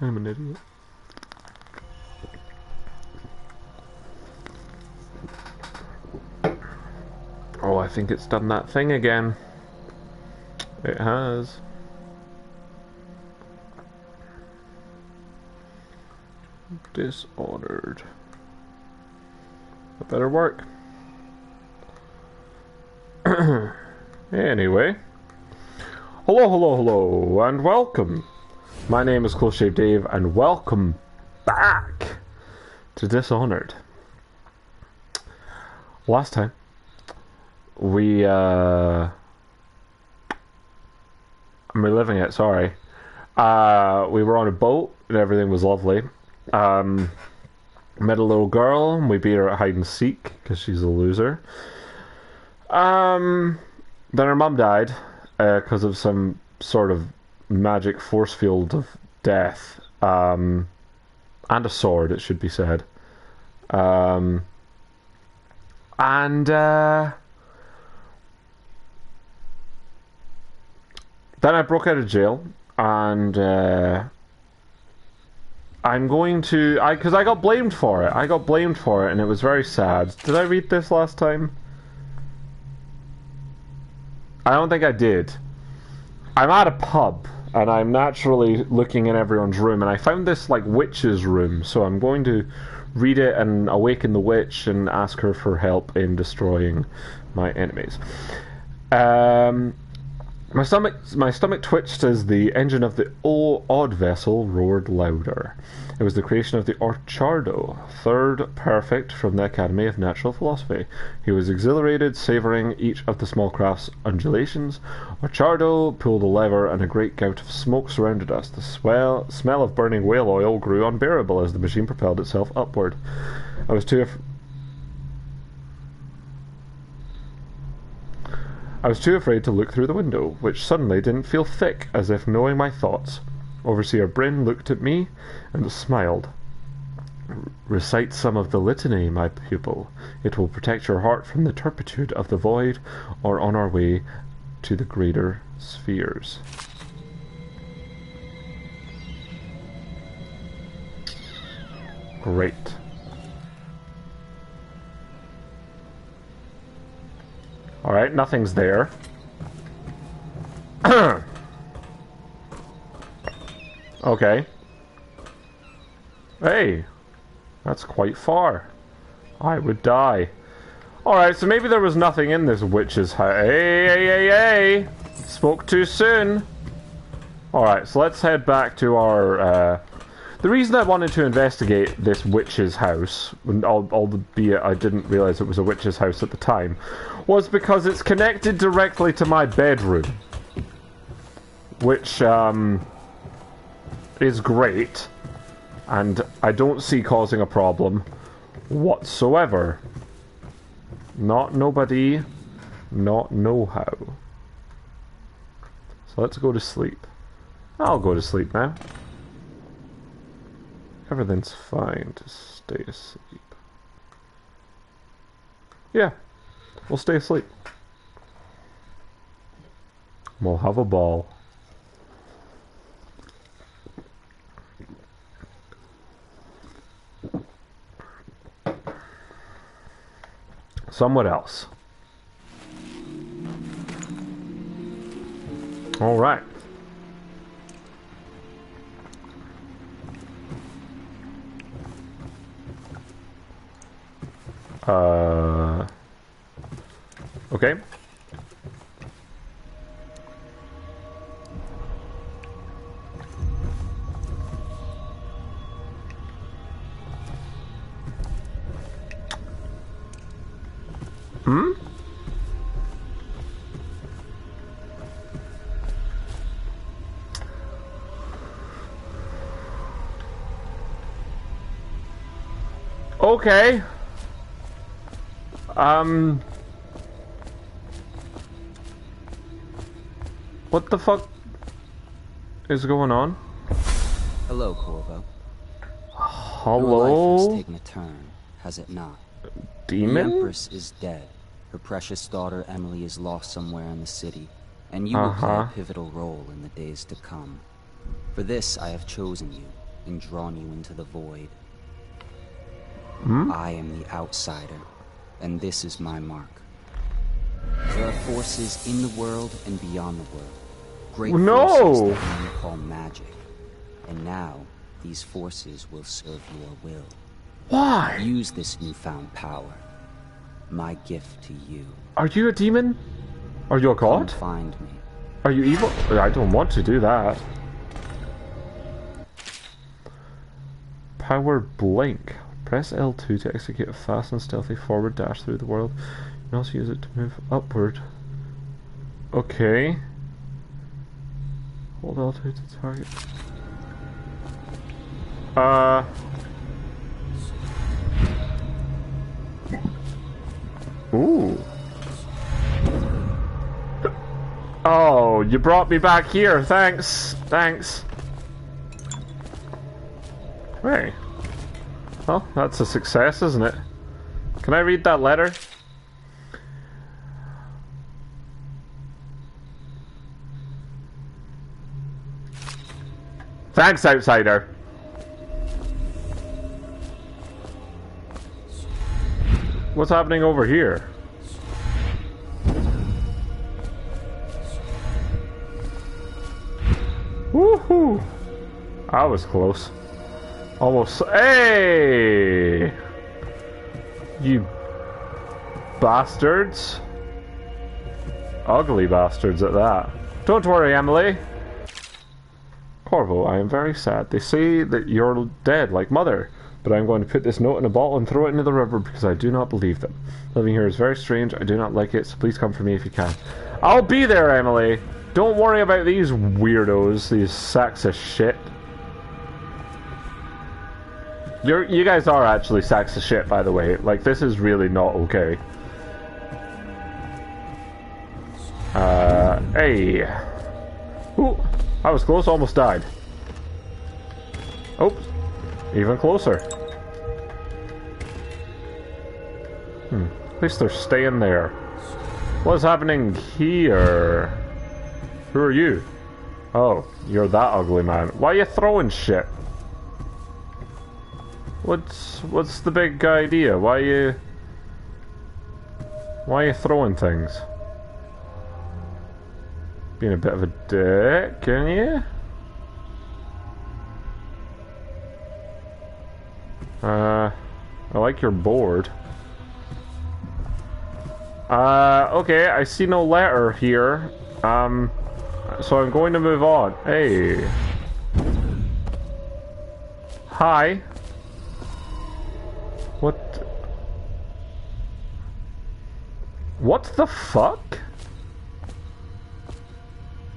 I'm an idiot. Oh, I think it's done that thing again. It has. Disordered. That better work. Anyway. Hello, and welcome. My name is Close Shave Dave, and welcome back to Dishonored. Last time, I'm reliving it, sorry. We were on a boat, and everything was lovely. Met a little girl, and we beat her at hide and seek, because she's a loser. Then her mum died, because of some sort of magic force field of death. And a sword, it should be said. Then I broke out of jail, and I'm going to... because I got blamed for it. And it was very sad. Did I read this last time? I don't think I did. I'm at a pub, and I'm naturally looking in everyone's room, and I found this, like, witch's room, so I'm going to read it and awaken the witch and ask her for help in destroying my enemies. My stomach twitched as the engine of the odd vessel roared louder. It was the creation of the Orchardo, third perfect from the Academy of Natural Philosophy. He was exhilarated, savouring each of the small craft's undulations. Orchardo pulled a lever, and a great gout of smoke surrounded us. The smell of burning whale oil grew unbearable as the machine propelled itself upward. I was too afraid to look through the window, which suddenly didn't feel thick, as if knowing my thoughts. Overseer Bryn looked at me and smiled. Recite some of the litany, my pupil. It will protect your heart from the turpitude of the void, or on our way to the greater spheres. Great. Alright, nothing's there. Okay. Hey, that's quite far. I would die. Alright, so maybe there was nothing in this witch's house. Hey! Spoke too soon. Alright, so let's head back to our... The reason I wanted to investigate this witch's house, albeit I didn't realise it was a witch's house at the time, was because it's connected directly to my bedroom. Which, is great. And I don't see causing a problem whatsoever. Not nobody, not know-how. So let's go to sleep. I'll go to sleep now. Everything's fine to stay asleep. Yeah, we'll stay asleep. We'll have a ball. Somewhat else. All right. Okay. Hmm? Okay. What the fuck is going on? Hello, Corvo. Hello? Your life has taken a turn, has it not? Demon? The Empress is dead. Her precious daughter Emily is lost somewhere in the city, and you will play a pivotal role in the days to come. For this I have chosen you, and drawn you into the void. Hmm? I am the outsider, and this is my mark. There are forces in the world and beyond the world. Great forces that men call magic. And now, these forces will serve your will. Why? Use this newfound power. My gift to you. Are you a demon? Are you a god? Come find me. Are you evil? I don't want to do that. Power blink. Press L2 to execute a fast and stealthy forward dash through the world. You can also use it to move upward. Okay. Hold L2 to target. Ooh. Oh, you brought me back here. Thanks. Thanks. Hey. Well, that's a success, isn't it? Can I read that letter? Thanks, outsider. What's happening over here? Woohoo! I was close. Almost. Hey! You bastards. Ugly bastards at that. Don't worry, Emily. Corvo, I am very sad. They say that you're dead, like Mother. But I'm going to put this note in a bottle and throw it into the river because I do not believe them. Living here is very strange. I do not like it, so please come for me if you can. I'll be there, Emily. Don't worry about these weirdos, these sacks of shit. You guys are actually sacks of shit, by the way. Like, this is really not okay. Hey. Ooh, I was close, almost died. Oops. Even closer. At least they're staying there. What's happening here? Who are you? Oh, you're that ugly man. Why are you throwing shit? What's the big idea? Why are you throwing things? Being a bit of a dick, can you? I like your board. Okay, I see no letter here. So I'm going to move on. Hey. Hi. What the fuck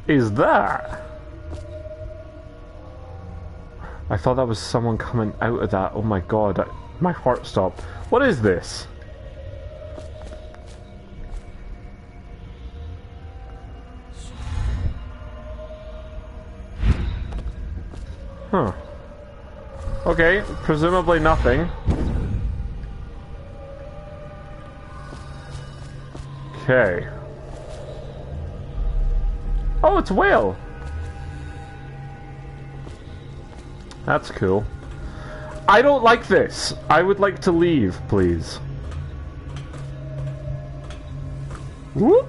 is that? I thought that was someone coming out of that. Oh my god, my heart stopped. What is this? Huh. Okay, presumably nothing. Okay. Oh, it's Whale! That's cool. I don't like this. I would like to leave, please. Whoop!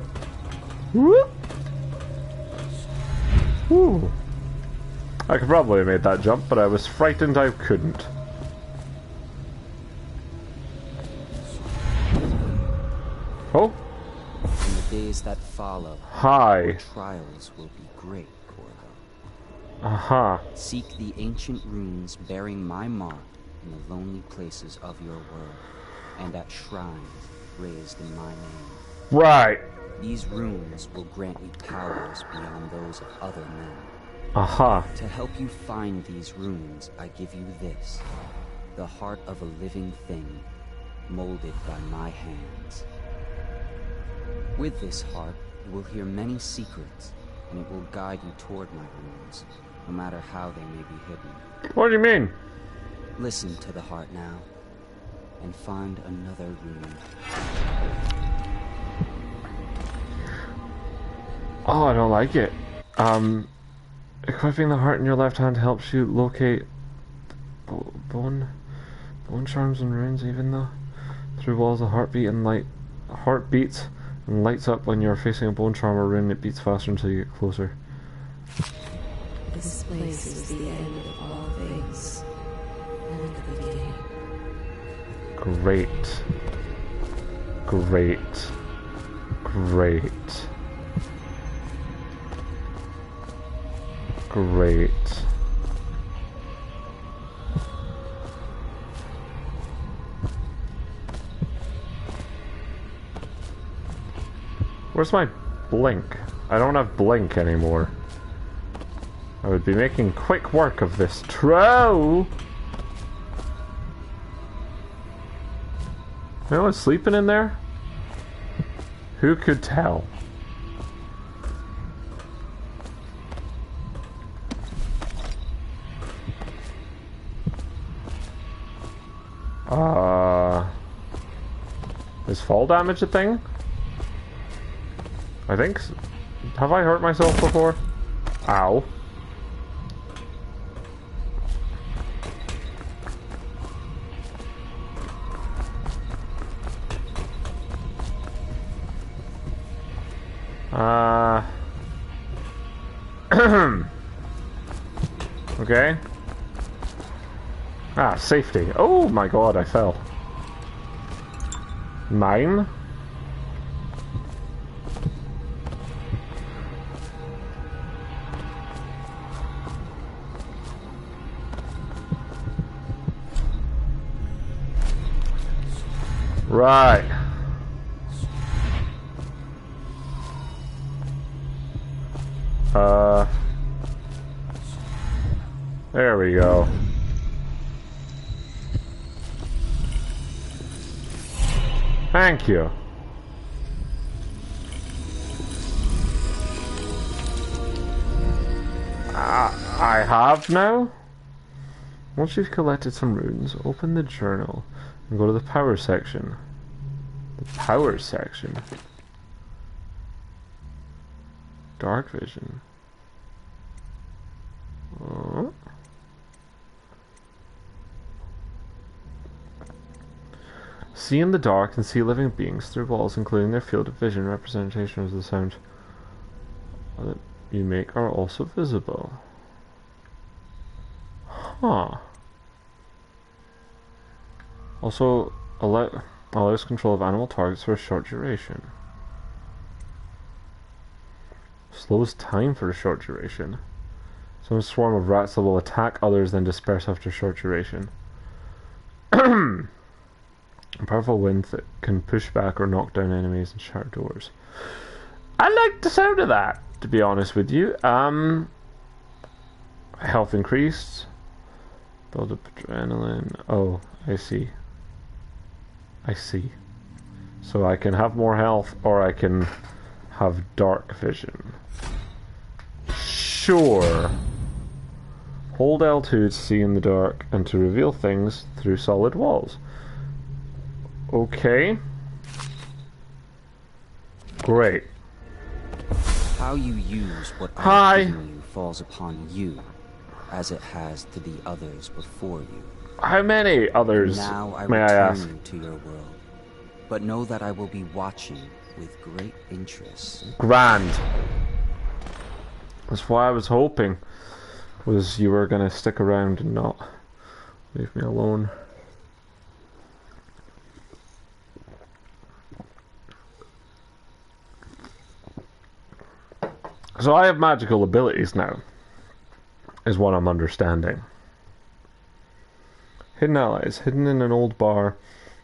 Whoop! Woo! I could probably have made that jump, but I was frightened I couldn't. Oh? In the days that follow, Hi. trials will be great, Corvo. Uh-huh. Seek the ancient runes bearing my mark in the lonely places of your world, and at shrines raised in my name. Right. These runes will grant you powers beyond those of other men. Uh-huh. To help you find these runes, I give you this, the heart of a living thing, molded by my hands. With this heart, you will hear many secrets, and it will guide you toward my runes, no matter how they may be hidden. What do you mean? Listen to the heart now, and find another rune. Oh, I don't like it. Equipping the heart in your left hand helps you locate Bone charms and runes, even though through walls, the heart beats and lights up when you're facing a bone charm or rune. It beats faster until you get closer. This place is the end of all things. End of the beginning. Great. Great. Great. Great. Where's my blink? I don't have blink anymore. I would be making quick work of this troll. Anyone sleeping in there? Who could tell? Is fall damage a thing? I think so. Have I hurt myself before? Ow. Okay. Ah, safety. Oh my god, I fell. Mine? Right. There we go. Thank you. I have now? Once you've collected some runes, open the journal and go to the power section. The power section? Dark vision. Oh. See in the dark and see living beings through walls, including their field of vision. Representations of the sound that you make are also visible. Huh. Also, allows control of animal targets for a short duration. Slows time for a short duration. Some swarm of rats that will attack others, then disperse after a short duration. A powerful wind that can push back or knock down enemies and shatter doors. I like the sound of that, to be honest with you. Health increased. Build up adrenaline. Oh, I see. I see. So I can have more health, or I can have dark vision. Sure. Hold L2 to see in the dark and to reveal things through solid walls. Okay. Great. How you use what I have given you falls upon you, as it has to the others before you. How many others, now I may I ask? return to your world, but know that I will be watching with great interest. Grand. That's why I was hoping, was you were gonna stick around and not leave me alone. So I have magical abilities now, is what I'm understanding. Hidden allies. Hidden in an old bar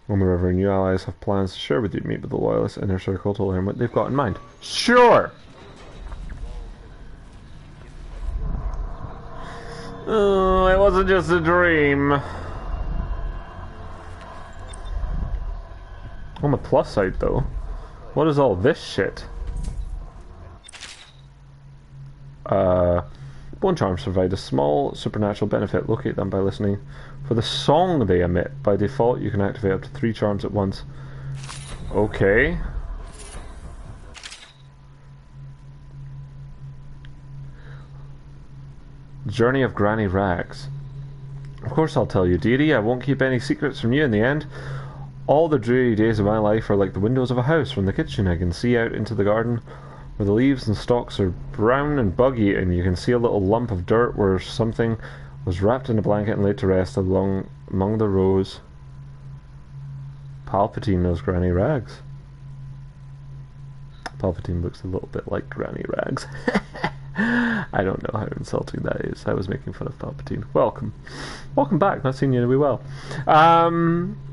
on the river, new allies have plans to share with you. Meet with the loyalist inner circle to learn what they've got in mind. Sure! Oh, it wasn't just a dream. On the plus side, though, what is all this shit? Bone charms provide a small supernatural benefit. Locate them by listening for the song they emit. By default, you can activate up to 3 charms at once. Okay. Journey of Granny Rags. Of course I'll tell you, dearie. I won't keep any secrets from you in the end. All the dreary days of my life are like the windows of a house. From the kitchen I can see out into the garden where the leaves and stalks are brown and buggy, and you can see a little lump of dirt where something was wrapped in a blanket and laid to rest among the rows. Palpatine knows Granny Rags. Palpatine looks a little bit like Granny Rags. I don't know how insulting that is. I was making fun of Palpatine. Welcome. Welcome back. Not seen you in a wee while.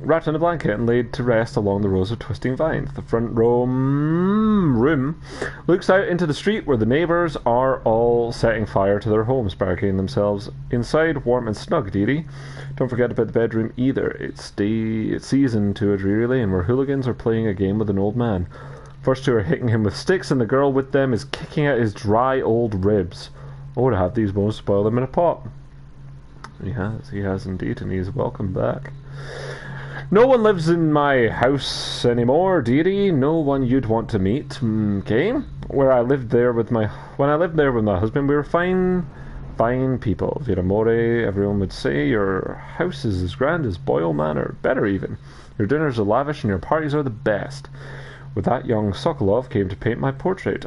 Wrapped in a blanket and laid to rest along the rows of twisting vines. The front room looks out into the street where the neighbours are all setting fire to their homes, barricading themselves inside, warm and snug, dearie. Don't forget about the bedroom either. It's season to a dreary lane where hooligans are playing a game with an old man. First two are hitting him with sticks, and the girl with them is kicking at his dry old ribs. Oh, to have these bones spoil them in a pot. He has indeed, and he's welcome back. No one lives in my house anymore, dearie. No one you'd want to meet. Okay? When I lived there with my husband, we were fine people. Vira More, everyone would say. Your house is as grand as Boyle Manor, better even. Your dinners are lavish, and your parties are the best. With that, young Sokolov came to paint my portrait.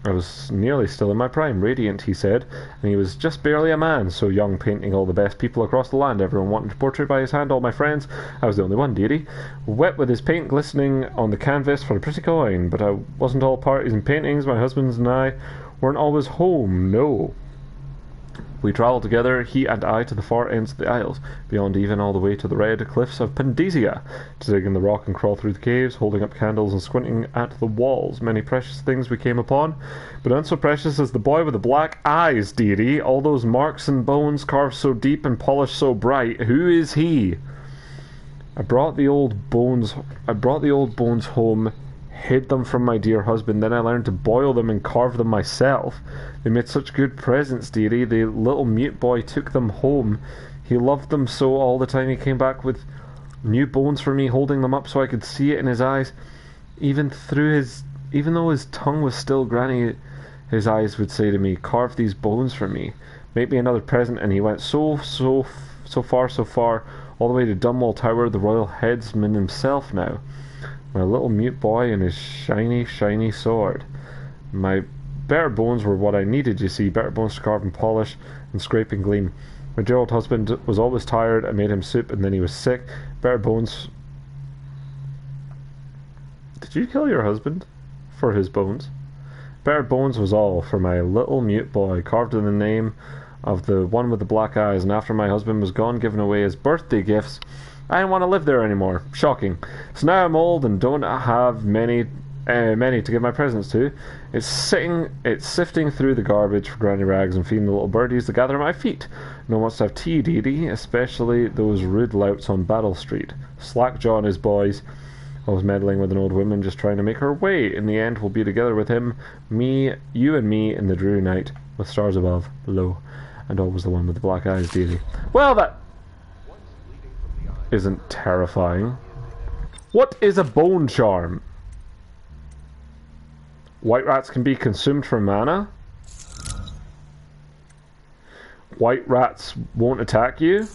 I was nearly still in my prime, radiant, he said, and he was just barely a man, so young, painting all the best people across the land. Everyone wanted a portrait by his hand, all my friends. I was the only one, dearie. Wet with his paint glistening on the canvas for a pretty coin, but I wasn't all parties and paintings. My husband and I weren't always home, no. We travelled together, he and I, to the far ends of the Isles, beyond even all the way to the red cliffs of Pandesia, to dig in the rock and crawl through the caves, holding up candles and squinting at the walls. Many precious things we came upon, but none so precious as the boy with the black eyes, dearie. All those marks and bones carved so deep and polished so bright. Who is he? I brought the old bones home, hid them from my dear husband, then I learned to boil them and carve them myself. They made such good presents, dearie. The little mute boy took them home. He loved them so all the time. He came back with new bones for me, holding them up so I could see it in his eyes. Even though his tongue was still Granny, his eyes would say to me, carve these bones for me. Make me another present. And he went so far, all the way to Dunwall Tower, the royal headsman himself now. My little mute boy and his shiny, shiny sword. My better bones were what I needed, you see. Better bones to carve and polish and scrape and gleam. My dear old husband was always tired. I made him soup and then he was sick. Better bones... Did you kill your husband? For his bones? Better bones was all for my little mute boy, carved in the name of the one with the black eyes, and after my husband was gone, giving away his birthday gifts, I didn't want to live there anymore. Shocking. So now I'm old and don't have many to give my presents to. It's sifting through the garbage for Granny Rags and feeding the little birdies that gather at my feet. No one wants to have tea, dearie, especially those rude louts on Battle Street. Slackjaw and his boys, always meddling with an old woman just trying to make her way. In the end, we'll be together with him, you and me, in the dreary night, with stars above, below, and always the one with the black eyes, dearie. Well, that isn't terrifying. What is a bone charm? White rats can be consumed for mana? White rats won't attack you?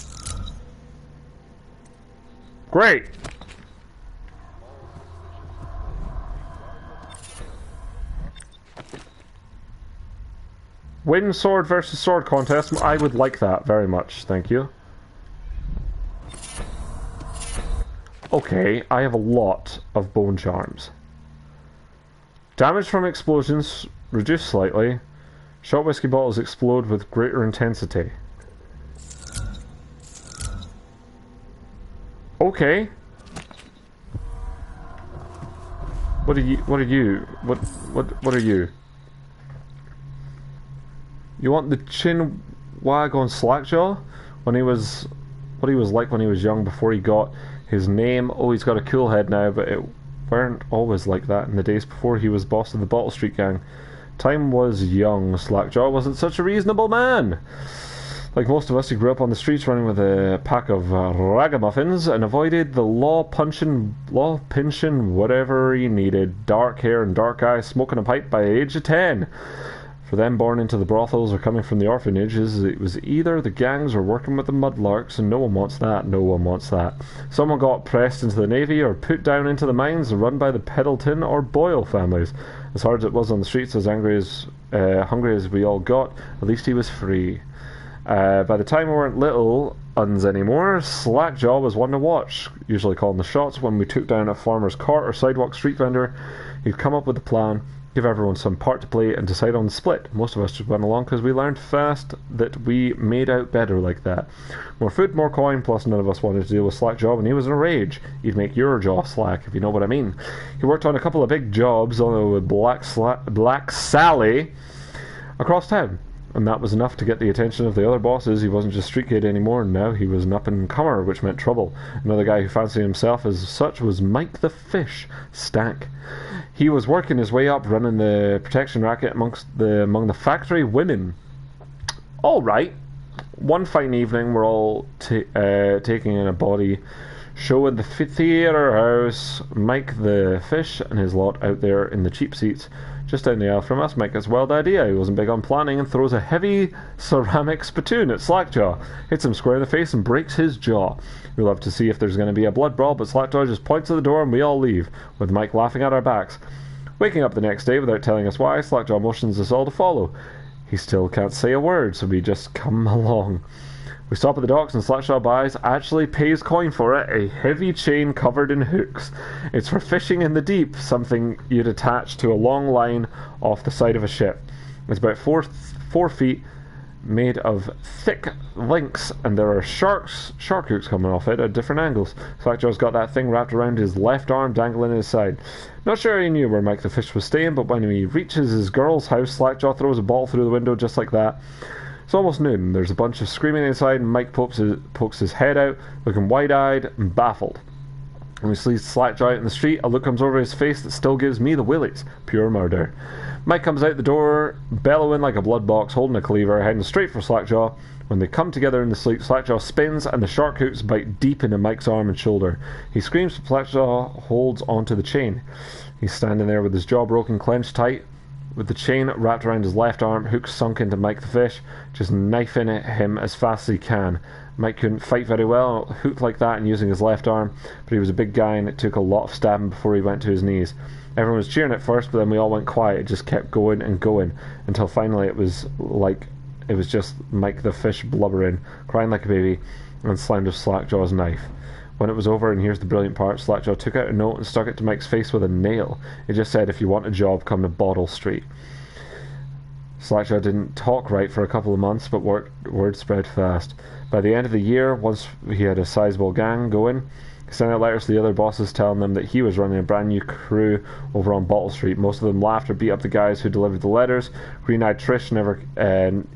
Great! Win sword versus sword contest. I would like that very much, thank you. Okay, I have a lot of bone charms. Damage from explosions reduced slightly. Shot whiskey bottles explode with greater intensity. Okay. What are you? What are you? You want the chin wag on Slackjaw? What he was like when he was young before he got his name. Oh, he's got a cool head now, but it weren't always like that in the days before he was boss of the Bottle Street Gang. Time was young. Slackjaw wasn't such a reasonable man. Like most of us, he grew up on the streets running with a pack of ragamuffins and avoided the law pinching whatever he needed. Dark hair and dark eyes, smoking a pipe by the age of 10. For them born into the brothels or coming from the orphanages, it was either the gangs or working with the mudlarks, and no one wants that, no one wants that. Someone got pressed into the navy or put down into the mines run by the Pendleton or Boyle families. As hard as it was on the streets, as hungry as we all got, at least he was free. By the time we weren't little uns anymore, Slackjaw was one to watch, usually calling the shots. When we took down a farmer's cart or sidewalk street vendor, he'd come up with a plan, give everyone some part to play, and decide on the split. Most of us just went along because we learned fast that we made out better like that. More food, more coin, plus none of us wanted to deal with Slackjaw when he was in a rage. He'd make your jaw slack, if you know what I mean. He worked on a couple of big jobs, although with Black Sally across town, and that was enough to get the attention of the other bosses. He wasn't just street kid anymore, and now he was an up-and-comer, which meant trouble. Another guy who fancied himself as such was Mike the Fish Stank. He was working his way up, running the protection racket among the factory women. All right. One fine evening, we're all taking in a body show at the theatre house. Mike the Fish and his lot out there in the cheap seats, just down the aisle from us. Mike gets a wild idea. He wasn't big on planning and throws a heavy ceramic spittoon at Slackjaw, hits him square in the face and breaks his jaw. We love to see if there's going to be a blood brawl, but Slackjaw just points to the door and we all leave, with Mike laughing at our backs. Waking up the next day without telling us why, Slackjaw motions us all to follow. He still can't say a word, so we just come along. We stop at the docks and Slackjaw buys, actually pays coin for it, a heavy chain covered in hooks. It's for fishing in the deep, something you'd attach to a long line off the side of a ship. It's about 4 feet, made of thick links, and there are shark hooks coming off it at different angles. Slackjaw's got that thing wrapped around his left arm, dangling at his side. Not sure he knew where Mike the Fish was staying, but when he reaches his girl's house, Slackjaw throws a ball through the window just like that. It's almost noon. There's a bunch of screaming inside, and Mike pokes his head out, looking wide-eyed and baffled. When we see Slackjaw out in the street, a look comes over his face that still gives me the willies. Pure murder. Mike comes out the door, bellowing like a blood box, holding a cleaver, heading straight for Slackjaw. When they come together in the sleep, Slackjaw spins, and the shark hooks bite deep into Mike's arm and shoulder. He screams, but Slackjaw holds onto the chain. He's standing there with his jaw broken, clenched tight, with the chain wrapped around his left arm, hooks sunk into Mike the Fish, just knifing at him as fast as he can. Mike couldn't fight very well, hooked like that and using his left arm, but he was a big guy and it took a lot of stabbing before he went to his knees. Everyone was cheering at first, but then we all went quiet. It just kept going and going, until finally it was just Mike the Fish blubbering, crying like a baby, and slammed with Slackjaw's knife. When it was over, and here's the brilliant part, Slackjaw took out a note and stuck it to Mike's face with a nail. It just said, "If you want a job, come to Bottle Street." Slackjaw didn't talk right for a couple of months, but word spread fast. By the end of the year, once he had a sizable gang going, he sent out letters to the other bosses telling them that he was running a brand new crew over on Bottle Street. Most of them laughed or beat up the guys who delivered the letters. Green-eyed Trish never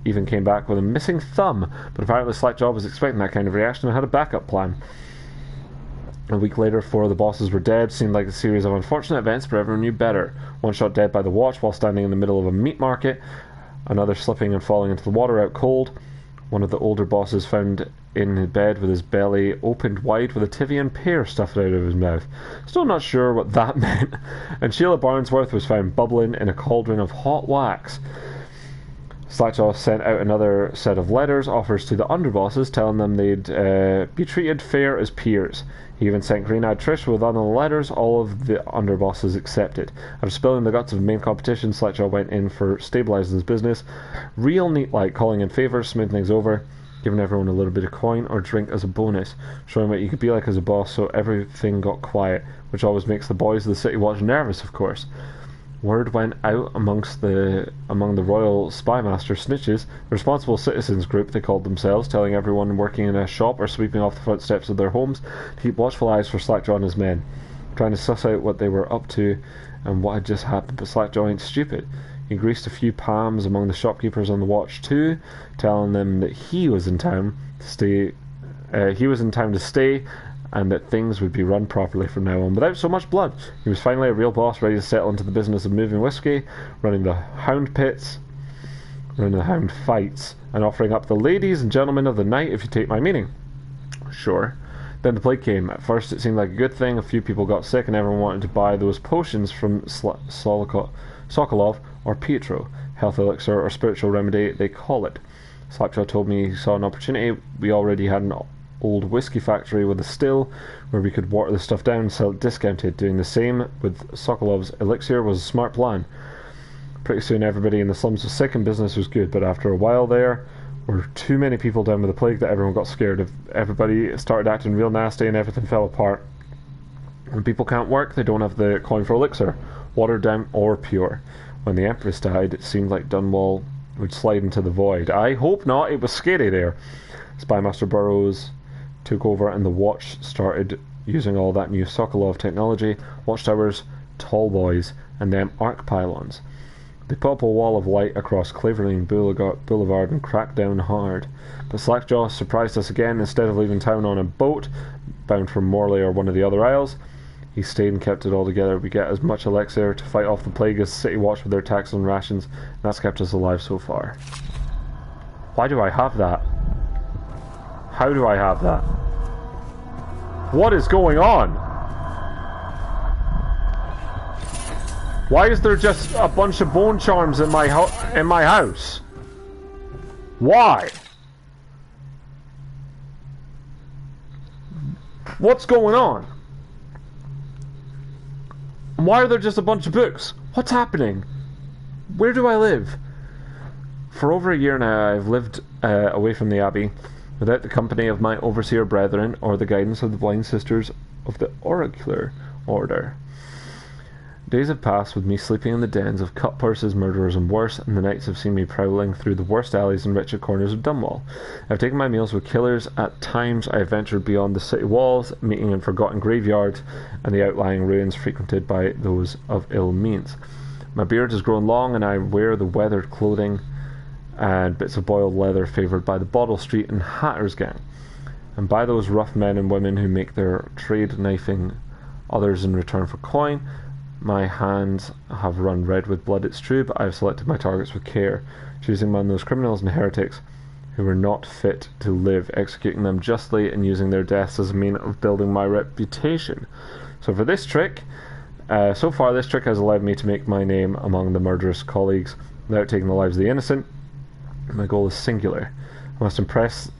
even came back with a missing thumb, but apparently Slackjaw was expecting that kind of reaction and had a backup plan. A week later, 4 of the bosses were dead. Seemed like a series of unfortunate events, but everyone knew better. One shot dead by the watch while standing in the middle of a meat market. Another slipping and falling into the water out cold. One of the older bosses found in his bed with his belly opened wide with a Tivian pear stuffed out of his mouth. Still not sure what that meant. And Sheila Barnsworth was found bubbling in a cauldron of hot wax. Slackjaw sent out another set of letters, offers to the underbosses, telling them they'd be treated fair as peers. He even sent Green-eyed Trish with other letters. All of the underbosses accepted. After spilling the guts of the main competition, Slackjaw went in for stabilising his business. Real neat-like, calling in favours, smoothing things over, giving everyone a little bit of coin or drink as a bonus, showing what you could be like as a boss, so everything got quiet, which always makes the boys of the City Watch nervous, of course. Word went out among the Royal Spymaster Snitches, the responsible citizens group they called themselves, telling everyone working in a shop or sweeping off the front steps of their homes to keep watchful eyes for Slackjaw and his men, trying to suss out what they were up to and what had just happened. But Slackjaw ain't stupid. He greased a few palms among the shopkeepers on the watch too, telling them that he was in town to stay, and that things would be run properly from now on, without so much blood. He was finally a real boss, ready to settle into the business of moving whiskey, running the hound pits, running the hound fights, and offering up the ladies and gentlemen of the night, if you take my meaning. Sure. Then the plague came. At first it seemed like a good thing. A few people got sick, and everyone wanted to buy those potions from Sokolov or Pietro. health elixir or spiritual remedy they call it. Slackjaw told me he saw an opportunity. We already had an old whiskey factory with a still where we could water the stuff down and sell it discounted. Doing the same with Sokolov's elixir was a smart plan. Pretty soon everybody in the slums was sick and business was good, but after a while there were too many people down with the plague that everyone got scared of. Everybody started acting real nasty and everything fell apart. When people can't work, they don't have the coin for elixir, watered down or pure. When the Empress died, it seemed like Dunwall would slide into the void. I hope not, it was scary there. Spymaster Burroughs took over and the Watch started using all that new Sokolov technology, watchtowers, tall boys, and them arc pylons. They put up a wall of light across Claverlane Boulevard and cracked down hard. But Slackjaw surprised us again. Instead of leaving town on a boat bound for Morley or one of the other isles, he stayed and kept it all together. We get as much elixir to fight off the plague as City Watch with their taxes and rations, and that's kept us alive so far. Why do I have that? How do I have that? What is going on? Why is there just a bunch of bone charms in my house? Why? What's going on? Why are there just a bunch of books? What's happening? Where do I live? For over a year now I've lived away from the Abbey, without the company of my overseer brethren or the guidance of the blind sisters of the Oracular Order. Days have passed with me sleeping in the dens of cut-purses, murderers and worse, and the nights have seen me prowling through the worst alleys and wretched corners of Dunwall. I've taken my meals with killers. At times I have ventured beyond the city walls, meeting in forgotten graveyards and the outlying ruins frequented by those of ill means. My beard has grown long and I wear the weathered clothing and bits of boiled leather favoured by the Bottle Street and Hatter's gang, and by those rough men and women who make their trade knifing others in return for coin. My hands have run red with blood, it's true, but I have selected my targets with care, choosing among those criminals and heretics who were not fit to live, executing them justly and using their deaths as a means of building my reputation. So for this trick, so far this trick has allowed me to make my name among the murderous colleagues without taking the lives of the innocent. My goal is singular. I must impress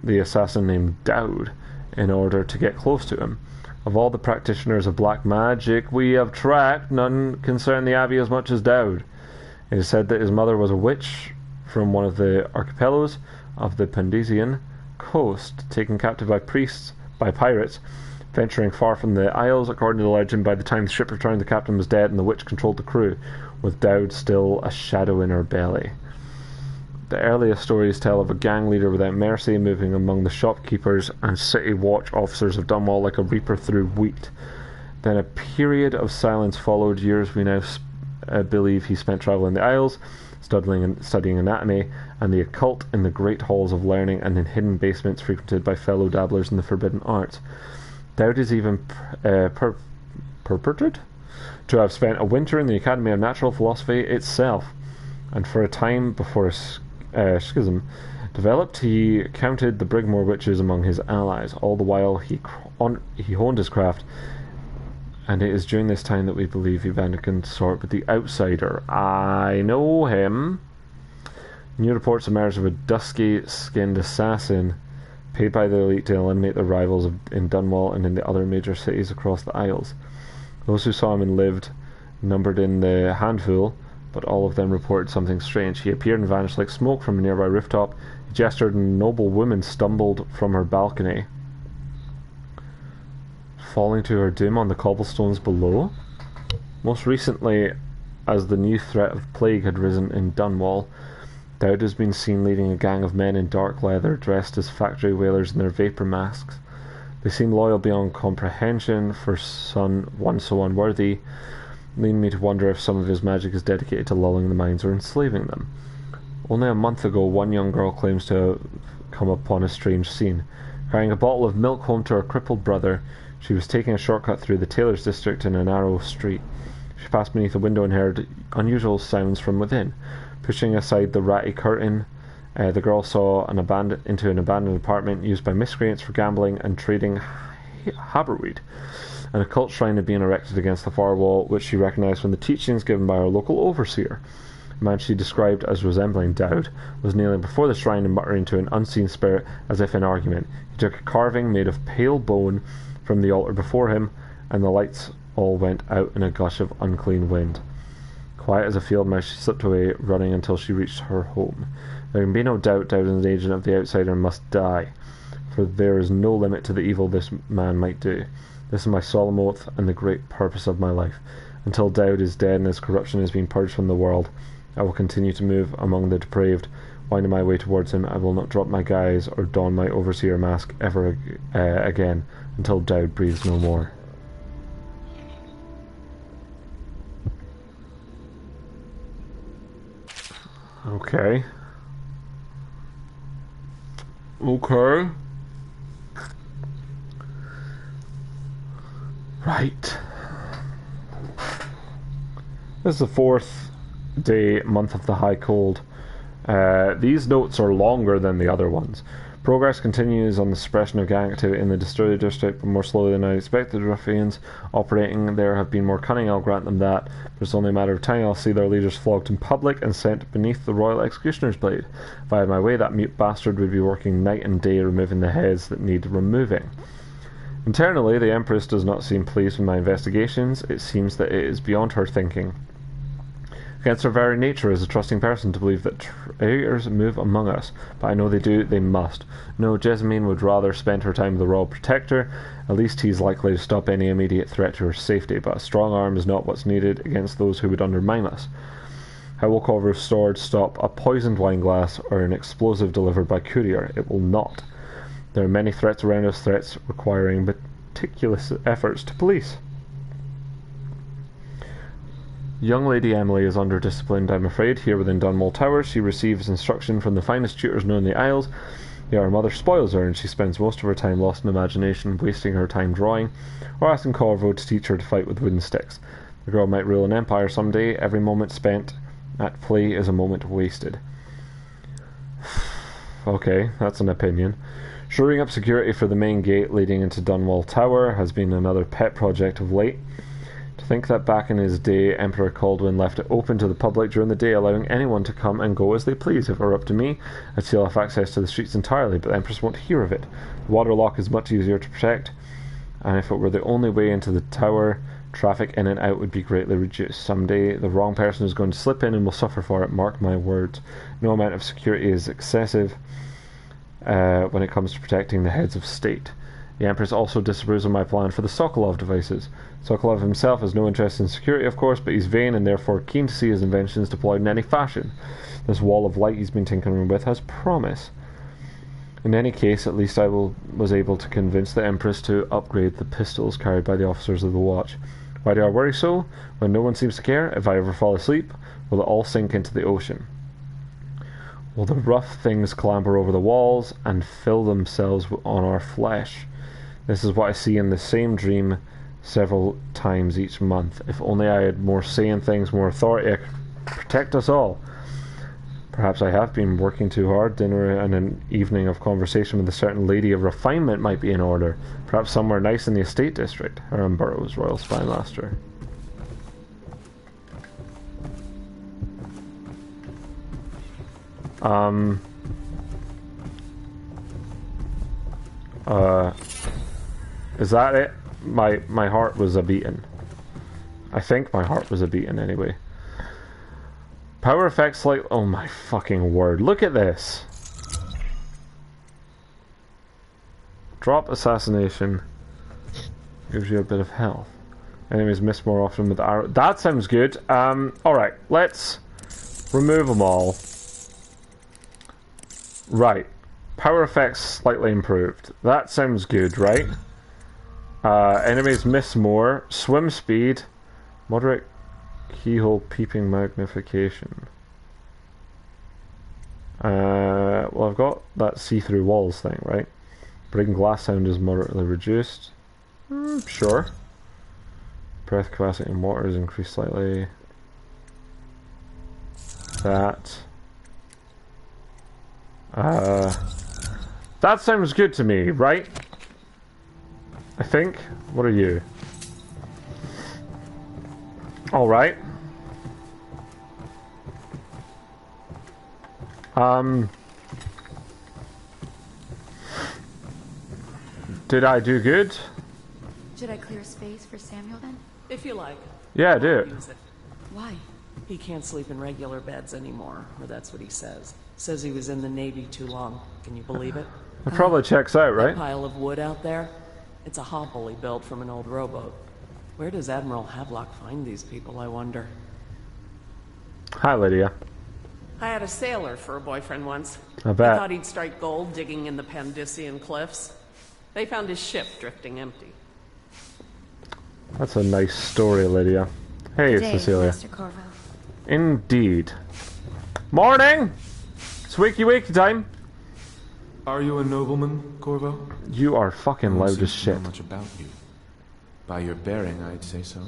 the assassin named Dowd in order to get close to him. Of all the practitioners of black magic we have tracked, none concern the Abbey as much as Dowd. It is said that his mother was a witch from one of the archipelagos of the Pandesian coast, taken captive by pirates, venturing far from the isles. According to the legend, by the time the ship returned, the captain was dead and the witch controlled the crew, with Dowd still a shadow in her belly. The earliest stories tell of a gang leader without mercy moving among the shopkeepers and city watch officers of Dunwall like a reaper through wheat. Then a period of silence followed. Years we now believe he spent travelling the Isles, studying anatomy and the occult in the great halls of learning and in hidden basements frequented by fellow dabblers in the forbidden arts. Dowd is even purported to have spent a winter in the Academy of Natural Philosophy itself, and for a time before his schism developed, he counted the Brigmore witches among his allies. All the while he honed his craft, and it is during this time that we believe he began to consort with the Outsider. I know him. New reports emerged of a dusky-skinned assassin paid by the elite to eliminate their rivals in Dunwall and in the other major cities across the Isles. Those who saw him and lived numbered in the handful, but all of them reported something strange. He appeared and vanished like smoke from a nearby rooftop. He gestured and a noble woman stumbled from her balcony, falling to her doom on the cobblestones below. Most recently, as the new threat of plague had risen in Dunwall, Dowd has been seen leading a gang of men in dark leather dressed as factory whalers in their vapour masks. They seem loyal beyond comprehension for one so unworthy, leading me to wonder if some of his magic is dedicated to lulling the minds or enslaving them. Only a month ago, one young girl claims to have come upon a strange scene. Carrying a bottle of milk home to her crippled brother, she was taking a shortcut through the tailor's district in a narrow street. She passed beneath a window and heard unusual sounds from within. Pushing aside the ratty curtain, the girl saw into an abandoned apartment used by miscreants for gambling and trading haberweed. An occult shrine had been erected against the far wall, which she recognized from the teachings given by her local overseer. The man she described as resembling Dowd was kneeling before the shrine and muttering to an unseen spirit as if in argument. He took a carving made of pale bone from the altar before him, and the lights all went out in a gush of unclean wind. Quiet as a field mouse, she slipped away, running until she reached her home. There can be no doubt Dowd is an agent of the Outsider and must die, for there is no limit to the evil this man might do. This is my solemn oath and the great purpose of my life. Until Dowd is dead and his corruption has been purged from the world, I will continue to move among the depraved, winding my way towards him. I will not drop my guise or don my overseer mask ever again, until Dowd breathes no more. Okay. Okay. Right. This is the 4th day, month of the High Cold. These notes are longer than the other ones. Progress continues on the suppression of gang activity in the Destroyer District, but more slowly than I expected. Ruffians operating there have been more cunning, I'll grant them that, but it's only a matter of time. I'll see their leaders flogged in public and sent beneath the Royal Executioner's blade. If I had my way, that mute bastard would be working night and day removing the heads that need removing. Internally, the Empress does not seem pleased with my investigations. It seems that it is beyond her thinking. Against her very nature as a trusting person to believe that traitors move among us, but I know they do, they must. No, Jessamine would rather spend her time with the Royal Protector. At least he's likely to stop any immediate threat to her safety, but a strong arm is not what's needed against those who would undermine us. How will Corvo's sword stop a poisoned wine glass or an explosive delivered by courier? It will not. There are many threats around us, threats requiring meticulous efforts to police. Young Lady Emily is under-disciplined, I'm afraid. Here within Dunwall Tower, she receives instruction from the finest tutors known in the Isles. Yet her mother spoils her, and she spends most of her time lost in imagination, wasting her time drawing, or asking Corvo to teach her to fight with wooden sticks. The girl might rule an empire someday. Every moment spent at play is a moment wasted. Okay, that's an opinion. Shoring up security for the main gate leading into Dunwall Tower has been another pet project of late. To think that back in his day, Emperor Caldwin left it open to the public during the day, allowing anyone to come and go as they please. If it were up to me, I'd seal off access to the streets entirely, but the Empress won't hear of it. The waterlock is much easier to protect, and if it were the only way into the tower, traffic in and out would be greatly reduced. Someday, the wrong person is going to slip in and will suffer for it, mark my words. No amount of security is excessive when it comes to protecting the heads of state. The Empress also disapproves of my plan for the Sokolov devices. Sokolov himself has no interest in security, of course, but he's vain and therefore keen to see his inventions deployed in any fashion. This wall of light he's been tinkering with has promise. In any case, at least I was able to convince the Empress to upgrade the pistols carried by the officers of the watch. Why do I worry so? When no one seems to care, if I ever fall asleep, will it all sink into the ocean? Will the rough things clamber over the walls and fill themselves on our flesh? This is what I see in the same dream several times each month. If only I had more say in things, more authority, I could protect us all. Perhaps I have been working too hard. Dinner and an evening of conversation with a certain lady of refinement might be in order. Perhaps somewhere nice in the estate district. Aaron Burroughs, Royal Spy Master. Is that it? My heart was a-beating. I think my heart was a-beating anyway. Power effects like... Oh my fucking word. Look at this. Drop assassination. Gives you a bit of health. Enemies miss more often with arrow. That sounds good. Alright. Let's remove them all. Right. Power effects slightly improved. That sounds good, right? Enemies miss more. Swim speed. Moderate keyhole peeping magnification. Well, I've got that see-through walls thing, right? Breaking glass sound is moderately reduced. Sure. Breath capacity in water is increased slightly. That. That sounds good to me, right? I think. What are you? Alright. Did I do good? Should I clear space for Samuel then? If you like. Yeah, do it. Use it. Why? He can't sleep in regular beds anymore, or that's what he says. Says he was in the Navy too long. Can you believe it? It probably checks out, right? Pile of wood out there? It's a hovel he built from an old rowboat. Where does Admiral Havelock find these people, I wonder? Hi, Lydia. I had a sailor for a boyfriend once. I bet. He thought he'd strike gold digging in the Pandician cliffs. They found his ship drifting empty. That's a nice story, Lydia. Hey, it's Day, Cecilia. Mr. Corvo. Indeed. Morning! It's wakey time. Are you a nobleman, Corvo? You are fucking No one loud as seems to know shit. much about you. By your bearing, I'd say so.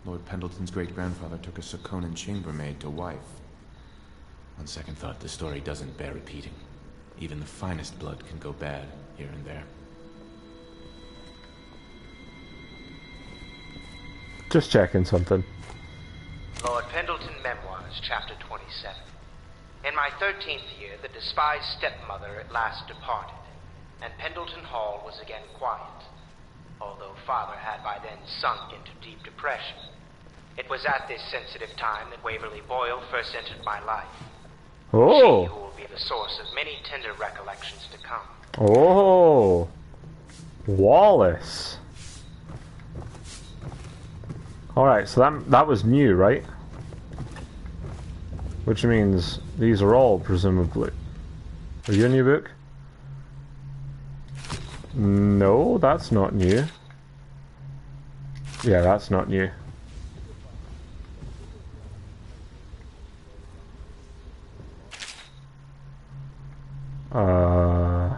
Lord Pendleton's great-grandfather took a Sakonan chambermaid to wife. On second thought, the story doesn't bear repeating. Even the finest blood can go bad here and there. Just checking something. Lord Pendleton Memoirs, Chapter 27. In my 13th year, the despised stepmother at last departed, and Pendleton Hall was again quiet, although Father had by then sunk into deep depression. It was at this sensitive time that Waverly Boyle first entered my life. She who Oh! will be the source of many tender recollections to come. Oh! Wallace. Alright, so that was new, right? Which means these are all presumably... Are you a new book? No, that's not new. Yeah, that's not new. I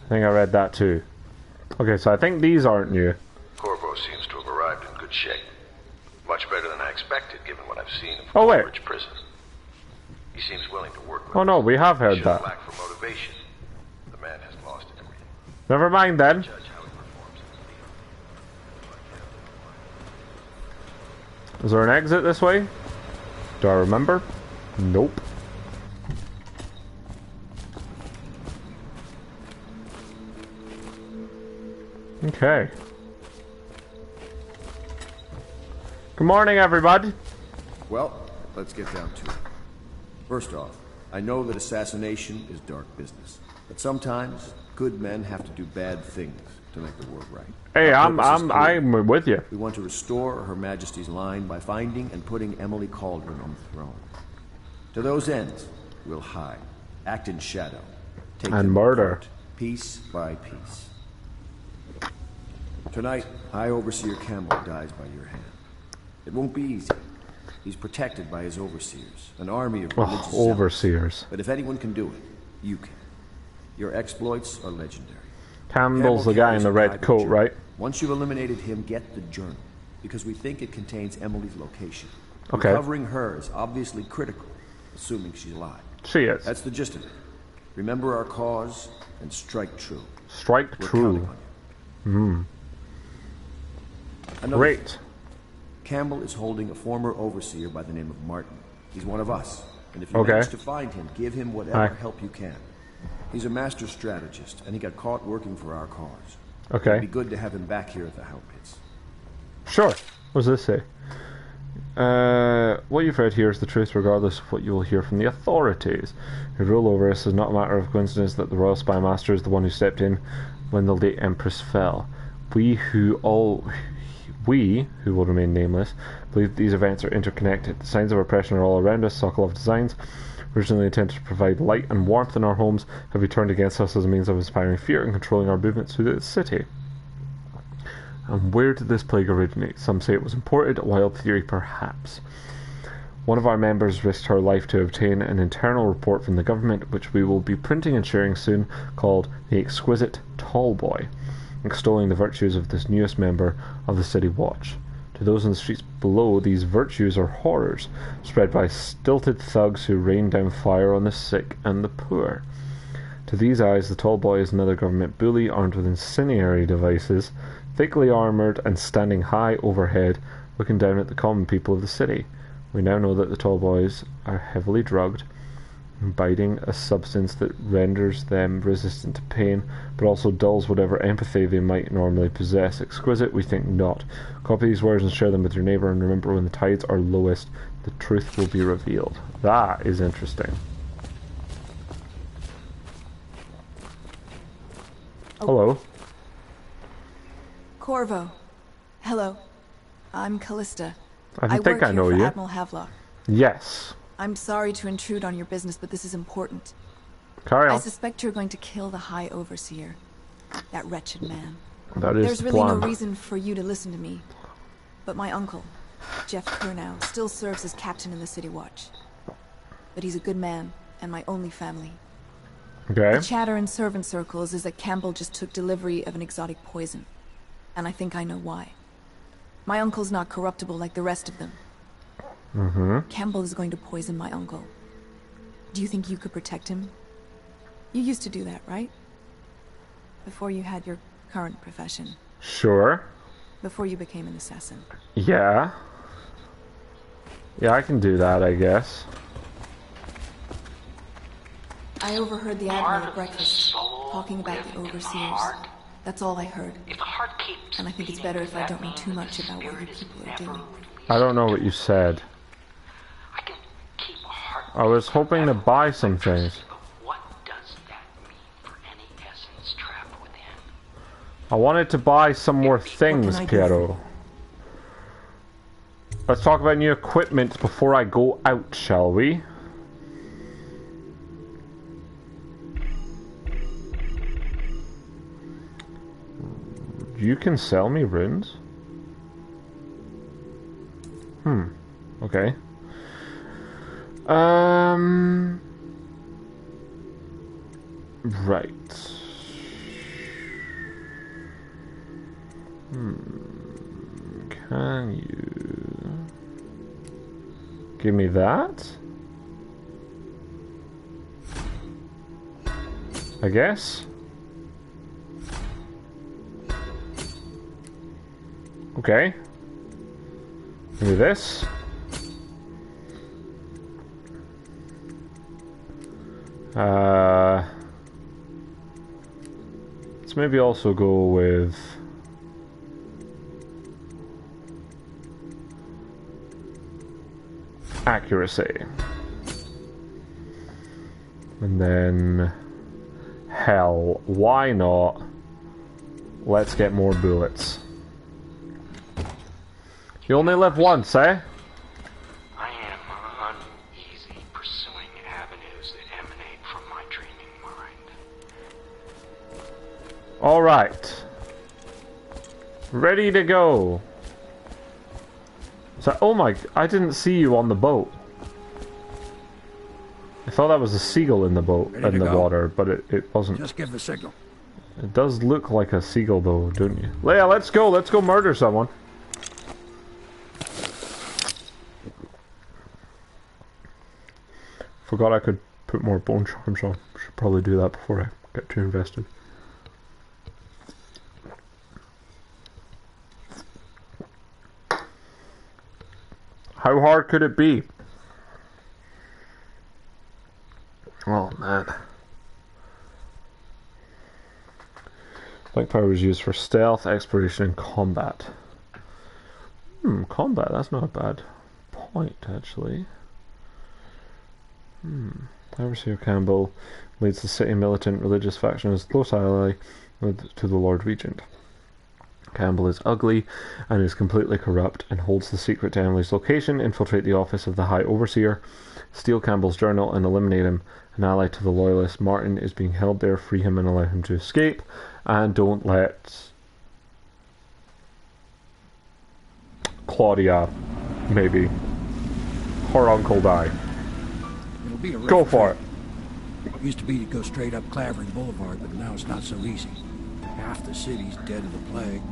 think I read that too. Okay, so I think these aren't new. Corvo seems to have arrived in good shape. Much better than I expected, given what I've seen of Oh, wait. Woolwich Prison. He seems willing to work with Oh no, us. we have heard Shouldn't that. lack for motivation. The man has lost everything. Never mind then. Judge how he performs in the field. Is there an exit this way? Do I remember? Nope. Okay. Good morning, everybody. Well, let's get down to it. First off, I know that assassination is dark business, but sometimes good men have to do bad things to make the world right. Hey, Our I'm purpose is clear. I'm with you. We want to restore Her Majesty's line by finding and putting Emily Cauldron on the throne. To those ends, we'll hide, act in shadow, take And them murder. apart, piece by piece. Tonight, High Overseer Campbell dies by your hand. It won't be easy. He's protected by his overseers, an army of religious Oh, zealots. overseers. But if anyone can do it, you can. Your exploits are legendary. Campbell's the guy in the red coat, right? Once you've eliminated him, get the journal, because we think it contains Emily's location. Okay. Recovering her is obviously critical, assuming she's alive. She is. That's the gist of it. Remember our cause and strike true. Strike We're true. counting on you. Another Great. thing. Campbell is holding a former overseer by the name of Martin. He's one of us, and if you Okay. manage to find him, give him whatever Aye. help you can. He's a master strategist, and he got caught working for our cause. It'd Okay. be good to have him back here at the Hound Pits. Sure. What does this say? What you've read here is the truth regardless of what you will hear from the authorities who rule over us. It is not a matter of coincidence that the Royal Spy Master is the one who stepped in when the late Empress fell. We who will remain nameless, believe these events are interconnected. The signs of oppression are all around us. Sokolov designs, originally intended to provide light and warmth in our homes, have been turned against us as a means of inspiring fear and controlling our movements through the city. And where did this plague originate? Some say it was imported, a wild theory perhaps. One of our members risked her life to obtain an internal report from the government, which we will be printing and sharing soon, called The Exquisite Tallboy, extolling the virtues of this newest member of the City Watch. To those in the streets below, these virtues are horrors, spread by stilted thugs who rain down fire on the sick and the poor. To these eyes, the Tallboy is another government bully armed with incendiary devices, thickly armoured and standing high overhead, looking down at the common people of the city. We now know that the Tallboys are heavily drugged, Biting, a substance that renders them resistant to pain, but also dulls whatever empathy they might normally possess. Exquisite? We think not. Copy these words and share them with your neighbour, and remember, when the tides are lowest, the truth will be revealed. That is interesting. Hello. Corvo. Hello. I'm Callista. I think I know work here for you. Admiral Havelock. Yes. I'm sorry to intrude on your business, but this is important. Carry on. I suspect you're going to kill the High Overseer. That wretched man. That is There's the really plan. no reason for you to listen to me. But my uncle, Jeff Kurnow, still serves as captain in the City Watch. But he's a good man, and my only family. Okay. The chatter in servant circles is that Campbell just took delivery of an exotic poison. And I think I know why. My uncle's not corruptible like the rest of them. Campbell is going to poison my uncle. Do you think you could protect him? You used to do that, right? Before you had your current profession. Sure. Before you became an assassin. Yeah. Yeah, I can do that, I guess. I overheard the Admiral at breakfast, talking about the Overseers. That's all I heard. And I think it's better if I don't know too much about what you people are doing. I don't know what you said. I was hoping to buy some things. I wanted to buy some more things, Piero. Let's talk about new equipment before I go out, shall we? You can sell me runes? Okay. Right. Can you give me that? I guess. Okay. Give me this. Let's maybe also go with accuracy. And then hell, why not? Let's get more bullets. You only live once, eh? I am uneasy pursuing avenues that emanate from my dreaming mind. Alright. Ready to go. So, oh my, I didn't see you on the boat. I thought that was a seagull in the boat, in the water, but it wasn't. Just give the signal. It does look like a seagull though, don't you? Leia, let's go murder someone. Forgot I could put more bone charms on. Should probably do that before I get too invested. How hard could it be? Oh man. Black power is used for stealth, exploration, and combat. Combat, that's not a bad point actually. Overseer Campbell leads the city militant religious faction as close ally to the Lord Regent. Campbell is ugly and is completely corrupt and holds the secret to Emily's location. Infiltrate the office of the High Overseer, steal Campbell's journal and eliminate him. An ally to the Loyalists, Martin is being held there. Free him and allow him to escape. And don't let Claudia, maybe, her uncle die. Go for it. It used to be to go straight up Clavering Boulevard, but now it's not so easy. Half the city's dead of the plague.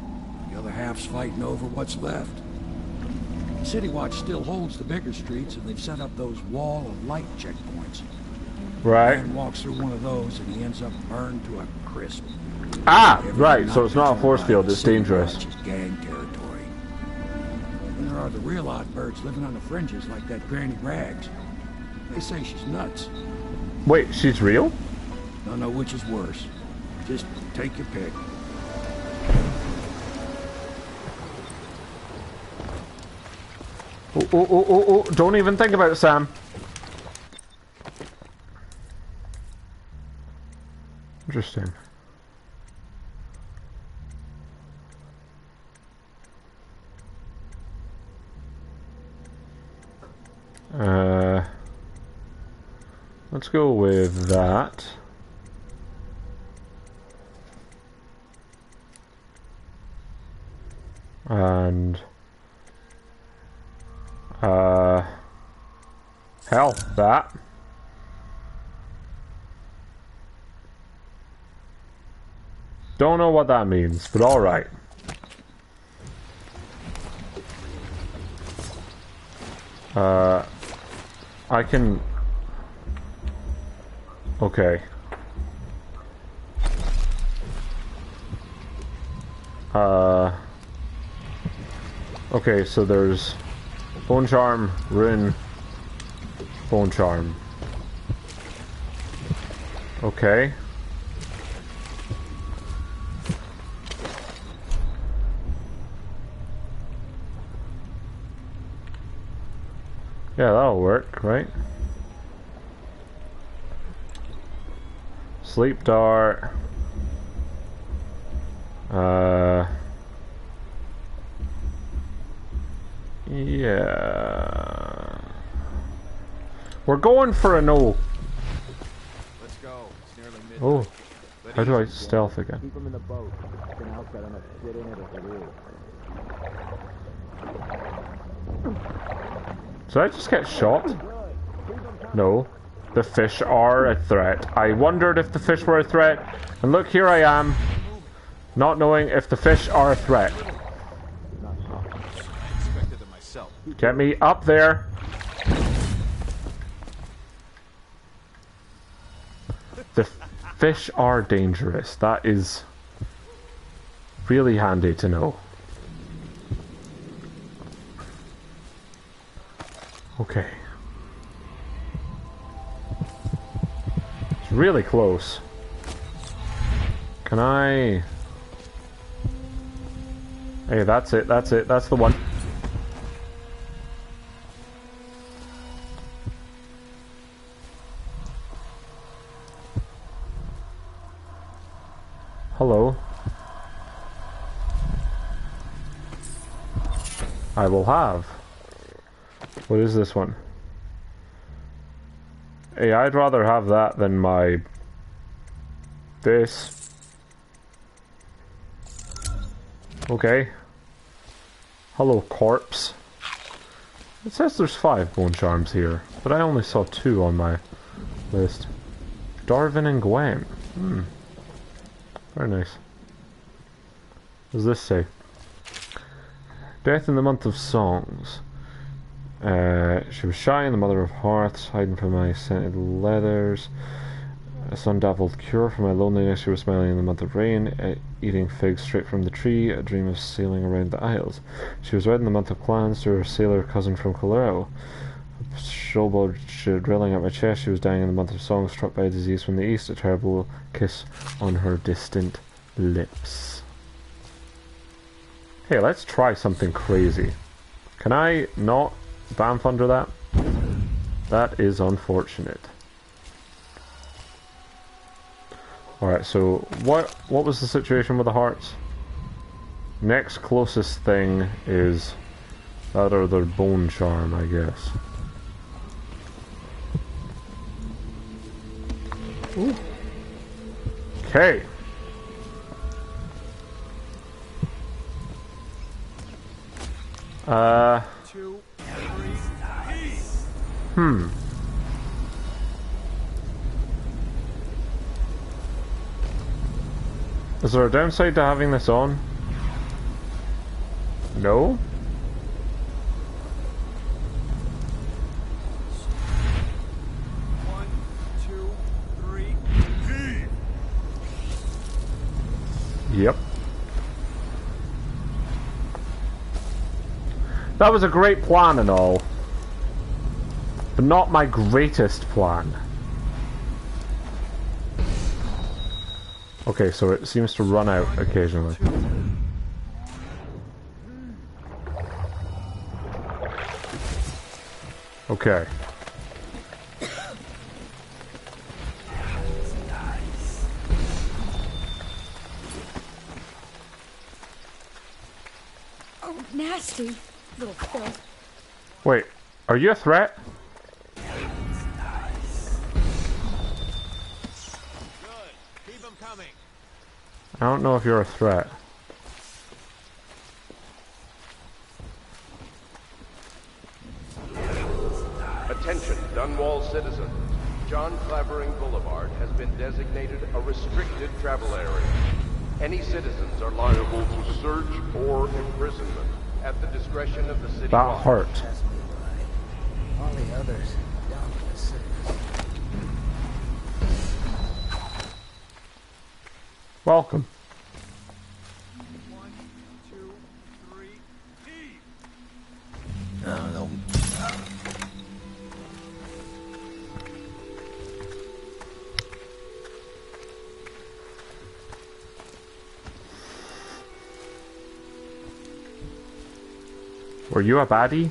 The other half's fighting over what's left. City Watch still holds the bigger streets, and they've set up those wall of light checkpoints. Right. A man walks through one of those, and he ends up burned to a crisp. Ah, right. So it's not a force field. It's dangerous. It's gang territory. And there are the real odd birds living on the fringes, like that Granny Rags. They say she's nuts. Wait, she's real? Don't know which is worse. Just take your pick. Oh, don't even think about it, Sam. Interesting. Let's go with that. And hell, that. Don't know what that means, but all right. I can. Okay. Okay, so there's Bone Charm, Rune, Bone Charm. Okay. Yeah, that'll work, right? Sleep Dart. Yeah. We're going for a no. Let's go. It's nearly midnight. Oh, how do I stealth again? Keep them in the boat. It's an outfit on a shit in it if it is. Did I just get shot? No. The fish are a threat. I wondered if the fish were a threat, and look, here I am, not knowing if the fish are a threat. Get me up there. The fish are dangerous. That is really handy to know. Okay. It's really close. Can I... Hey, that's it, that's it, that's the one. Hello. I will have. What is this one? Hey, I'd rather have that than my... this. Okay. Hello, corpse. It says there's 5 bone charms here, but I only saw 2 on my list. Darwin and Gwen. Hmm. Very nice. What does this say? Death in the month of songs. She was shy and the mother of hearts, hiding from my scented leathers. A sun-dappled cure for my loneliness. She was smiling in the month of rain, eating figs straight from the tree, a dream of sailing around the isles. She was red in the month of clans to her sailor cousin from Colero. A showboat drilling at my chest. She was dying in the month of songs, struck by a disease from the east, a terrible kiss on her distant lips. Hey, let's try something crazy. Can I not bamf under that? That is unfortunate. Alright, so what was the situation with the hearts? Next closest thing is that other bone charm, I guess. Ooh. Okay. Is there a downside to having this on? No? One, two, three. Yep. That was a great plan and all. but not my greatest plan. Okay, so it seems to run out occasionally. Okay. Oh, nasty little filth. Wait, are you a threat? I don't know if you're a threat. Attention, Dunwall citizens. John Clavering Boulevard has been designated a restricted travel area. Any citizens are liable to search or imprisonment at the discretion of the city. That hurt. All the others down to the city. Welcome. 1, 2, 3, heave! No. Were you a baddie?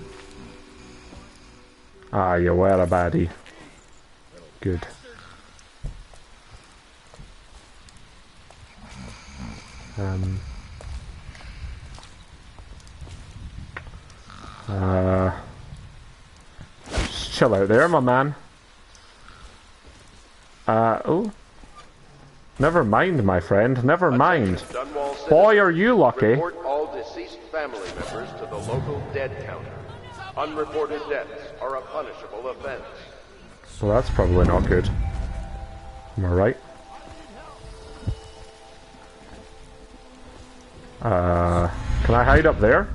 Ah, you were a baddie. Good. Just chill out there, my man. Oh. Never mind, my friend. Never mind. Boy, are you lucky. Report all deceased family members to the local dead counter. Unreported deaths are a punishable offense. So that's probably not good. Am I right? Can I hide up there?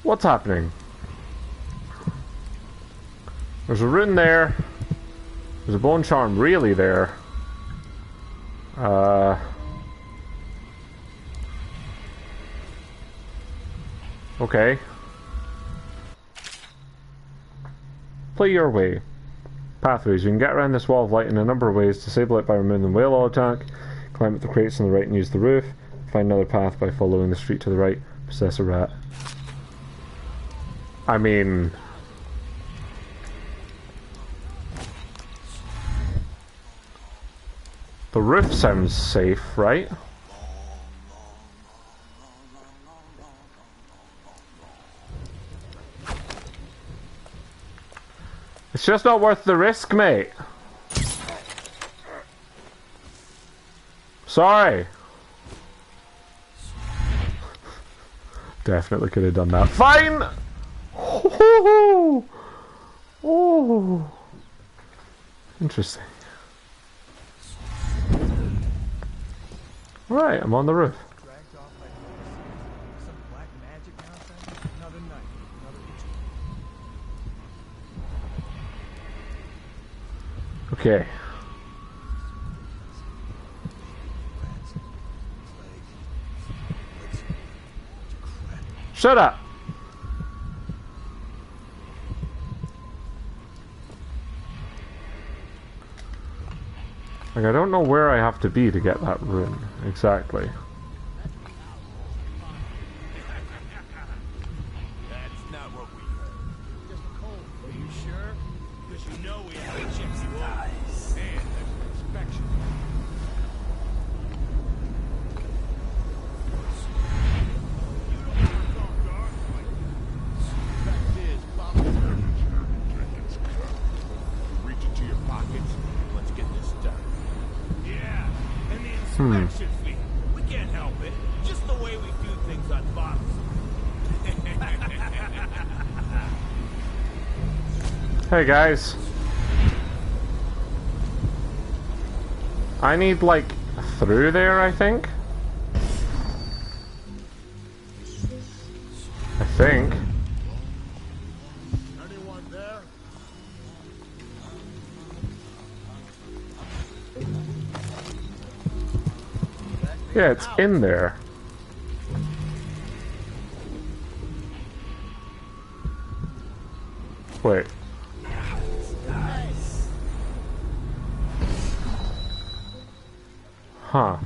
What's happening? There's a rune there. There's a bone charm really there. Okay. Play your way. Pathways. You can get around this wall of light in a number of ways. Disable it by removing the whale attack. Climb up the crates on the right and use the roof. Find another path by following the street to the right. Possess a rat. I mean... the roof sounds safe, right? It's just not worth the risk, mate. Sorry. Definitely could have done that. Fine! Oh, oh. Interesting. Right, I'm on the roof. Okay. Shut up. Like, I don't know where I have to be to get that rune, exactly. That's not what we heard. Just cold. Are you sure? Because you know we have to check the orders. And there's an inspection. You don't want to talk dark like that. Fact is, Bob reach into your pockets and let's get this done. Yeah, and the inspection fee. We can't help it. Just the way we do things on bottles. Hey guys. I need, like, through there, I think? I think. Anyone there? Yeah, it's in there. Wait. Huh.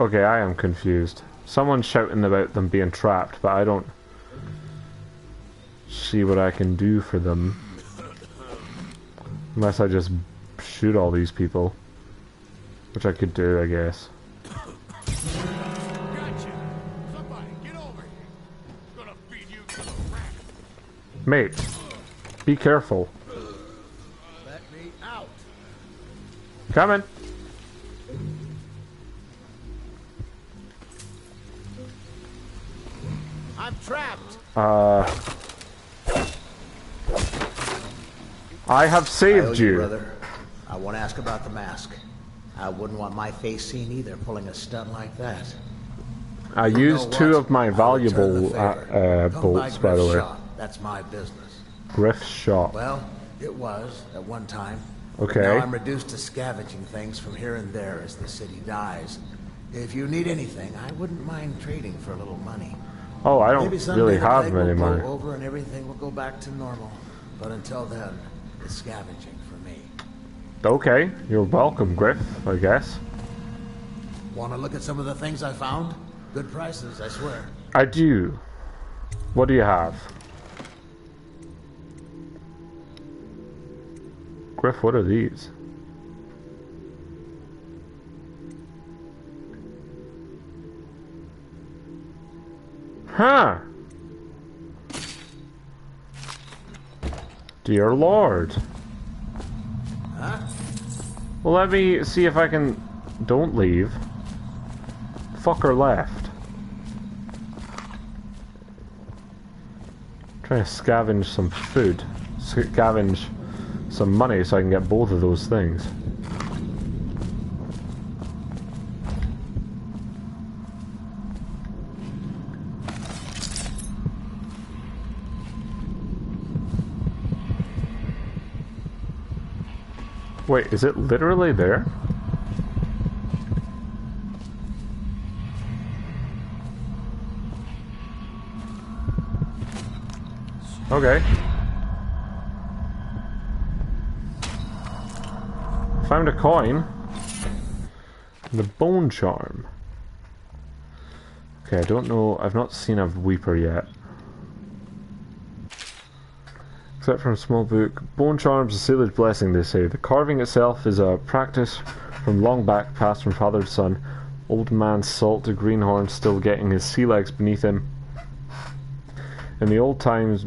Okay, I am confused. Someone's shouting about them being trapped, but I don't see what I can do for them. Unless I just shoot all these people. Which I could do, I guess. Mate, be careful. Let me out. Coming. I'm trapped. I have saved you. Brother. I want to ask about the mask. I wouldn't want my face seen either, pulling a stunt like that. I used two of my valuable bolts, by the way. Shop. That's my business. Griff's shop. Well, it was at one time. Okay. Now I'm reduced to scavenging things from here and there as the city dies. If you need anything, I wouldn't mind trading for a little money. Oh, I don't Maybe someday really the have plague many will blow money. over and everything will go back to normal. But until then, it's scavenging for me. Okay, you're welcome, Griff, I guess. Want to look at some of the things I found? Good prices, I swear. I do. What do you have? Griff, what are these? Huh. Dear Lord. Huh? Well, let me see if I can... Don't leave. Fucker left. Trying to scavenge some food. Scavenge some money so I can get both of those things. Wait, is it literally there? Okay. Found a coin. The bone charm. Okay, I don't know. I've not seen a Weeper yet. Except from a small book. Bone charms, a sailor's blessing, they say. The carving itself is a practice from long back, passed from father to son. Old man Salt, a greenhorn, still getting his sea legs beneath him. In the old times,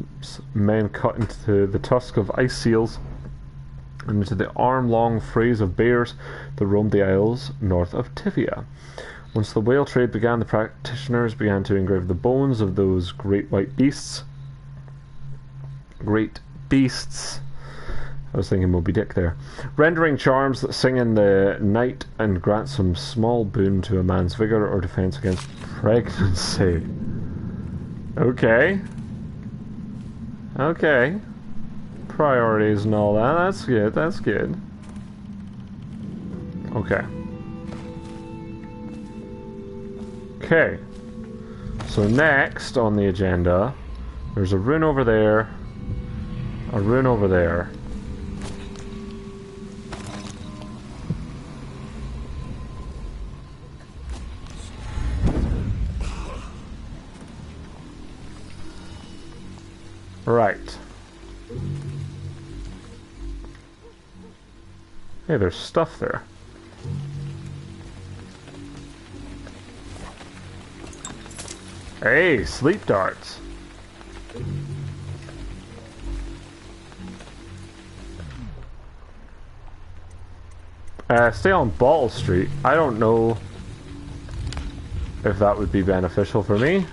men cut into the tusk of ice seals and into the arm-long frays of bears that roamed the isles north of Tivia. Once the whale trade began, the practitioners began to engrave the bones of those great white beasts. Great beasts. I was thinking Moby Dick there. Rendering charms that sing in the night and grant some small boon to a man's vigor or defense against pregnancy. Okay. Okay. Priorities and all that. That's good. That's good. Okay. Okay. So next on the agenda, there's a rune over there. A rune over there. Right. Hey, there's stuff there. Hey, sleep darts. Stay on Bottle Street. I don't know if that would be beneficial for me.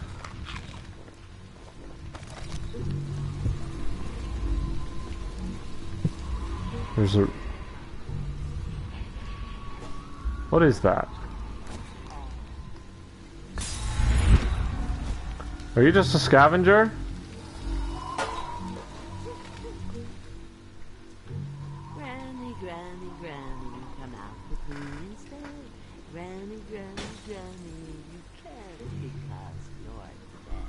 There's a... What is that? Are you just a scavenger? Granny, Granny, Granny, come out with me instead. Granny, Granny, Granny, you can't because you're dead.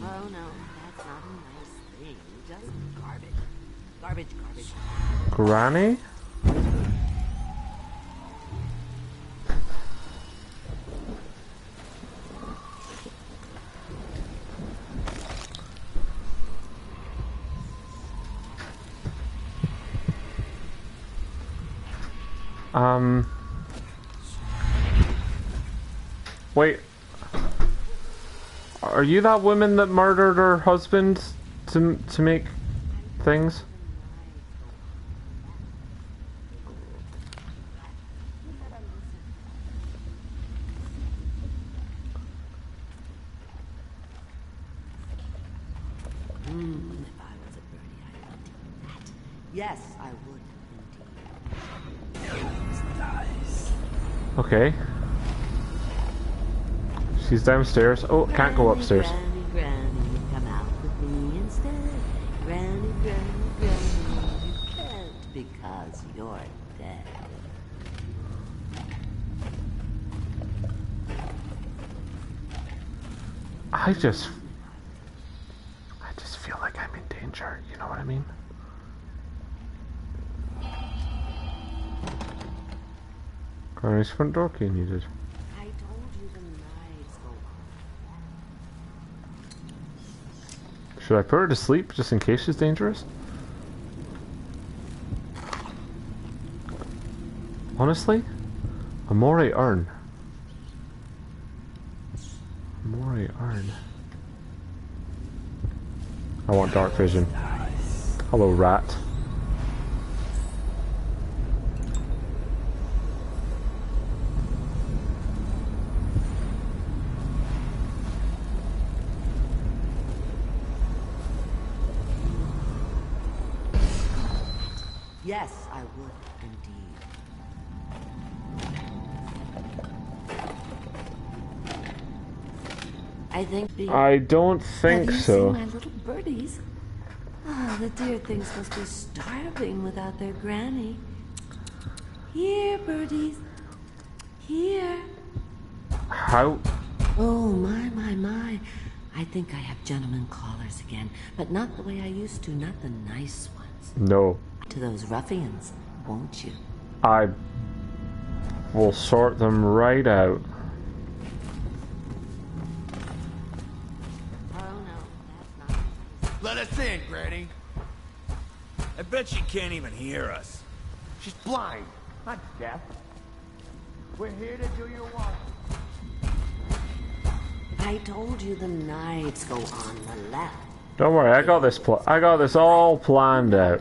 Oh no, that's not a nice thing. Just garbage. Garbage, garbage. Granny? Wait. Are you that woman that murdered her husband to make things? If I was a birdie, I'd want to eat that. Yes, I would indeed. Nice. Okay. She's downstairs. Oh, can't go upstairs. Granny, Granny, come out with me instead. Granny, Granny, Granny, you can't because you're dead. I just feel like I'm in danger, you know what I mean? Granny's front door key needed. I told you the knives go on. Should I put her to sleep just in case she's dangerous? Honestly? Amore Urn. Amore Urn. I want dark vision. Hello, rat. Yes, I would indeed. I think I don't think so. Have you seen my little birdies? Oh, the dear things must be starving without their granny. Here, birdies. Here. How? Oh, my. I think I have gentlemen callers again, but not the way I used to, not the nice ones. No. To those ruffians, won't you? I will sort them right out. Let us in, Granny. I bet she can't even hear us. She's blind, not deaf. We're here to do your work. I told you the knives go on the left. Don't worry, I got this. I got this all planned out.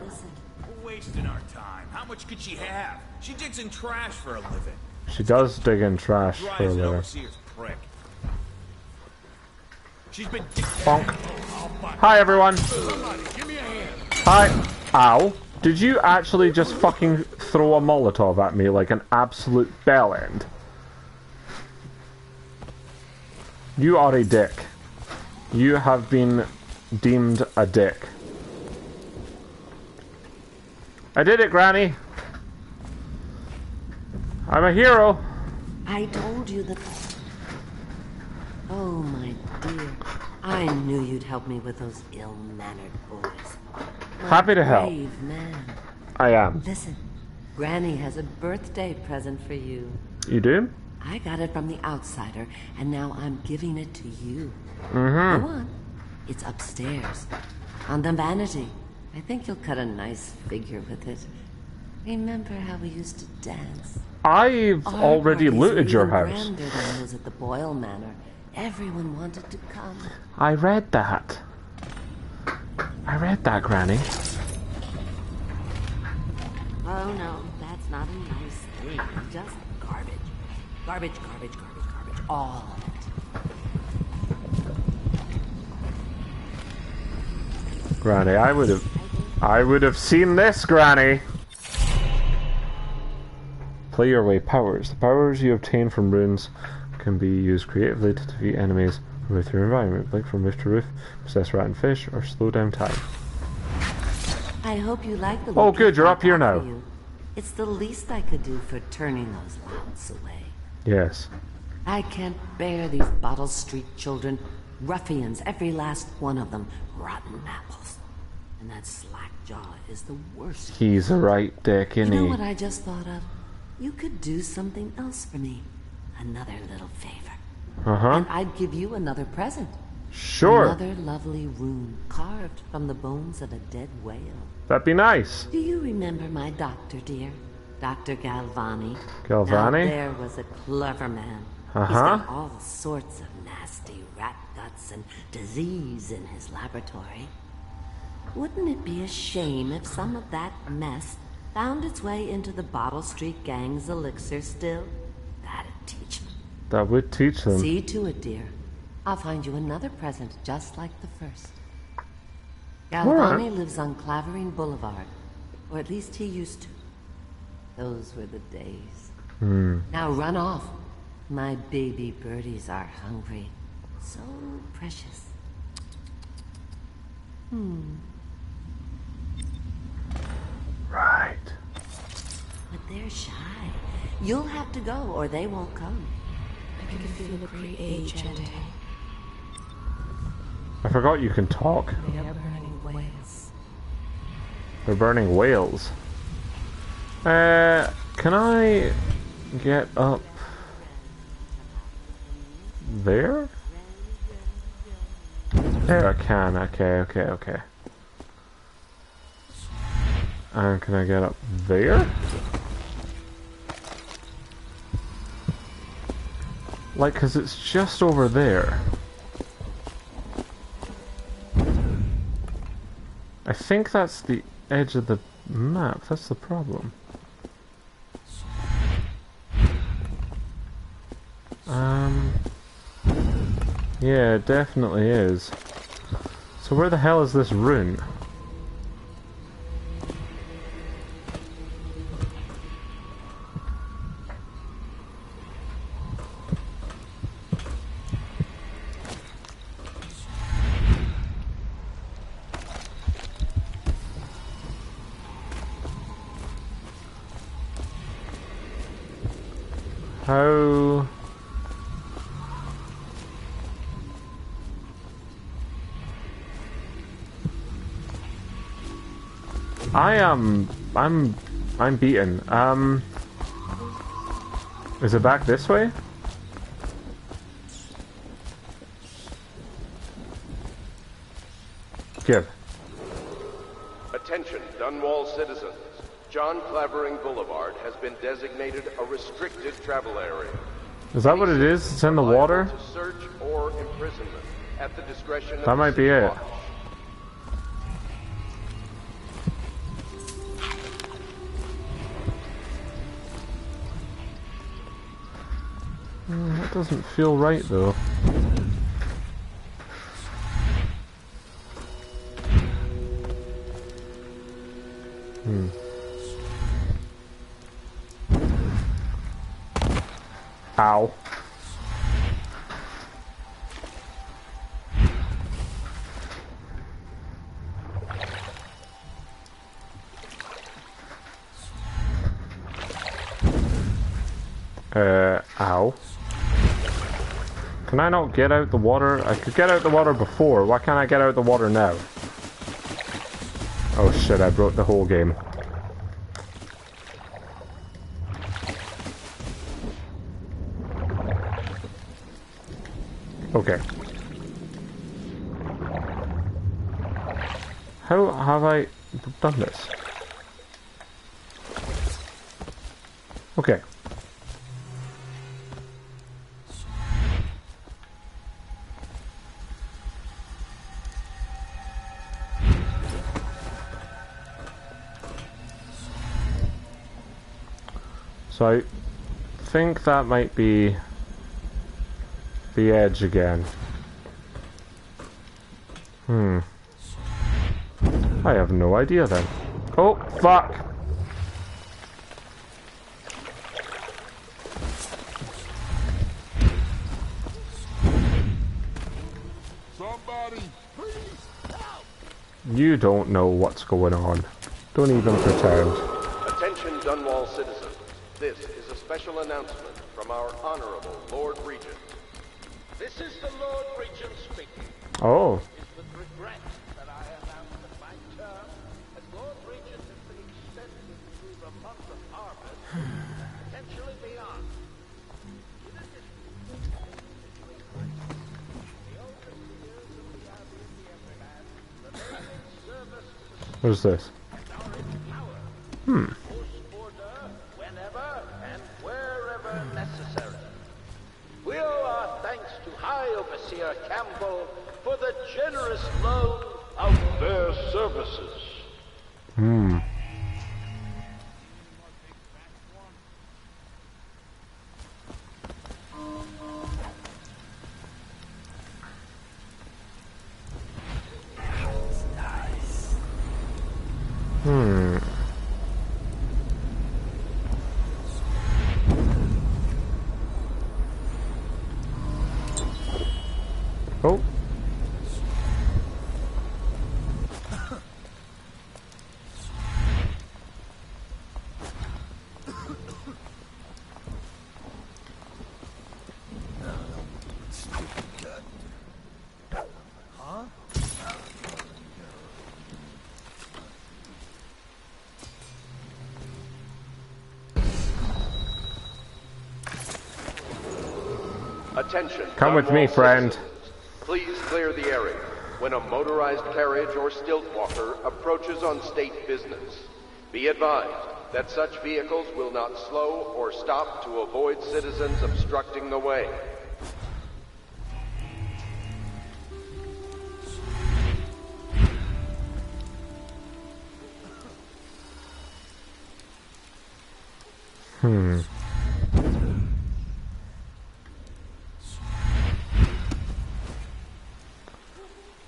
We're wasting our time. How much could she have? She digs in trash for a living. She does dig in trash Dry for a as an living. overseer's prick. She's been Bonk. Hi, everyone. Hi. Ow. Did you actually just fucking throw a Molotov at me like an absolute bellend? You are a dick. You have been deemed a dick. I did it, Granny. I'm a hero. I told you that... Oh, my dear. I knew you'd help me with those ill-mannered boys. Happy to help. Brave man. I am. Listen, Granny has a birthday present for you. You do? I got it from the outsider, and now I'm giving it to you. Mm-hmm. Go on. It's upstairs. On the vanity. I think you'll cut a nice figure with it. Remember how we used to dance? I've already looted your house. Grander than those at the Boyle Manor. Everyone wanted to come. I read that. I read that, Granny. Oh no, that's not a nice thing. Just garbage. Garbage, garbage, garbage, garbage. All of it. Granny, I would have seen this, Granny. Play your way powers. The powers you obtain from runes can be used creatively to defeat enemies With your environment, blink from roof to roof, possess rat and fish, or slow down time. I hope you like the Oh good, you're up here now. It's the least I could do for turning those louts away. Yes. I can't bear these Bottle Street children. Ruffians, every last one of them. Rotten apples. And that Slackjaw is the worst. He's a right dick, isn't he? You know what I just thought of? You could do something else for me. Another little favor. And I'd give you another present. Sure. Another lovely rune carved from the bones of a dead whale. That'd be nice. Do you remember my doctor, dear? Dr. Galvani? Galvani? Now, there was a clever man. He's got all sorts of nasty rat guts and disease in his laboratory. Wouldn't it be a shame if some of that mess found its way into the Bottle Street Gang's elixir still? That'd teach them. That would teach them. See to it, dear. I'll find you another present just like the first. Galvani lives on Clavering Boulevard. Or at least he used to. Those were the days. Now run off. My baby birdies are hungry. So precious. Right. But they're shy. You'll have to go or they won't come. I can feel the great age ending. I forgot you can talk. They are burning whales. They're burning whales. Can I get up there? There I can. Okay. And can I get up there? Like, 'cause it's just over there. I think that's the edge of the map. That's the problem. Yeah, it definitely is. So where the hell is this rune? How... I'm beaten. Is it back this way? Give. Attention, Dunwall citizens. John Clavering Boulevard has been designated a restricted travel area. Is that what it is? It's in the water? To search or imprisonment at the discretion of That might be it. That doesn't feel right though. Ow. Ow. Can I not get out the water? I could get out the water before. Why can't I get out the water now? Oh shit, I broke the whole game. Okay. How have I done this? Okay. So I think that might be the edge again. I have no idea then. Oh, fuck! You don't know what's going on. Don't even pretend. Attention, Dunwall citizens. This is a special announcement from our Honorable Lord Regent. This is the Lord Regent speaking. Oh. It's with regret that I announce that my term as Lord Regent has been extended through the month of harvest and potentially beyond. In addition, the older years of the Abbey of the Everland remain in service to What is this? whenever and wherever necessary. We owe our thanks to High Overseer Campbell for the generous loan of their services. Oh. Attention. Come with me, friend. Please clear the area when a motorized carriage or stilt walker approaches on state business. Be advised that such vehicles will not slow or stop to avoid citizens obstructing the way.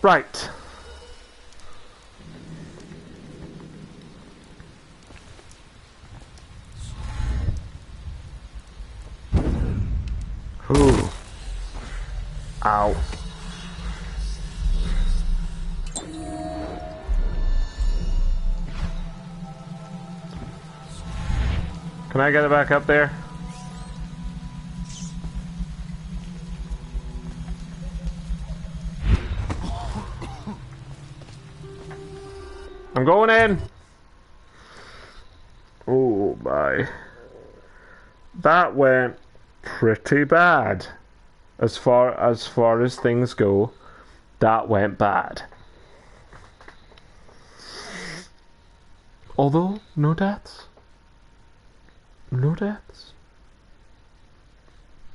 Right. Ooh. Ow. Can I get it back up there? I'm going in. Oh my. That went pretty bad. As far as things go, that went bad. Although, no deaths. No deaths.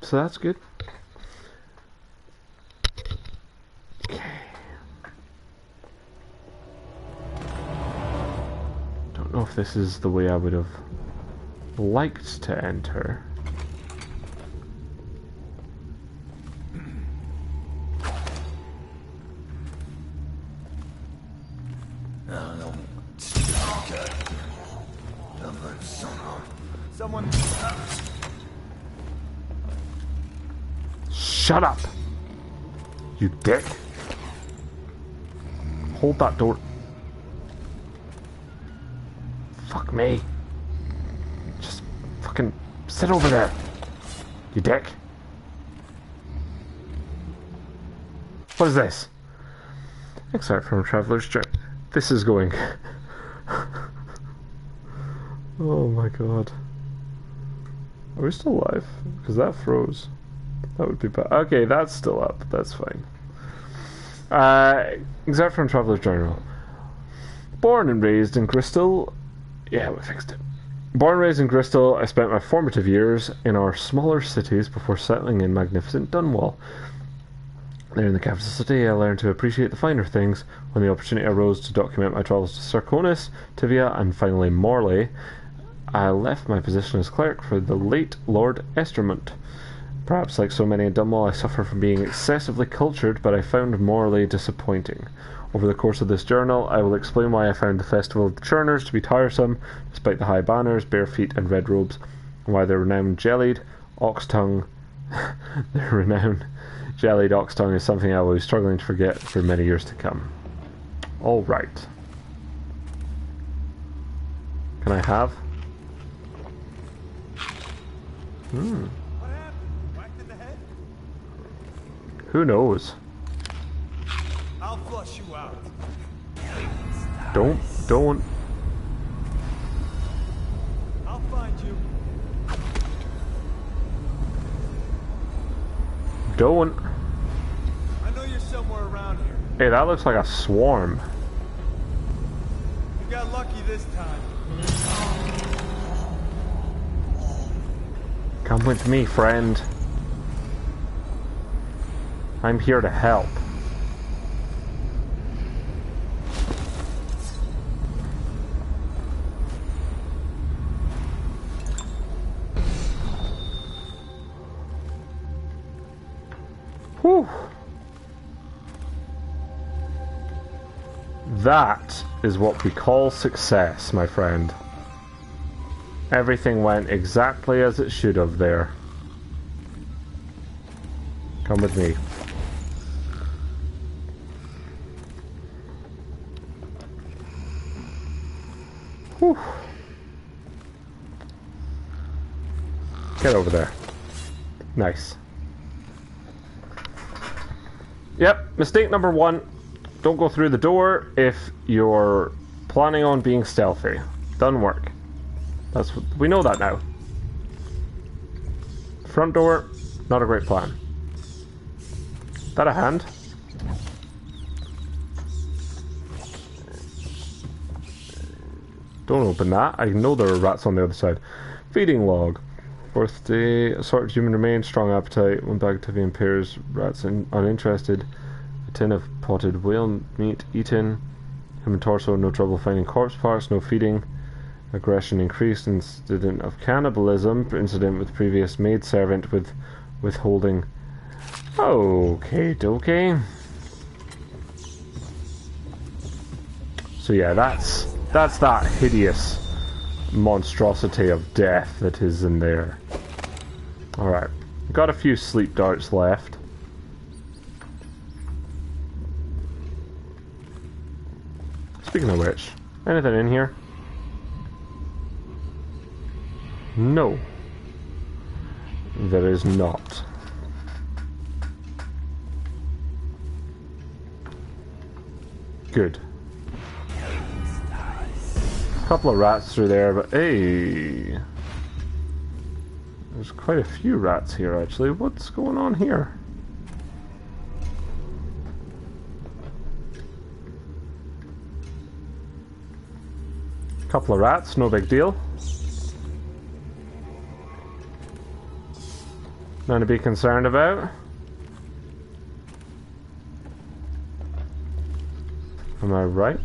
So that's good. Okay. Don't know if this is the way I would have liked to enter. Someone. Shut up! You dick! Hold that door. Fuck me. Just fucking sit over there. You dick. What is this? Excerpt from Traveler's Journey. This is going. Oh my god. Are we still live? Because that froze. That would be bad. Okay, that's still up. That's fine. Excerpt from Traveler's Journal. Born and raised in Bristol. Yeah, we fixed it. Born and raised in Bristol, I spent my formative years in our smaller cities before settling in magnificent Dunwall. There in the capital city, I learned to appreciate the finer things. When the opportunity arose to document my travels to Sarkonis, Tivia, and finally Morley, I left my position as clerk for the late Lord Estermont. Perhaps like so many in Dunwall, I suffer from being excessively cultured, but I found Morley disappointing. Over the course of this journal, I will explain why I found the Festival of the Churners to be tiresome, despite the high banners, bare feet, and red robes, and why their renowned jellied ox tongue is something I will be struggling to forget for many years to come. Alright. Can I have? Who knows? I'll flush you out. Don't. I'll find you. Don't. I know you're somewhere around here. Hey, that looks like a swarm. You got lucky this time. Come with me, friend. I'm here to help. Whew. That is what we call success, my friend. Everything went exactly as it should have there. Come with me. Whew. Get over there. Nice. Yep, mistake number 1. Don't go through the door if you're planning on being stealthy. Doesn't work. That's what, we know that now. Front door, not a great plan. Is that a hand? Don't open that. I know there are rats on the other side. Feeding log. Fourth day, assorted human remains, strong appetite. One bag of impairs, rats uninterested. A tin of potted whale meat eaten. Human torso, no trouble finding corpse parts, no feeding. Aggression increased, incident of cannibalism, incident with previous maidservant with withholding. Okay, dokie. So yeah, that's that hideous monstrosity of death that is in there. Alright, got a few sleep darts left. Speaking of which, anything in here? No. There is not. Good. Couple of rats through there, but hey, there's quite a few rats here actually. What's going on here? Couple of rats, no big deal. Nothing to be concerned about. Am I right?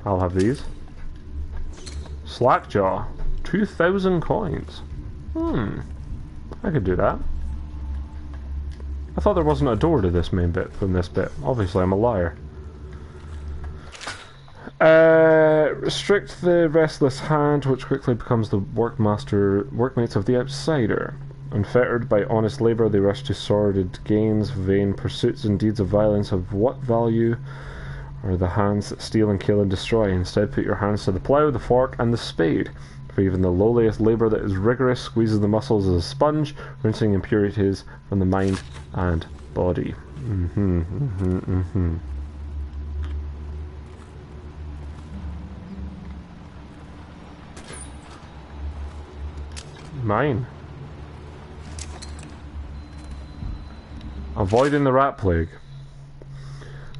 I'll have these. Slackjaw. 2,000 coins. I could do that. I thought there wasn't a door to this main bit from this bit. Obviously I'm a liar. Restrict the restless hand, which quickly becomes the workmates of the outsider. Unfettered by honest labour, they rush to sordid gains, vain pursuits and deeds of violence. Of what value are the hands that steal and kill and destroy? Instead, put your hands to the plough, the fork, and the spade. For even the lowliest labour that is rigorous squeezes the muscles as a sponge, rinsing impurities from the mind and body. Mine. Avoiding the rat plague.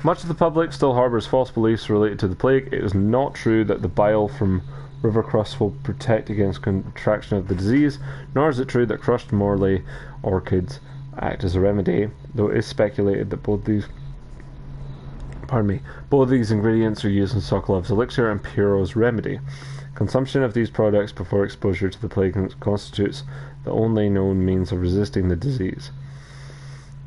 Much of the public still harbours false beliefs related to the plague. It is not true that the bile from river crusts will protect against contraction of the disease, nor is it true that crushed Morley orchids act as a remedy, though it is speculated that both these ingredients are used in Sokolov's elixir and Pierrot's remedy. Consumption of these products before exposure to the plague constitutes the only known means of resisting the disease.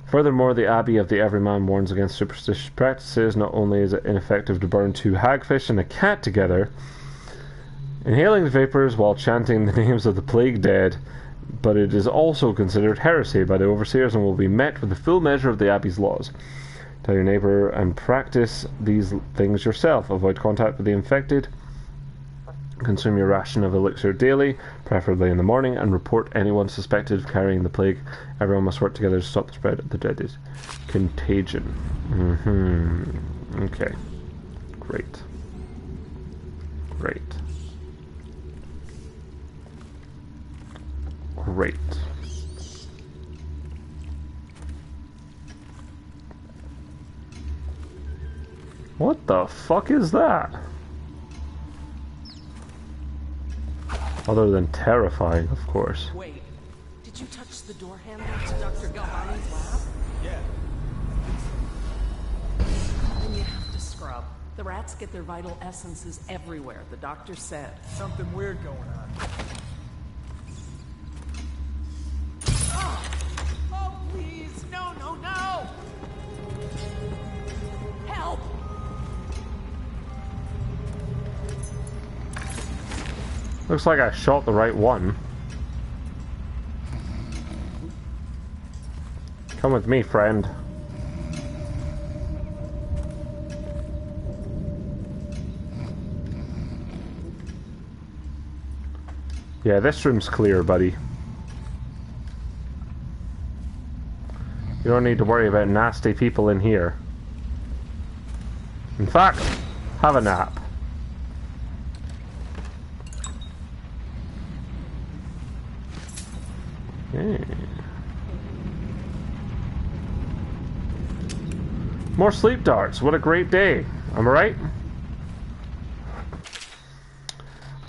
Furthermore, the Abbey of the Everyman warns against superstitious practices. Not only is it ineffective to burn 2 hagfish and a cat together, inhaling the vapours while chanting the names of the plague dead, but it is also considered heresy by the overseers and will be met with the full measure of the Abbey's laws. Tell your neighbor and practice these things yourself. Avoid contact with the infected. Consume your ration of elixir daily, preferably in the morning, and report anyone suspected of carrying the plague. Everyone must work together to stop the spread of the dreaded contagion. Okay. Great. Great. Great. What the fuck is that? Other than terrifying, of course. Wait, did you touch the door handle to Dr. Galvani's lab? Yeah. Then you have to scrub. The rats get their vital essences everywhere, the doctor said. Something weird going on. Oh, please! No, no, no! Help! Looks like I shot the right one. Come with me, friend. Yeah, this room's clear, buddy. You don't need to worry about nasty people in here. In fact, have a nap. More sleep darts. What a great day. Am I right?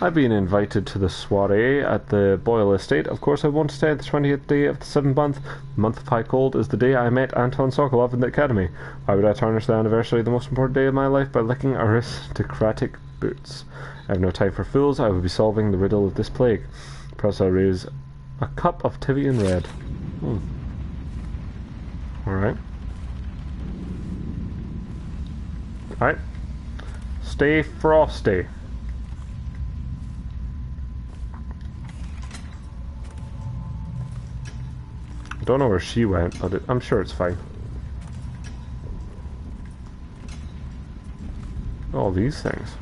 I've been invited to the soiree at the Boyle Estate. Of course I won't stay at the 20th day of the 7th month. The month of High Cold is the day I met Anton Sokolov in the academy. Why would I tarnish the anniversary of the most important day of my life by licking aristocratic boots? I have no time for fools. I will be solving the riddle of this plague. Perhaps I'll raise a cup of Tivian red. Alright. Alright. Stay frosty. I don't know where she went, but I'm sure it's fine. All these things.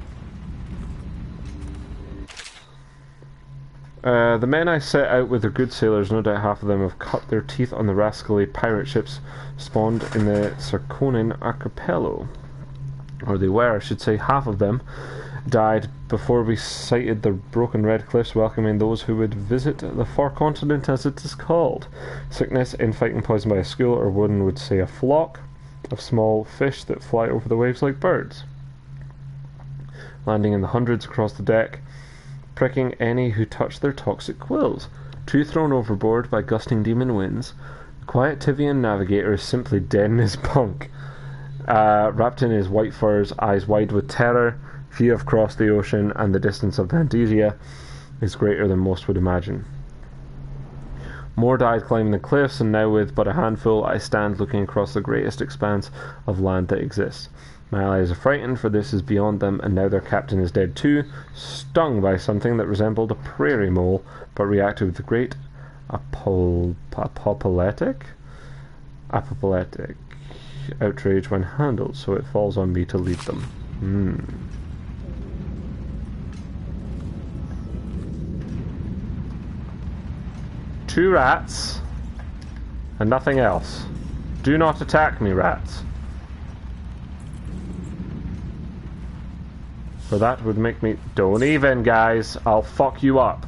The men I set out with are good sailors. No doubt half of them have cut their teeth on the rascally pirate ships spawned in the Sarkonin archipelago. Or they were, I should say. Half of them died before we sighted the broken red cliffs welcoming those who would visit the far continent, as it is called. Sickness, infighting, poisoned by a school, or one would say a flock of small fish that fly over the waves like birds, landing in the hundreds across the deck, pricking any who touch their toxic quills. 2 thrown overboard by gusting demon winds. The quiet Tivian navigator is simply dead in his bunk, wrapped in his white furs, eyes wide with terror. Few have crossed the ocean, and the distance of Vandalia is greater than most would imagine. More died climbing the cliffs, and now with but a handful I stand looking across the greatest expanse of land that exists. My allies are frightened, for this is beyond them, and now their captain is dead too, stung by something that resembled a prairie mole, but reacted with great apoplectic outrage when handled, so it falls on me to lead them. 2 rats and nothing else. Do not attack me, rats. For that would make me... Don't even, guys. I'll fuck you up.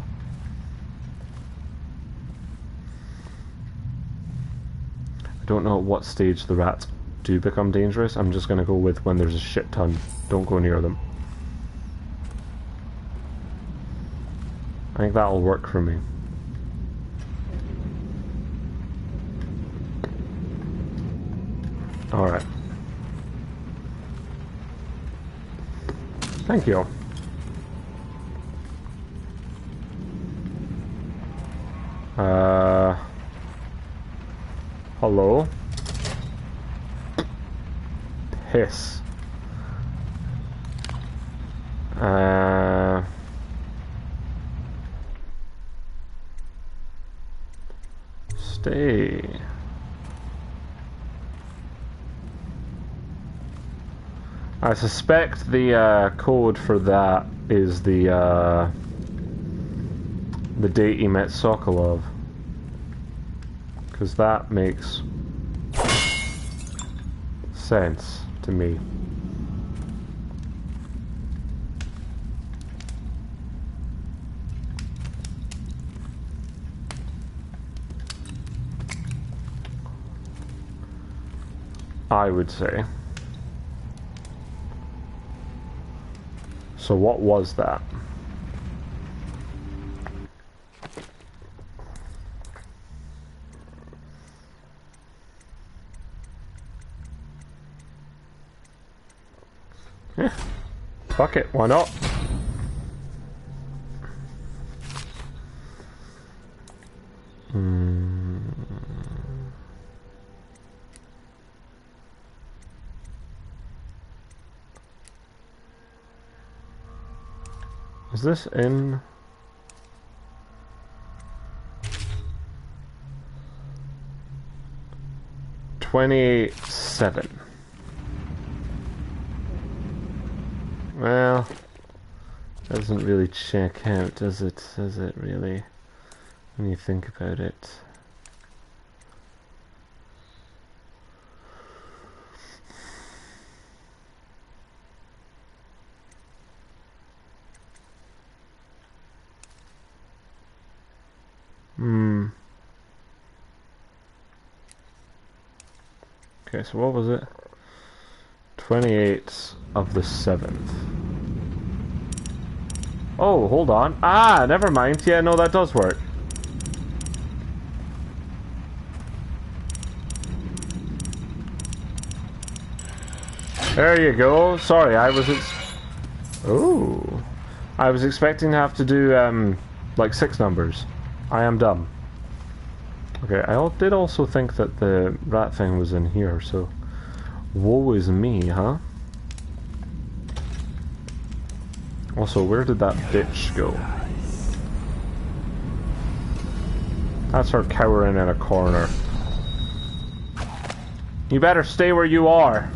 I don't know at what stage the rats do become dangerous. I'm just going to go with when there's a shit ton. Don't go near them. I think that'll work for me. Alright. Thank you. Hello? Piss. Stay. I suspect the code for that is the date he met Sokolov. Because that makes sense to me. I would say. So what was that? Yeah. Fuck it, why not? Is this in? $27. Well, doesn't really check out, does it? Does it really? When you think about it. Okay, so what was it? 28th of the 7th. Oh, hold on. Ah, never mind. Yeah, no, that does work. There you go. Sorry, I was I was expecting to have to do, like 6 numbers. I am dumb. Okay, I did also think that the rat thing was in here, so... Woe is me, huh? Also, where did that bitch go? That's her cowering in a corner. You better stay where you are.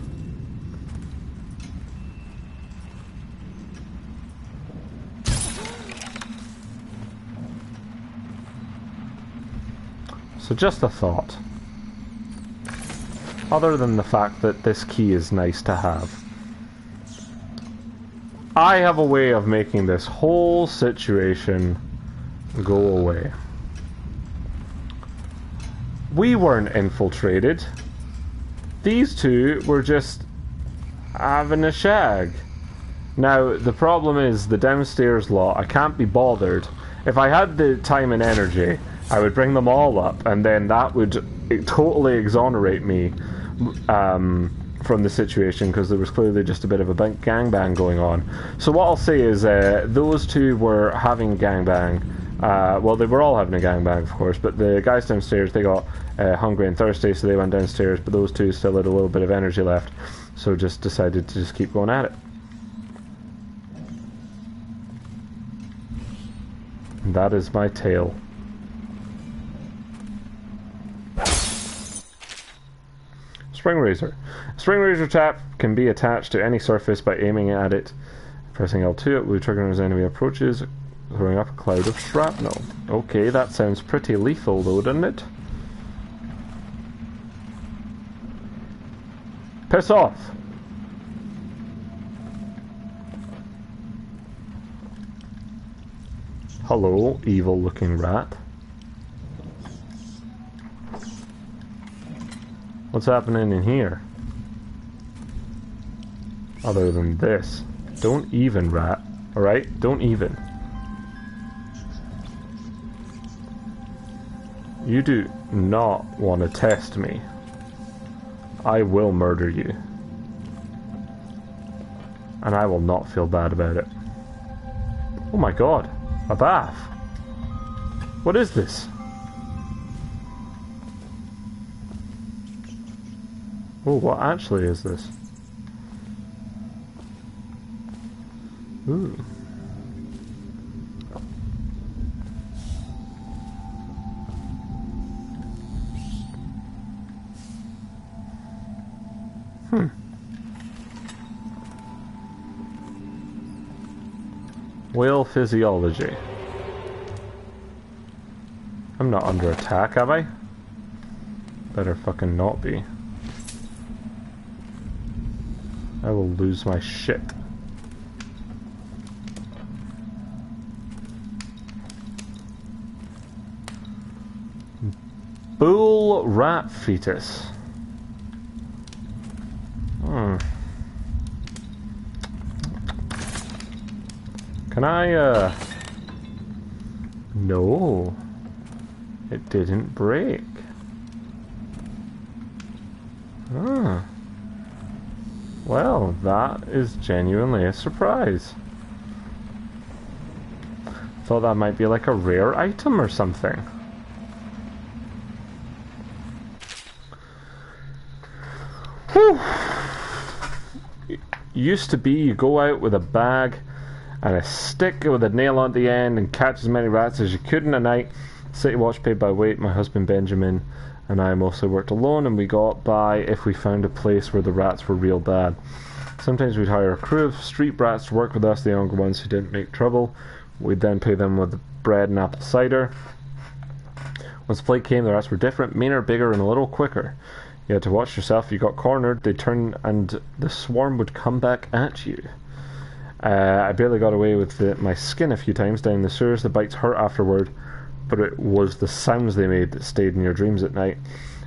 So just a thought. Other than the fact that this key is nice to have. I have a way of making this whole situation go away. We weren't infiltrated. These two were just having a shag. Now, the problem is the downstairs lot, I can't be bothered. If I had the time and energy, I would bring them all up, and then that would totally exonerate me from the situation, because there was clearly just a bit of a gangbang going on. So what I'll say is those two were having gangbang. Well, they were all having a gangbang, of course, but the guys downstairs, they got hungry and thirsty, so they went downstairs, but those two still had a little bit of energy left, so just decided to just keep going at it. And that is my tale. Spring Razor. Spring Razor tap can be attached to any surface by aiming at it. Pressing L2 it will trigger as enemy approaches, throwing up a cloud of shrapnel. Okay, that sounds pretty lethal though, doesn't it? Piss off! Hello, evil looking rat. What's happening in here? Other than this. Don't even, rat. Alright? Don't even. You do not want to test me. I will murder you. And I will not feel bad about it. Oh my god. A bath. What is this? Oh, what actually is this? Ooh. Whale physiology. I'm not under attack, am I? Better fucking not be. I will lose my shit. Bull rat fetus. Can I, No. It didn't break. Well, that is genuinely a surprise. Thought that might be like a rare item or something. Whew. Used to be you go out with a bag and a stick with a nail on the end and catch as many rats as you could in a night. City Watch paid by weight. My husband Benjamin and I mostly worked alone, and we got by if we found a place where the rats were real bad. Sometimes we'd hire a crew of street brats to work with us, the younger ones who didn't make trouble. We'd then pay them with bread and apple cider. Once plague came, the rats were different, meaner, bigger, and a little quicker. You had to watch yourself. If you got cornered, they'd turn and the swarm would come back at you. I barely got away with my skin a few times down the sewers. The bites hurt afterward, but it was the sounds they made that stayed in your dreams at night.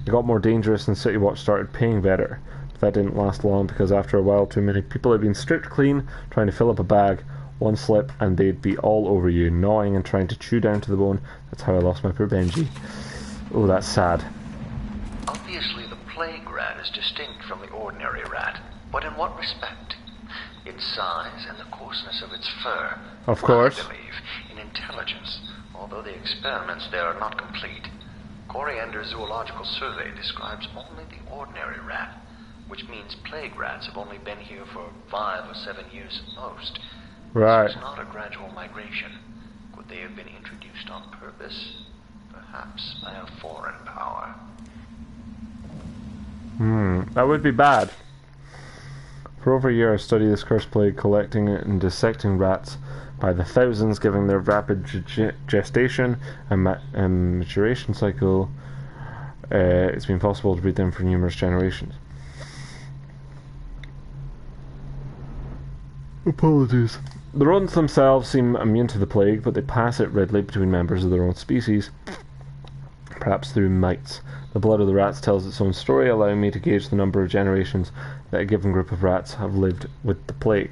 It got more dangerous and City Watch started paying better. But that didn't last long, because after a while too many people had been stripped clean trying to fill up a bag. One slip and they'd be all over you, gnawing and trying to chew down to the bone. That's how I lost my poor Benji. Oh, that's sad. Obviously the plague rat is distinct from the ordinary rat, but in what respect? Its size and the coarseness of its fur. Of course. I believe in intelligence, although the experiments there are not complete. Coriander Zoological Survey describes only the ordinary rat, which means plague rats have only been here for 5 or 7 years at most. Right. This was not a gradual migration. Could they have been introduced on purpose? Perhaps by a foreign power. That would be bad. For over a year I studied this cursed plague, collecting and dissecting rats by the thousands, giving their rapid gestation and maturation cycle. It's been possible to breed them for numerous generations. Apologies. The rodents themselves seem immune to the plague, but they pass it readily between members of their own species, perhaps through mites. The blood of the rats tells its own story, allowing me to gauge the number of generations that a given group of rats have lived with the plague.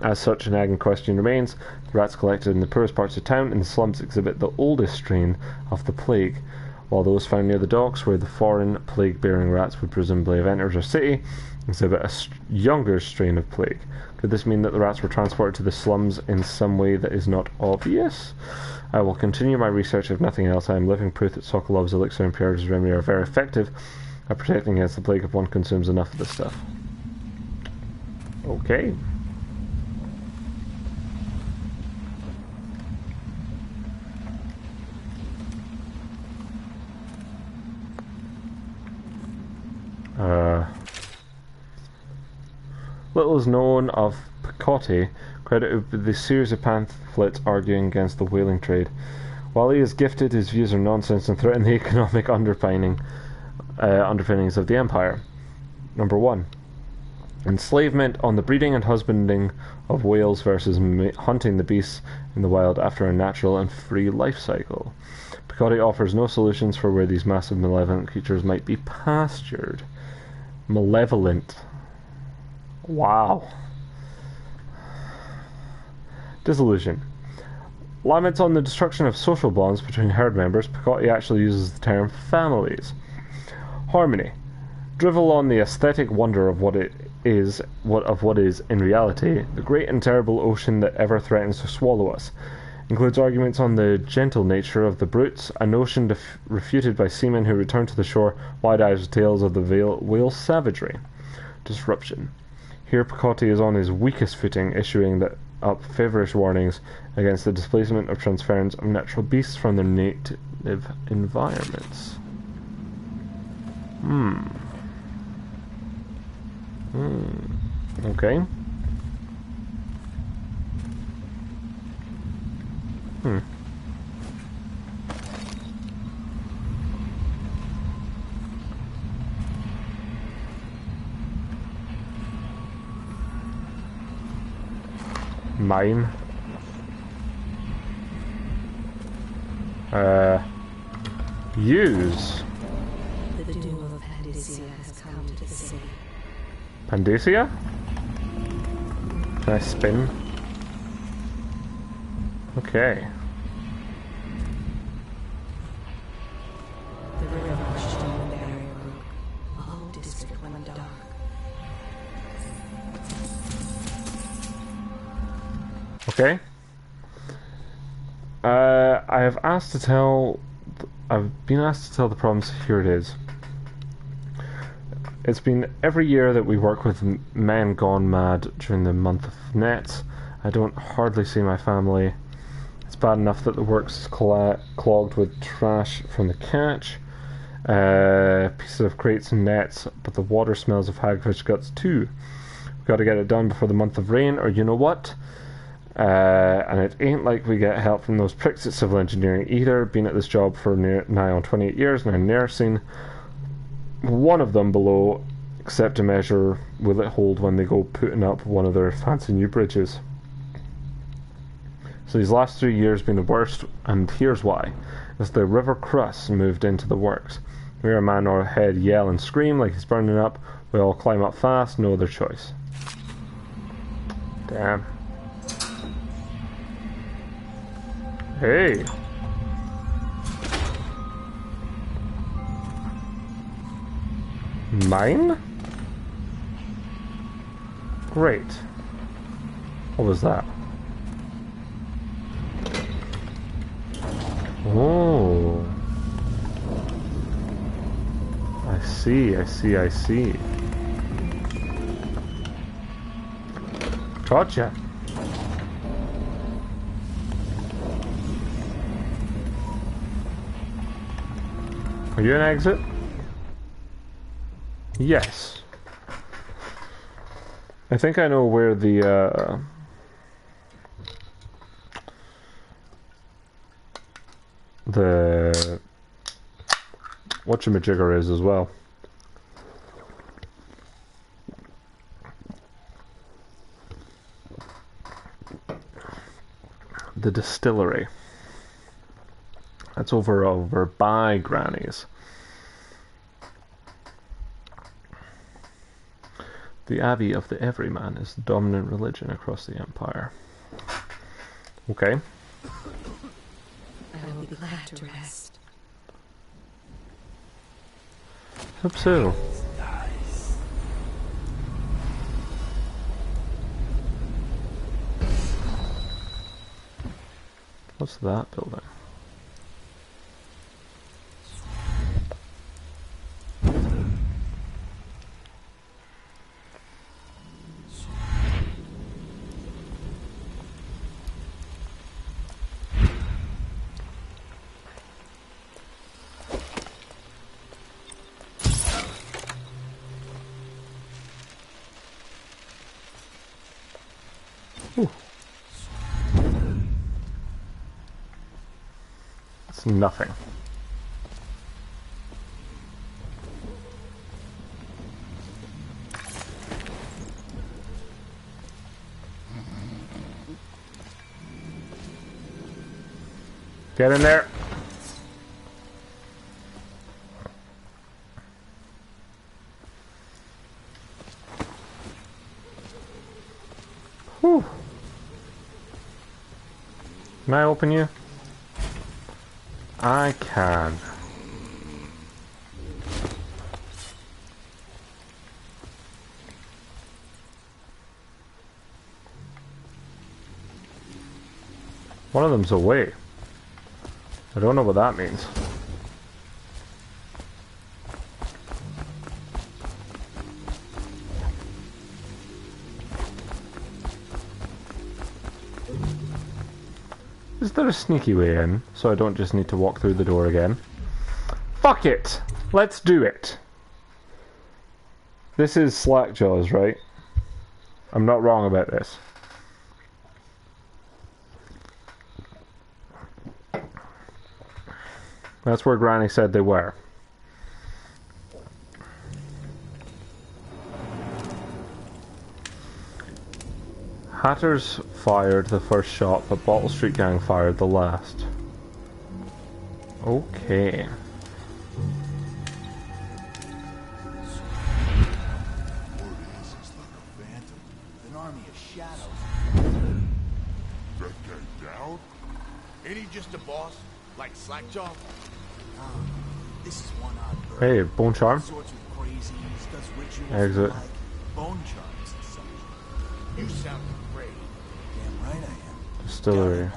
As such, a nagging question remains. The rats collected in the poorest parts of town in the slums exhibit the oldest strain of the plague, while those found near the docks, where the foreign plague-bearing rats would presumably have entered our city, exhibit a younger strain of plague. Could this mean that the rats were transported to the slums in some way that is not obvious? I will continue my research. If nothing else, I am living proof that Sokolov's elixir and Pierre's remedy are very effective at protecting against the plague if one consumes enough of this stuff. Okay. Little is known of Picotti, credited with the series of pamphlets arguing against the whaling trade. While he is gifted, his views are nonsense and threaten the economic underpinnings of the empire. Number 1. Enslavement on the breeding and husbanding of whales versus hunting the beasts in the wild after a natural and free life cycle. Picotti offers no solutions for where these massive malevolent creatures might be pastured. Malevolent. Wow. Disillusion. Laments on the destruction of social bonds between herd members, Picotti actually uses the term families. Harmony. Drivel on the aesthetic wonder of what is in reality the great and terrible ocean that ever threatens to swallow us. Includes arguments on the gentle nature of the brutes, a notion refuted by seamen who return to the shore wide-eyed with tales of the whale savagery. Disruption. Here Picotti is on his weakest footing, issuing up feverish warnings against the displacement or transference of natural beasts from their native environments. Okay. Mine. Use. The doom of Pandacia has come to the city. Pandacia? Can I spin? Okay. The river washed in the barrier brook. A whole district went dark. Okay. I've been asked to tell the problems. Here it is. It's been every year that we work with men gone mad during the month of Nets. I don't hardly see my family. It's bad enough that the works clogged with trash from the catch, pieces of crates and nets, but the water smells of hagfish guts too. We've got to get it done before the month of rain, or you know what? And it ain't like we get help from those pricks at civil engineering either. Been at this job for nigh on 28 years, and I've never seen one of them below, except to measure will it hold when they go putting up one of their fancy new bridges. So these last 3 years been the worst, and here's why. As the River Crus moved into the works, we hear a man on our head yell and scream like he's burning up. We all climb up fast, no other choice. Damn. Hey. Mine? Great. What was that? Oh. I see. Gotcha. Are you an exit? Yes. I think I know where the whatchamajigger is as well. The distillery. That's over by Granny's. The Abbey of the Everyman is the dominant religion across the Empire. Okay. I will be glad to rest. Hope so. What's that building? It's nothing. Get in there. Whew. Can I open you? I can. One of them's away. I don't know what that means. Is there a sneaky way in, so I don't just need to walk through the door again? Fuck it! Let's do it! This is Slackjaws, right? I'm not wrong about this. That's where Granny said they were. Hatters fired the first shot, but Bottle Street Gang fired the last. Okay. An army of shadows. That guy down? Ain't he just a boss? Like Slackjaw? This is one odd bird. Hey, Bone Charm. Sorts of crazies, does rituals Exit. like bone charms and such. You sound great. Damn right I am. Distillery.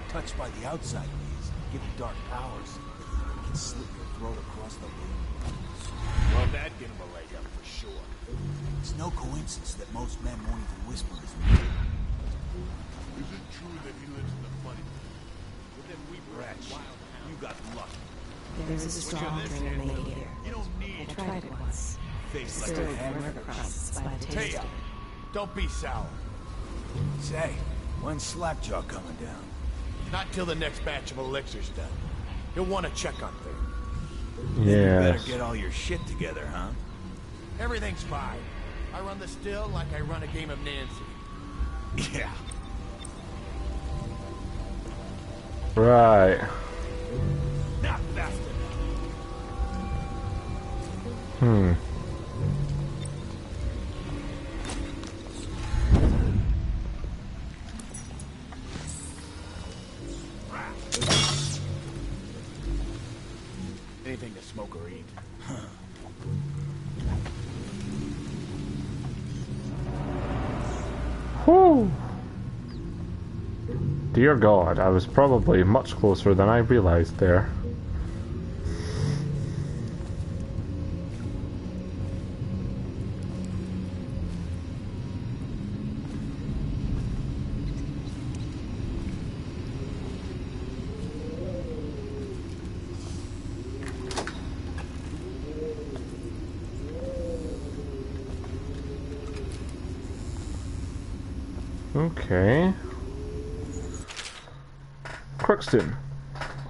Touched by the outside ways, given dark powers, you can slit your throat across the room. Well, that'd give him a leg up for sure. It's no coincidence that most men won't even whisper his name. Is it true that he lives in the funny? Well, then we Wretch, you got lucky. There's a strong drink made here. You don't need I tried it once. face like Still a hammer. river crusts by the taste. Taya, don't be sour. Say, when's Slackjaw coming down? Not till the next batch of elixirs done. You'll want to check on things. You Yes. better get all your shit together, huh? Everything's fine. I run the still like I run a game of Nancy. Yeah. Right. Not fast Hmm. Anything to smoke or eat. Whew. Dear God, I was probably much closer than I realized there. Okay. Crookston.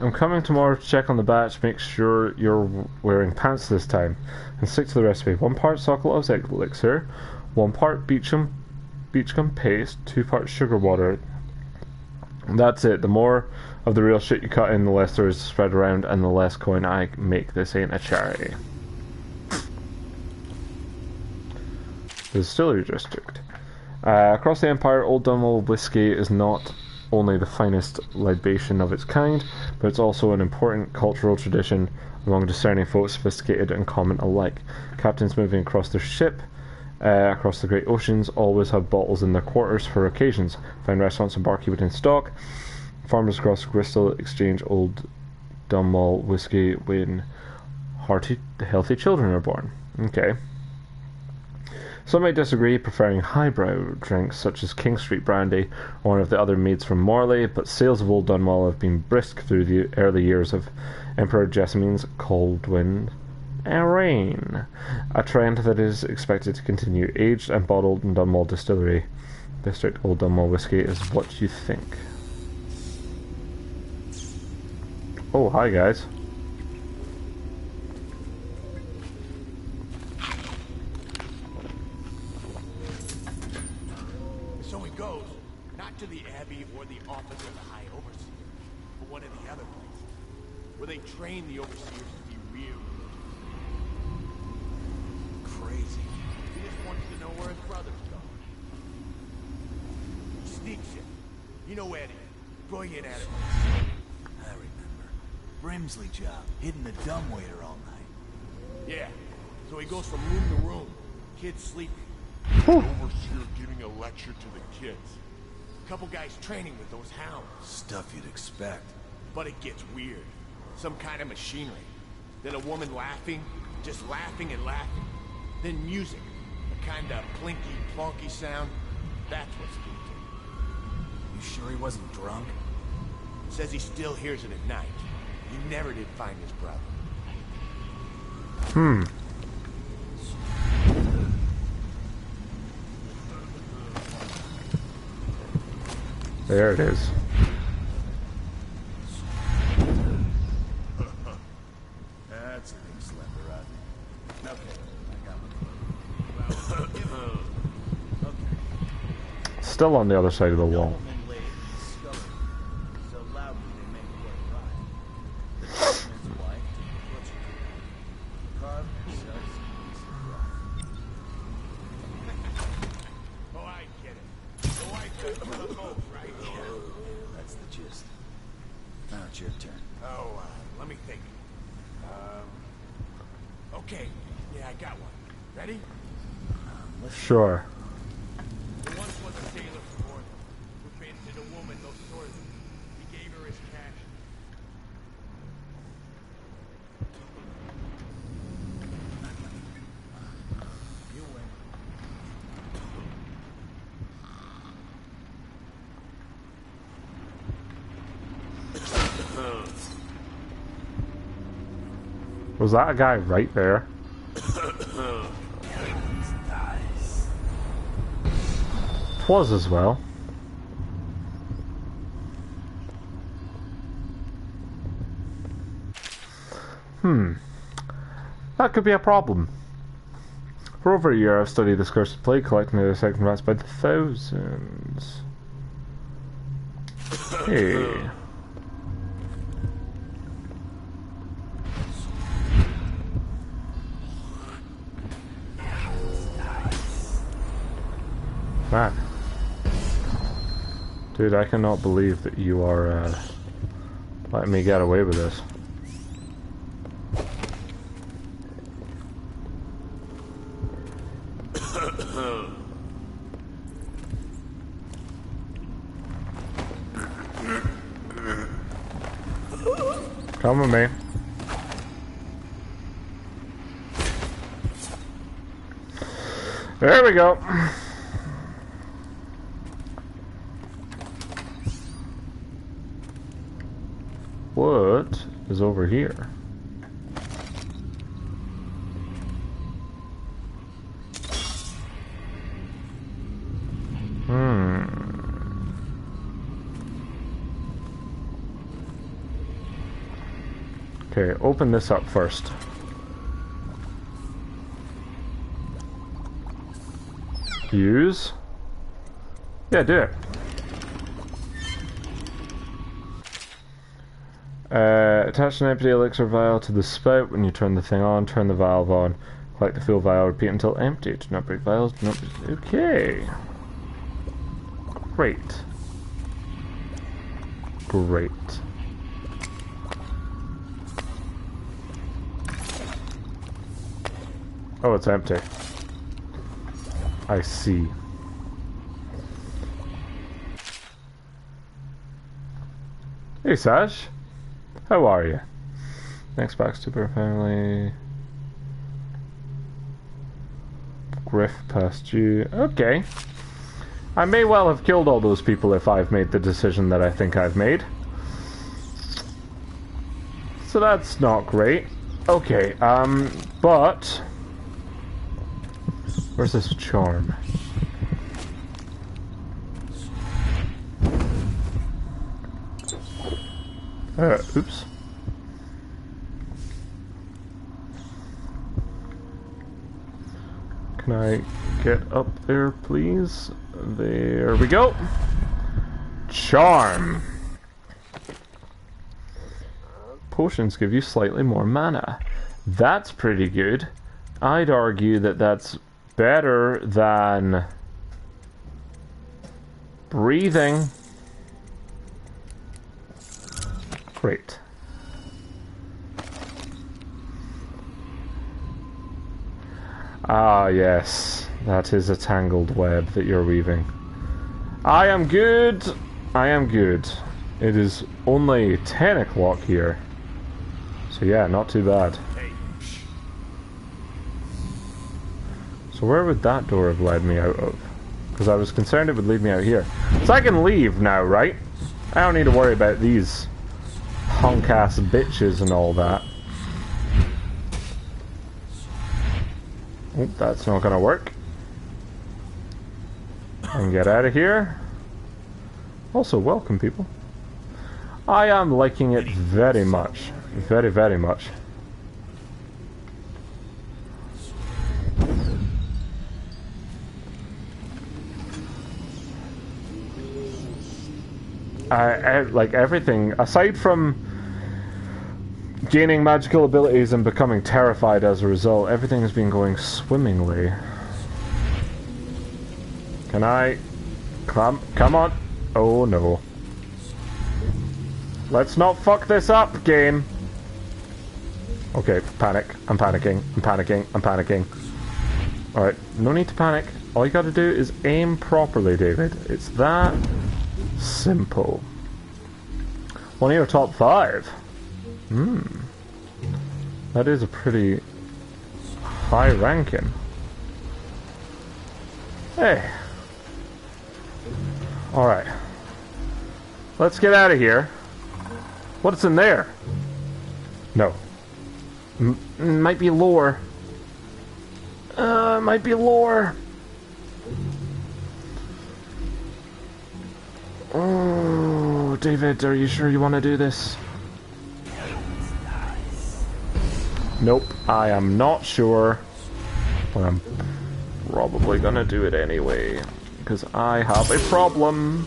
I'm coming tomorrow to check on the batch, make sure you're wearing pants this time, and stick to the recipe. 1 part Sokolow's elixir, 1 part beechcomb paste, 2 parts sugar water. That's it. The more of the real shit you cut in, the less there is to spread around, and the less coin I make. This ain't a charity. The Distillery District. Across the Empire, Old Dunwall whiskey is not only the finest libation of its kind, but it's also an important cultural tradition among discerning folk, sophisticated and common alike. Captains moving across their ship, across the great oceans, always have bottles in their quarters for occasions. Fine restaurants and barkeeping in stock. Farmers across Bristol exchange Old Dunwall whiskey when healthy children are born. Okay. Some may disagree, preferring highbrow drinks such as King Street Brandy or one of the other meads from Morley, but sales of Old Dunwall have been brisk through the early years of Emperor Jessamyn's Coldwind reign, a trend that is expected to continue. Aged and bottled in Dunwall Distillery District Old Dunwall whiskey is what you think. Oh, hi guys. So it goes, not to the Abbey or the office of the High Overseer, but one of the other places, where they train the Overseers to be real. Crazy. He just wants to know where his brother's going. Sneak shit. You know Eddie. Brilliant at it. I remember. Brimsley job, hidden the dumbwaiter all night. Yeah. So he goes from room to room. Kids sleeping. Overseer giving a lecture to the kids. Couple guys training with those hounds. Stuff you'd expect. But it gets weird. Some kind of machinery. Then a woman laughing, just laughing and laughing. Then music. A kind of plinky, plonky sound. That's what's spooked him. You sure he wasn't drunk? Says he still hears it at night. He never did find his brother. There it is. still on the other side of the wall. That's the gist. Now it's your turn. Oh, let me think. Okay. Yeah, I got one. Ready? Sure. There once was a sailor from North who fancied a woman no swords. He gave her his cash. You win. Was that a guy right there? Was as well. That could be a problem. For over a year I've studied this cursed plague, collecting the dissecting rats by the thousands. Hey. Man. Dude, I cannot believe that you are letting me get away with this. Come with me. There we go. What is over here? Okay, open this up first. Use? Yeah, do it. Attach an empty elixir vial to the spout. When you turn the thing on, turn the valve on. Collect the full vial, repeat until empty. Do not break vials, do not break... Okay. Great. Great. Oh, it's empty. I see. Hey, Sash. How are you? Next back super family. Griff past you. Okay. I may well have killed all those people if I've made the decision that I think I've made. So that's not great. Okay, but... Where's this charm? Oops. Can I get up there, please? There we go. Charm. Potions give you slightly more mana. That's pretty good. I'd argue that that's better than breathing. Great. Ah, yes. That is a tangled web that you're weaving. I am good. I am good. It is only 10 o'clock here. So yeah, not too bad. So where would that door have led me out of? Because I was concerned it would lead me out here. So I can leave now, right? I don't need to worry about these punk-ass bitches and all that. Oh, that's not gonna work. And get out of here. Also, welcome, people. I am liking it very much. Very, very much. like everything, aside from gaining magical abilities and becoming terrified as a result, everything has been going swimmingly. Can I... Come on. Oh no. Let's not fuck this up, game. Okay, panic. I'm panicking. I'm panicking. I'm panicking. Alright, no need to panic. All you gotta do is aim properly, David. It's that simple. One of your top 5. That is a pretty high ranking. Hey. Alright. Let's get out of here. What's in there? No. Might be lore. Might be lore. Oh, David, are you sure you want to do this? Nope, I am not sure. But I'm probably gonna do it anyway. Because I have a problem.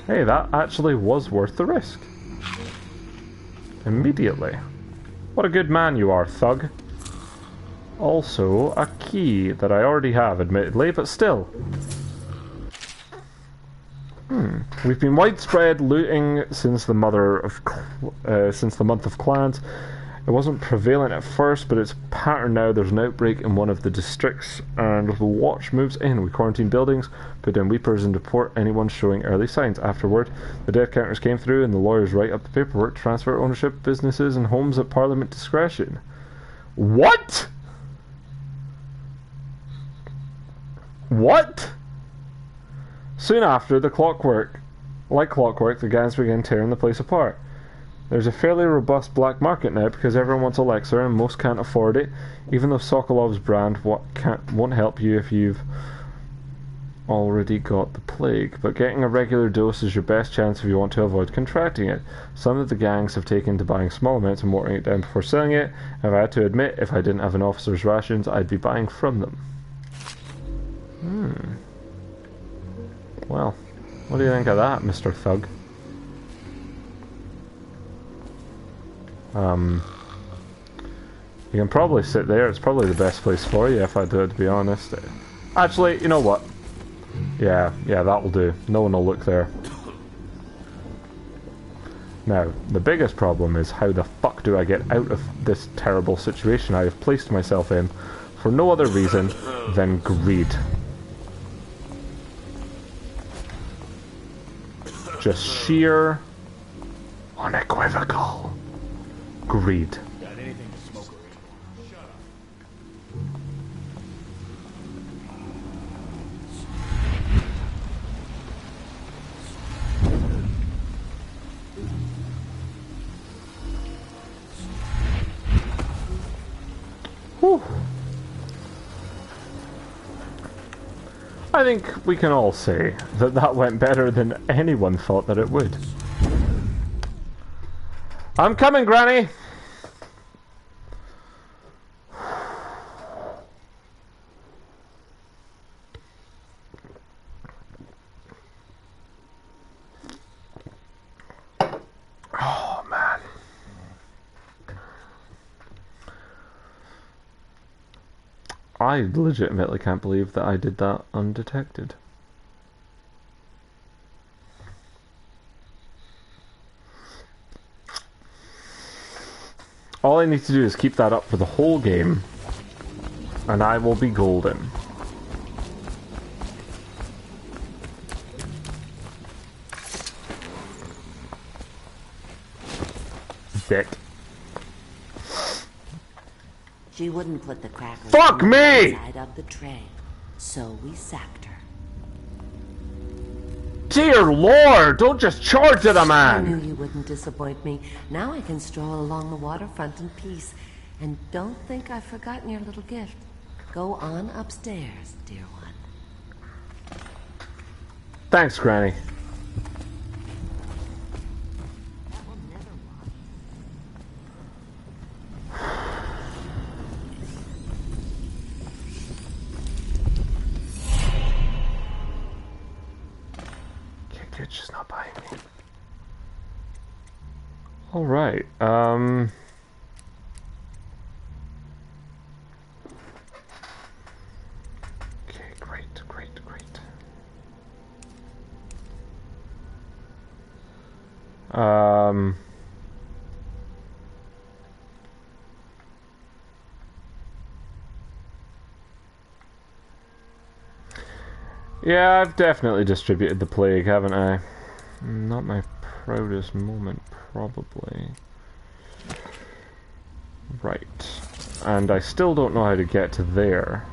Hey, that actually was worth the risk. Immediately. What a good man you are, thug. Also, a key that I already have, admittedly, but still. We've been widespread looting since the month of clans. It wasn't prevalent at first, but it's a pattern now. There's an outbreak in one of the districts, and the watch moves in. We quarantine buildings, put down weepers, and deport anyone showing early signs. Afterward, the death counters came through, and the lawyers write up the paperwork, transfer ownership, businesses, and homes at Parliament discretion. What? What? Soon after, like clockwork, the gangs began tearing the place apart. There's a fairly robust black market now because everyone wants Elixir and most can't afford it, even though Sokolov's brand won't help you if you've already got the plague. But getting a regular dose is your best chance if you want to avoid contracting it. Some of the gangs have taken to buying small amounts and watering it down before selling it, and I had to admit, if I didn't have an officer's rations, I'd be buying from them. Well, what do you think of that, Mr. Thug? You can probably sit there. It's probably the best place for you if I do, to be honest. Actually, you know what? Yeah, that'll do. No one will look there. Now, the biggest problem is how the fuck do I get out of this terrible situation I have placed myself in for no other reason than greed. Just sheer, unequivocal greed. Got anything to smoke? Shut up. Whew. I think we can all say that that went better than anyone thought that it would. I'm coming, Granny! Oh, man. I legitimately can't believe that I did that undetected. All I need to do is keep that up for the whole game, and I will be golden. Dick. She wouldn't put the crackers Fuck on me! the side of the tray, so we sacked her. Dear Lord, don't just charge at a I man! knew you wouldn't disappoint me. Now I can stroll along the waterfront in peace. And don't think I've forgotten your little gift. Go on upstairs, dear one. Thanks, Granny. bitch is not buying me. Alright, okay, great. Yeah, I've definitely distributed the plague, haven't I? Not my proudest moment, probably. Right. And I still don't know how to get to there.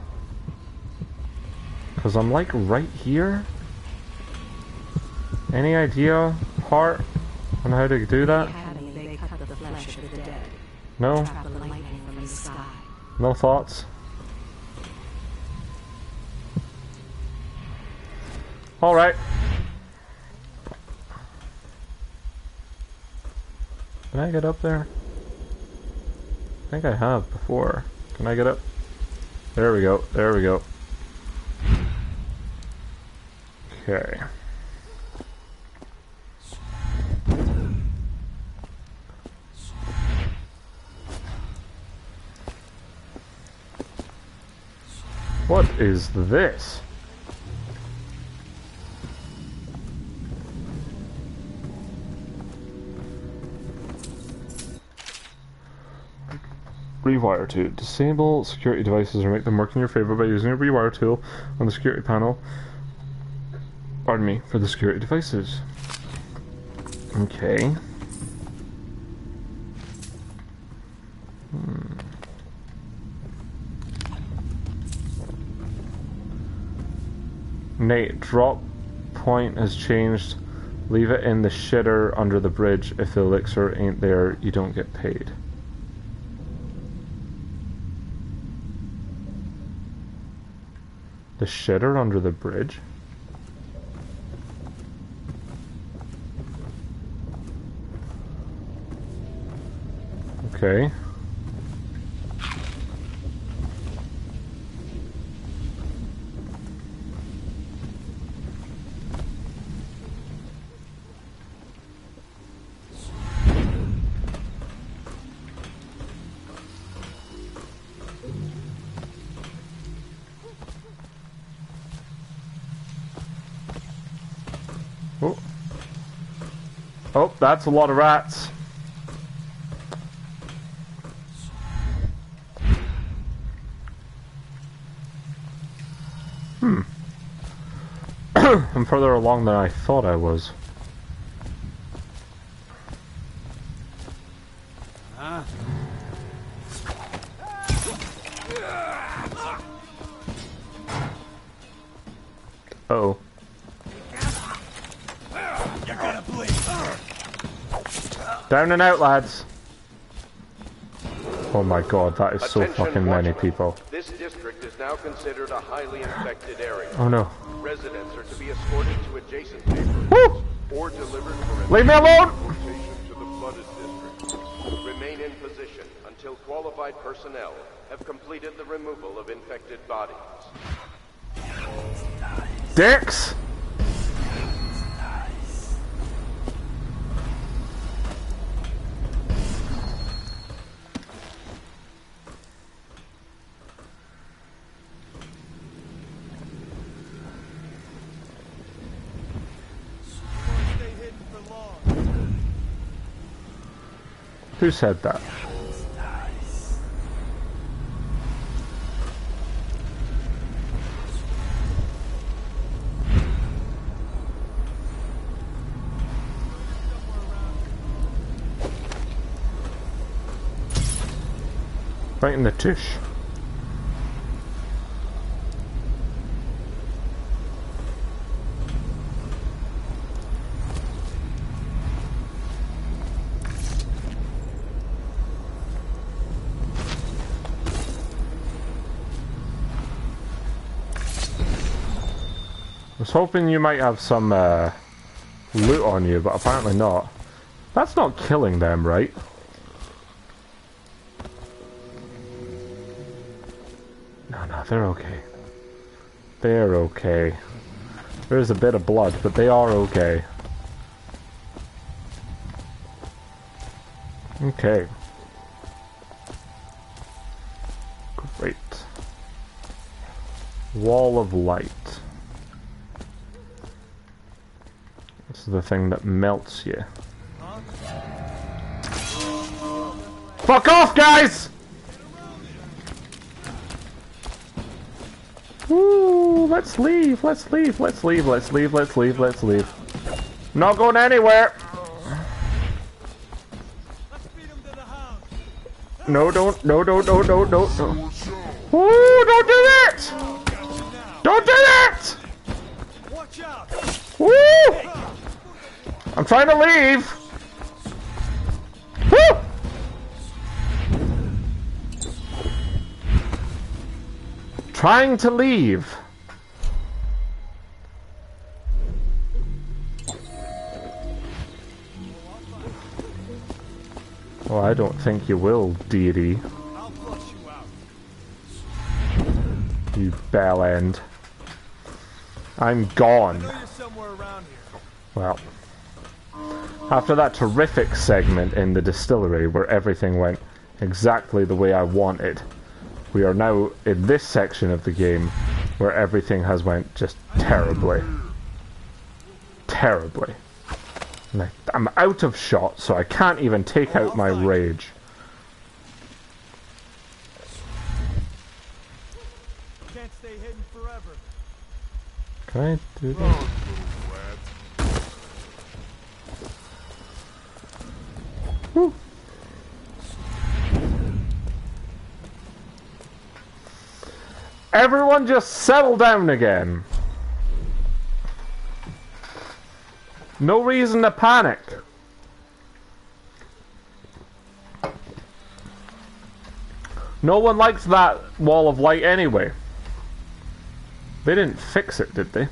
Because I'm like right here? Any idea, Heart, on how to do that? No? No thoughts? Alright. Can I get up there? I think I have before. Can I get up? There we go. Okay. What is this? Rewire to disable security devices or make them work in your favor by using a rewire tool on the security panel. Pardon me, for the security devices. Okay. Nate, drop point has changed. Leave it in the shitter under the bridge. If the elixir ain't there, you don't get paid. The shitter under the bridge? Okay. Oh, that's a lot of rats. I'm further along than I thought I was. Uh-oh. Down and out, lads. Oh my god, that is so fucking many people. This district is now considered a highly infected area. Oh no. Residents are to be escorted to adjacent neighborhoods or delivered for leave me alone! To the flooded district. Remain in position until qualified personnel have completed the removal of infected bodies. Dicks! Who said that? Right in the tush. I was hoping you might have some loot on you, but apparently not. That's not killing them, right? No, they're okay. They're okay. There's a bit of blood, but they are okay. Okay. Great. Wall of light. This is the thing that melts you. Fuck off, guys! Woo! Let's leave, let's leave, let's leave, let's leave, let's leave, let's leave. Not going anywhere! No, don't, no, don't. Woo! Don't do that! Don't do that! Woo! I'm trying to leave! Woo! Trying to leave. Well, I don't think you will, deity. You bell end. I'm gone. Well, after that terrific segment in the distillery where everything went exactly the way I wanted, we are now in this section of the game where everything has went just terribly. Terribly. Like, I'm out of shot, so I can't even take out my rage. Can't stay hidden forever. Can I do that? Woo. Everyone just settle down again. No reason to panic. No one likes that wall of light anyway. They didn't fix it, did they?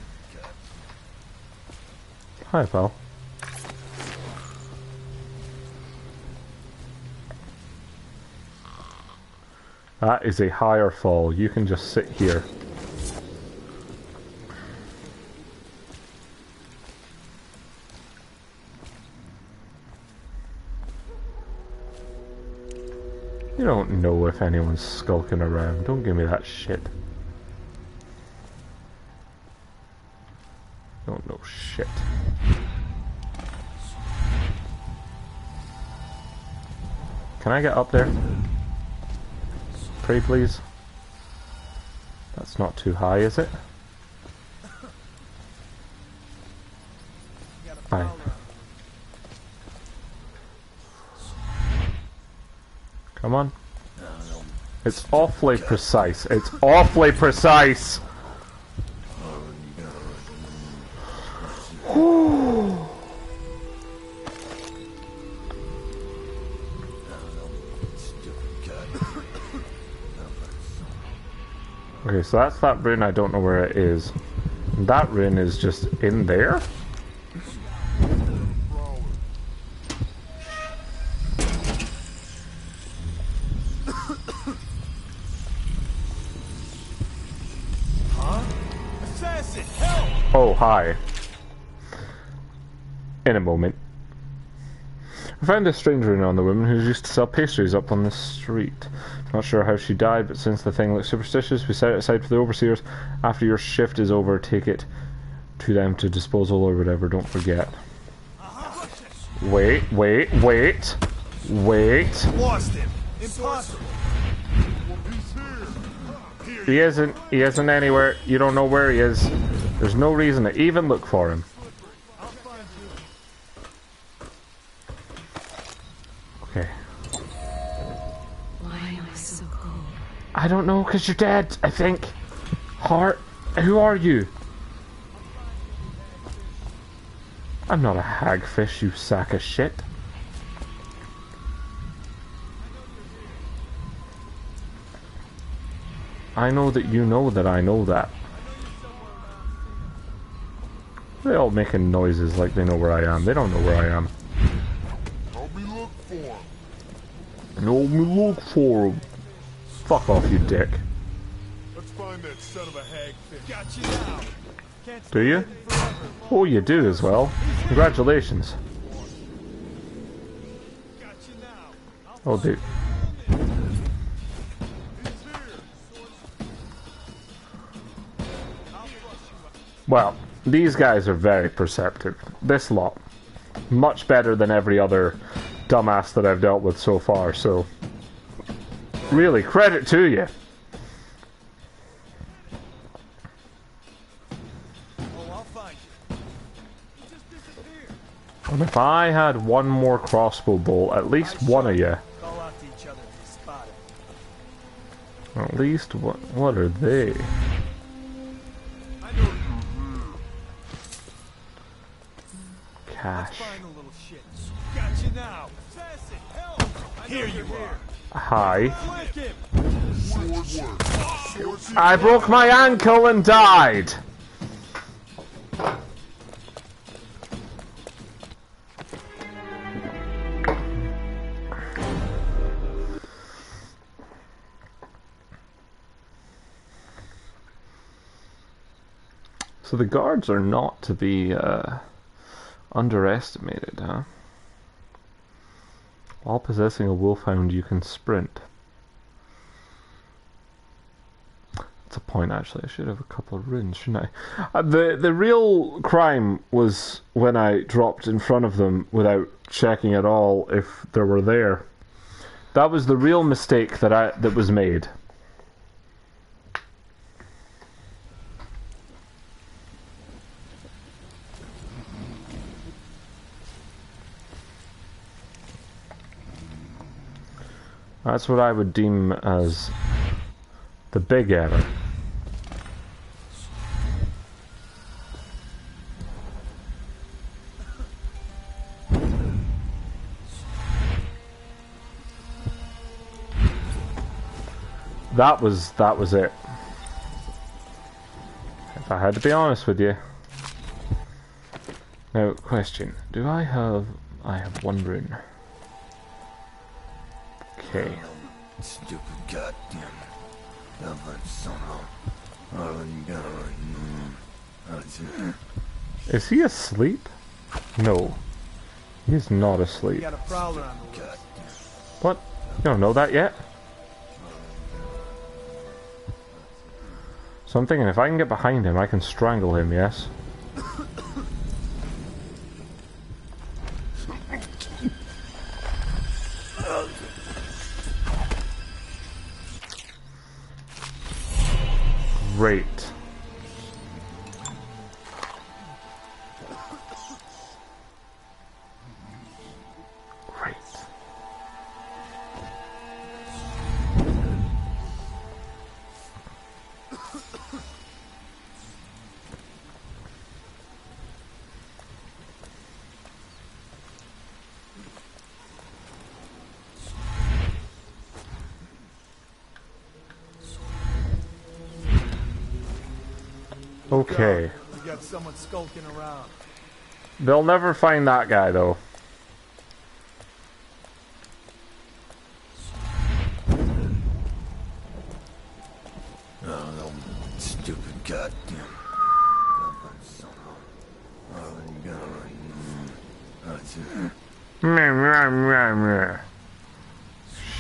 Hi, pal. That is a higher fall. You can just sit here. You don't know if anyone's skulking around. Don't give me that shit. Don't know shit. Can I get up there? Pray, please. That's not too high, is it? Fine. Come on. It's awfully precise. It's awfully precise! Okay, so that's that rune. I don't know where it is. That rune is just in there? Oh, hi. In a moment. I found a strange rune on the woman who used to sell pastries up on the street. Not sure how she died, but since the thing looks superstitious, we set it aside for the overseers. After your shift is over, take it to them to disposal or whatever, don't forget. Wait. Lost him. Impossible. He isn't anywhere. You don't know where he is. There's no reason to even look for him. Okay. Why am I so cold? I don't know, because you're dead, I think. Heart, who are you? I'm not a hagfish, you sack of shit. I know that you know that I know that. They're all making noises like they know where I am. They don't know where I am. Help me look for him. Help me look for him. Fuck off, you dick. Let's find that son of a hagfish. Got you now. Can't Do you? Oh, you do as well. Congratulations. Oh, dude. Well, these guys are very perceptive. This lot. Much better than every other dumbass that I've dealt with so far, so... Really, credit to you. And if I had one more crossbow bolt, at least one of you... At least, what are they? Cash. Here you are. Hi. I broke my ankle and died. So the guards are not to be underestimated, huh? While possessing a wolfhound, you can sprint. That's a point, actually. I should have a couple of runes, shouldn't I? The real crime was when I dropped in front of them without checking at all if they were there. That was the real mistake that was made. That's what I would deem as the big error. That was it. If I had to be honest with you. Now, question. Do I have one rune. Okay. Stupid goddamn. Is he asleep? No. He's not asleep. What? You don't know that yet? So I'm thinking if I can get behind him, I can strangle him, yes? Great. Great. Okay. We got someone skulking around. They'll never find that guy, though. Oh, stupid goddamn.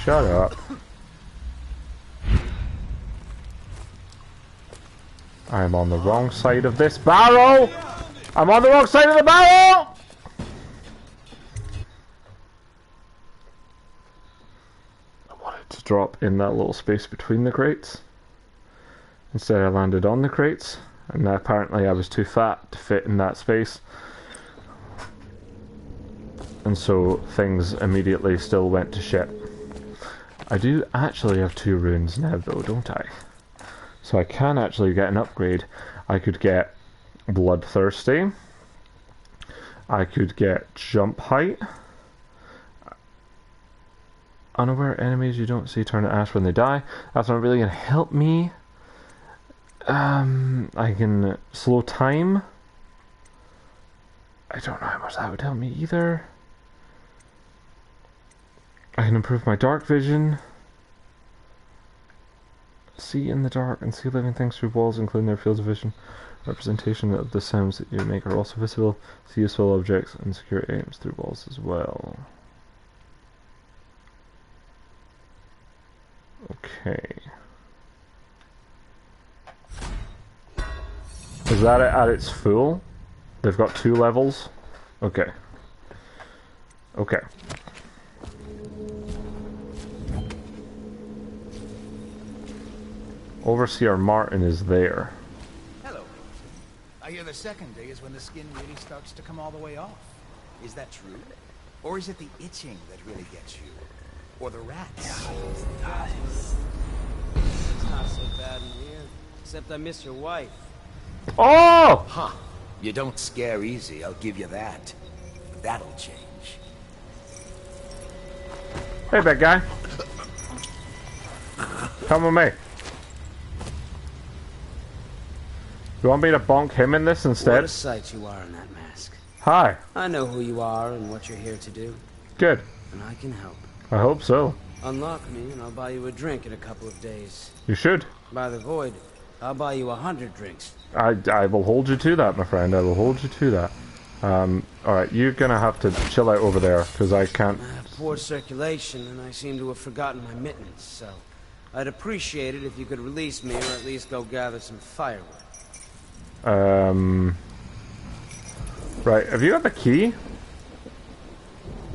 Shut up. I'm on the wrong side of this barrel! I'm on the wrong side of the barrel! I wanted to drop in that little space between the crates. Instead I landed on the crates, and apparently I was too fat to fit in that space. And so things immediately still went to shit. I do actually have 2 runes now though, don't I? So I can actually get an upgrade. I could get Bloodthirsty. I could get Jump Height. Unaware enemies you don't see turn to ash when they die. That's not really going to help me. I can slow time. I don't know how much that would help me either. I can improve my dark vision. See in the dark and see living things through walls, including their fields of vision. Representation of the sounds that you make are also visible. See useful objects and secure aims through walls as well. Okay. Is that it at its full? They've got 2 levels? Okay. Okay. Overseer Martin is there. Hello. I hear the second day is when the skin really starts to come all the way off. Is that true? Or is it the itching that really gets you? Or the rats? It's not so bad in here. Except I miss your wife. Oh! Huh. You don't scare easy, I'll give you that. But that'll change. Hey, big guy. Come with me. You want me to bonk him in this instead? What a sight you are in that mask. Hi. I know who you are and what you're here to do. Good. And I can help. I hope so. Unlock me and I'll buy you a drink in a couple of days. You should. By the void, I'll buy you 100 drinks. I will hold you to that, my friend. I will hold you to that. Alright, you're gonna have to chill out over there, because I can't... I have poor circulation, and I seem to have forgotten my mittens, so... I'd appreciate it if you could release me, or at least go gather some firewood. Right, have you got the key?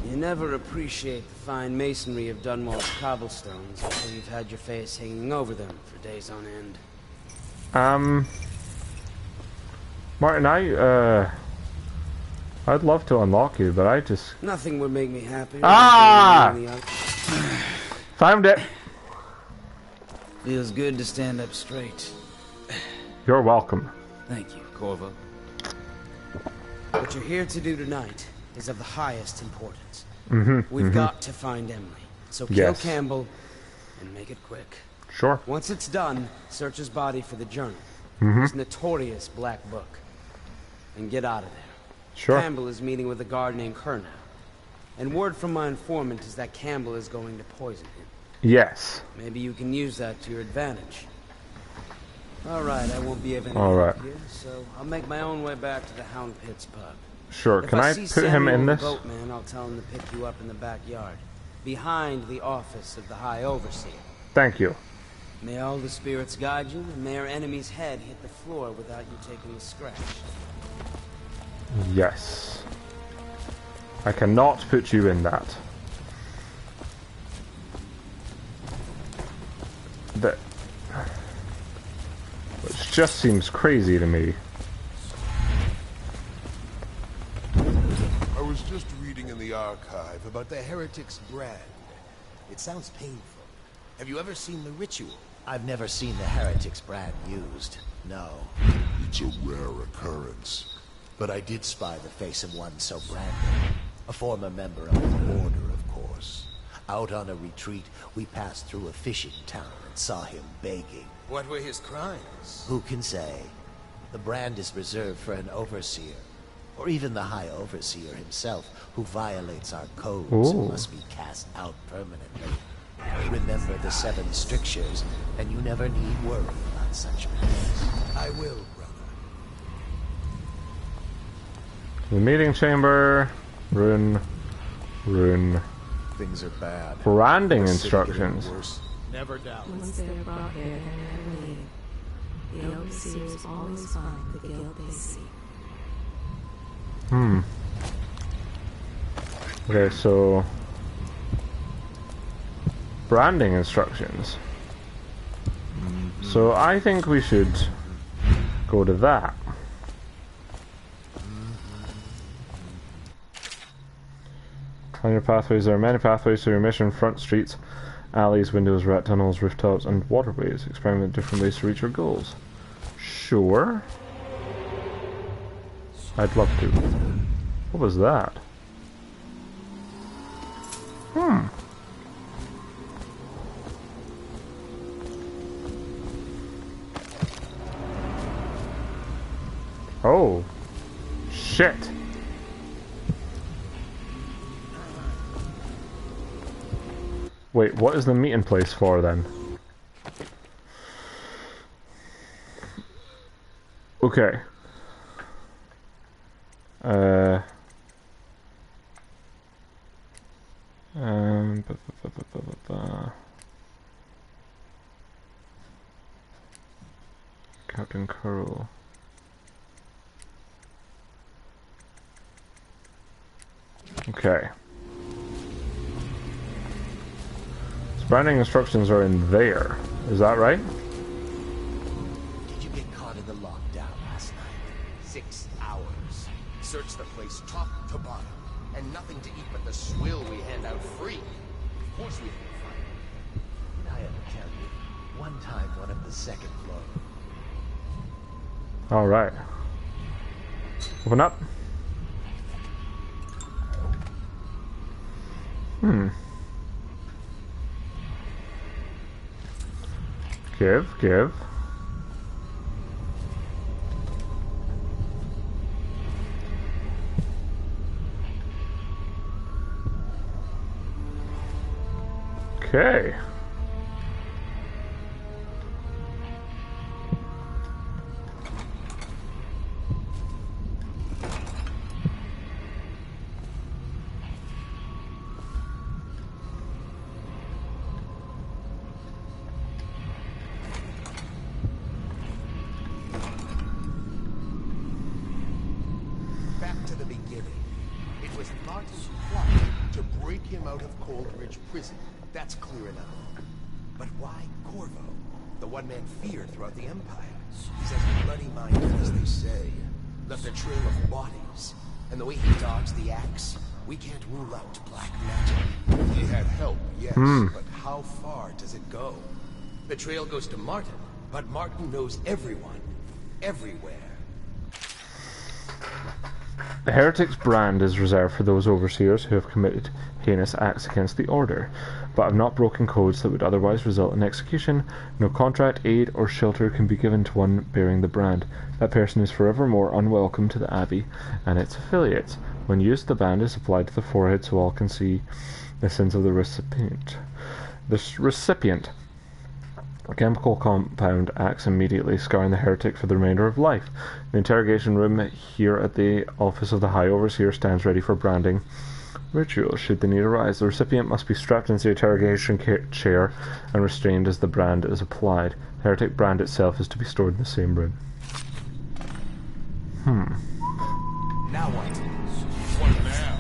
You never appreciate the fine masonry of Dunwall's cobblestones until you've had your face hanging over them for days on end. Martin, I'd love to unlock you, but I just... Nothing would make me happier. Ah! Found it. Feels good to stand up straight. You're welcome. Thank you, Corvo. What you're here to do tonight is of the highest importance. We've got to find Emily. So kill Campbell and make it quick. Sure. Once it's done, search his body for the journal. His notorious black book. And get out of there. Sure. Campbell is meeting with a guard named Kernow. And word from my informant is that Campbell is going to poison him. Yes. Maybe you can use that to your advantage. Alright, I won't be of any Alright. help here, so I'll make my own way back to the Hound Pits pub. Sure, If can I see put him in Samuel this? The boatman, I'll tell him to pick you up in the backyard, behind the office of the High Overseer. Thank you. May all the spirits guide you, and may our enemy's head hit the floor without you taking a scratch. Yes. I cannot put you in that. Which just seems crazy to me. I was just reading in the archive about the heretic's brand. It sounds painful. Have you ever seen the ritual? I've never seen the heretic's brand used. No. It's a rare occurrence. But I did spy the face of one so branded. A former member of the Order, of course. Out on a retreat, we passed through a fishing town and saw him begging. What were his crimes? Who can say? The brand is reserved for an overseer. Or even the High Overseer himself, who violates our codes and must be cast out permanently. Remember the 7 strictures, and you never need worry about such matters. I will, brother. The meeting chamber. Rune. Things are bad. Branding This city getting instructions. worse. Never doubt. Once they're brought here, they're never leave. The overseers always find the guilt they seek. Okay, so... branding instructions. So I think we should go to that. On your pathways, there are many pathways to your mission: front streets, alleys, windows, rat tunnels, rooftops, and waterways. Experiment different ways to reach your goals. Sure. I'd love to. What was that? Oh. Shit. Wait, what is the meeting place for then? Okay. Captain Curl. Okay. So branding instructions are in there. Is that right? Did you get caught in the lockdown last night? 6 hours. Search the place top to bottom. And nothing to eat but the swill we hand out free. Of course we didn't find it. I ever tell you, one time one of the second floor. Alright. Open up. Give. Okay. Back to the beginning. It was Martin's plot to break him out of Coldridge Prison. That's clear enough. But why Corvo? The one man feared throughout the Empire. He's as bloody-minded as they say. Left a trail of bodies. And the way he dodged the axe, we can't rule out black magic. He had help, yes, but how far does it go? The trail goes to Martin, but Martin knows everyone. Everywhere. The Heretic's brand is reserved for those overseers who have committed heinous acts against the Order, but have not broken codes that would otherwise result in execution. No contract, aid, or shelter can be given to one bearing the brand. That person is forevermore unwelcome to the Abbey and its affiliates. When used, the band is applied to the forehead so all can see the sins of the recipient. A chemical compound acts immediately, scarring the heretic for the remainder of life. The interrogation room here at the office of the High Overseer stands ready for branding rituals should the need arise. The recipient must be strapped into the interrogation chair and restrained as the brand is applied. The heretic brand itself is to be stored in the same room. Now what? What now?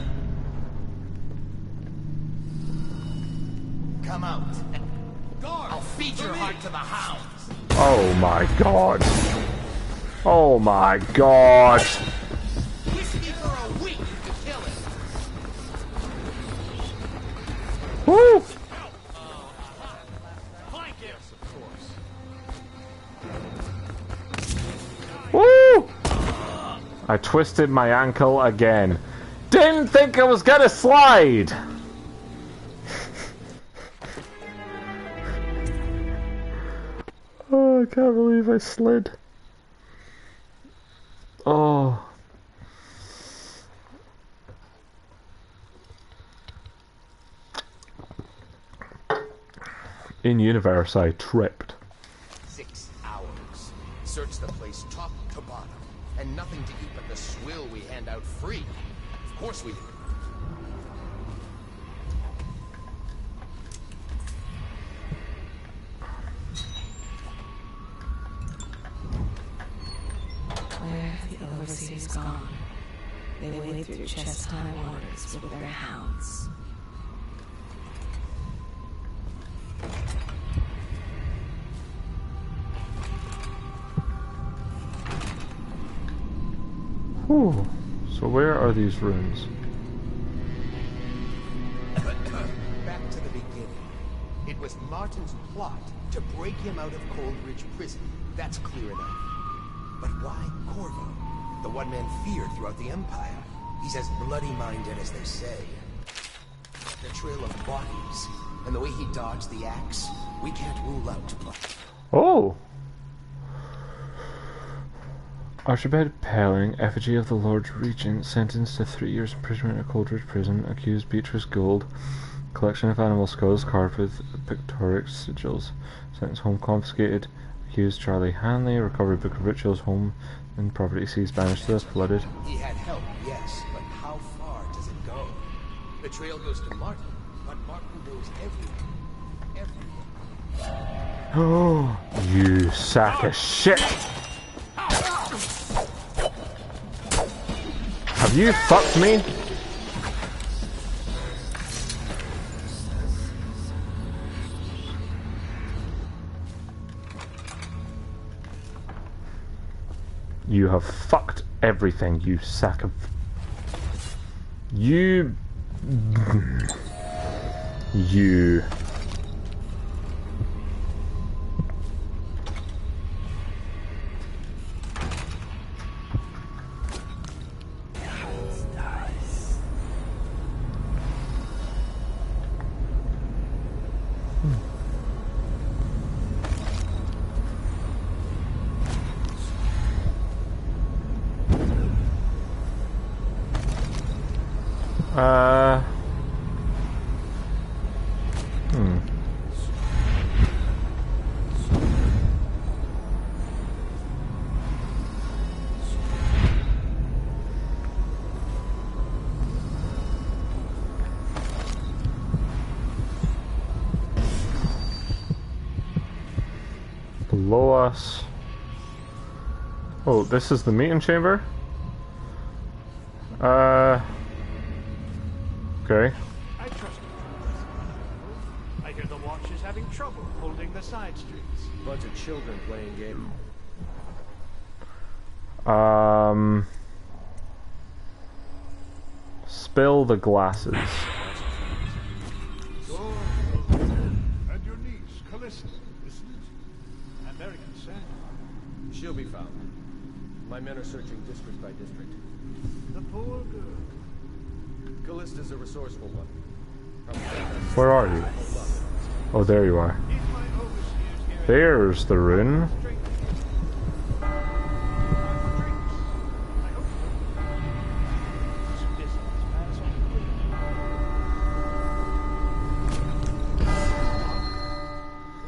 Come out. Guard, I'll feed your heart to the hounds. Oh my god. Oh my god. Whiskey for a week to kill it. Woo! Flank us, of course. Woo! I twisted my ankle again. Didn't think I was gonna slide! Oh, I can't believe I slid. Oh. In universe, I tripped. 6 hours. Search the place top to bottom. And nothing to eat but the swill we hand out free. Of course we do. Where have the overseers gone? They wade through chest-high waters with their hounds. Whew. So where are these runes? Back to the beginning. It was Martin's plot to break him out of Coldridge Prison. That's clear enough. But why Corvo? The one man feared throughout the Empire. He's as bloody-minded as they say. The trail of bodies, and the way he dodged the axe, we can't rule out blood. Oh! Archibald Pelling, effigy of the Lord Regent, sentenced to 3 years imprisonment at Coldridge Prison, accused Beatrice Gould, collection of animal skulls carved with pictorial sigils, sentence home confiscated, accused Charlie Hanley, recovered book of rituals, home and property seized, banished to the flooded. He had help, yes, but how far does it go? The trail goes to Martin, but Martin knows everyone. Oh, you sack of shit! you fucked me? You have fucked everything, you sack of... You... You... Below us. Oh, this is the meeting chamber? Okay. I trust you. I hear the watch is having trouble holding the side streets. Bunch of children playing game. Spill the glasses. And your niece, Callista, isn't it? I'm very concerned. She'll be found. My men are searching district by district. The poor girl. Callista's a resourceful one. Where are you? Oh, there you are. There's the rune.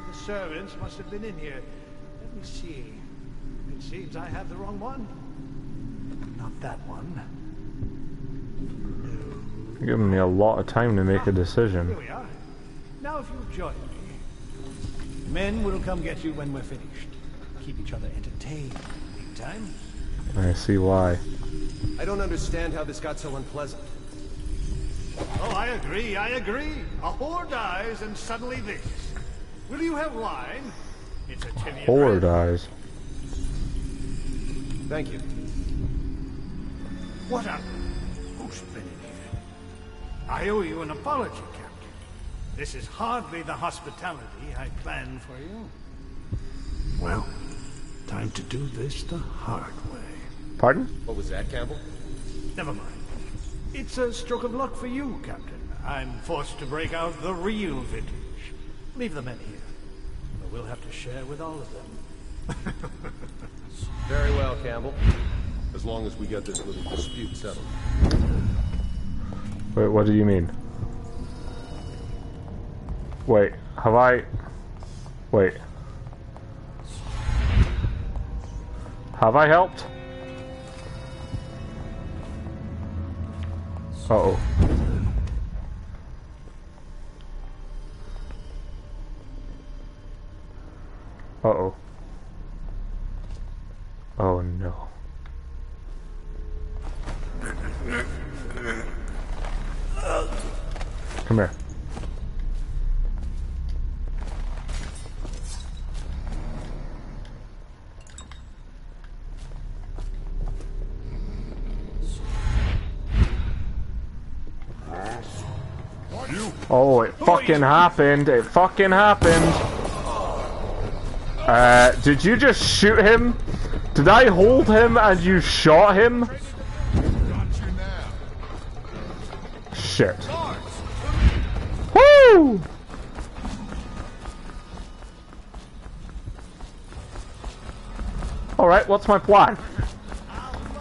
The servants must have been in here. Let me see. It seems I have the wrong one. Not that one. You're giving me a lot of time to make a decision. Here we are. Now if you'll join me. Men will come get you when we're finished. Keep each other entertained in the meantime. I see why. I don't understand how this got so unpleasant. Oh, I agree, I agree. A whore dies and suddenly this. Will you have wine? It's a Timian Whore dies. Thank you. What a... Who's been in here? I owe you an apology, Captain. This is hardly the hospitality I planned for you. Well, time to do this the hard way. Pardon? What was that, Campbell? Never mind. It's a stroke of luck for you, Captain. I'm forced to break out the real vintage. Leave the men here. But we'll have to share with all of them. Very well, Campbell. As long as we get this little dispute settled. Wait, what do you mean? Wait, have I... Wait. Have I helped? Uh-oh. Uh-oh. Oh no. Come here. Oh, it fucking happened. It fucking happened. Did you just shoot him? Did I hold him and you shot him? Shit. Woo! Alright, what's my plan?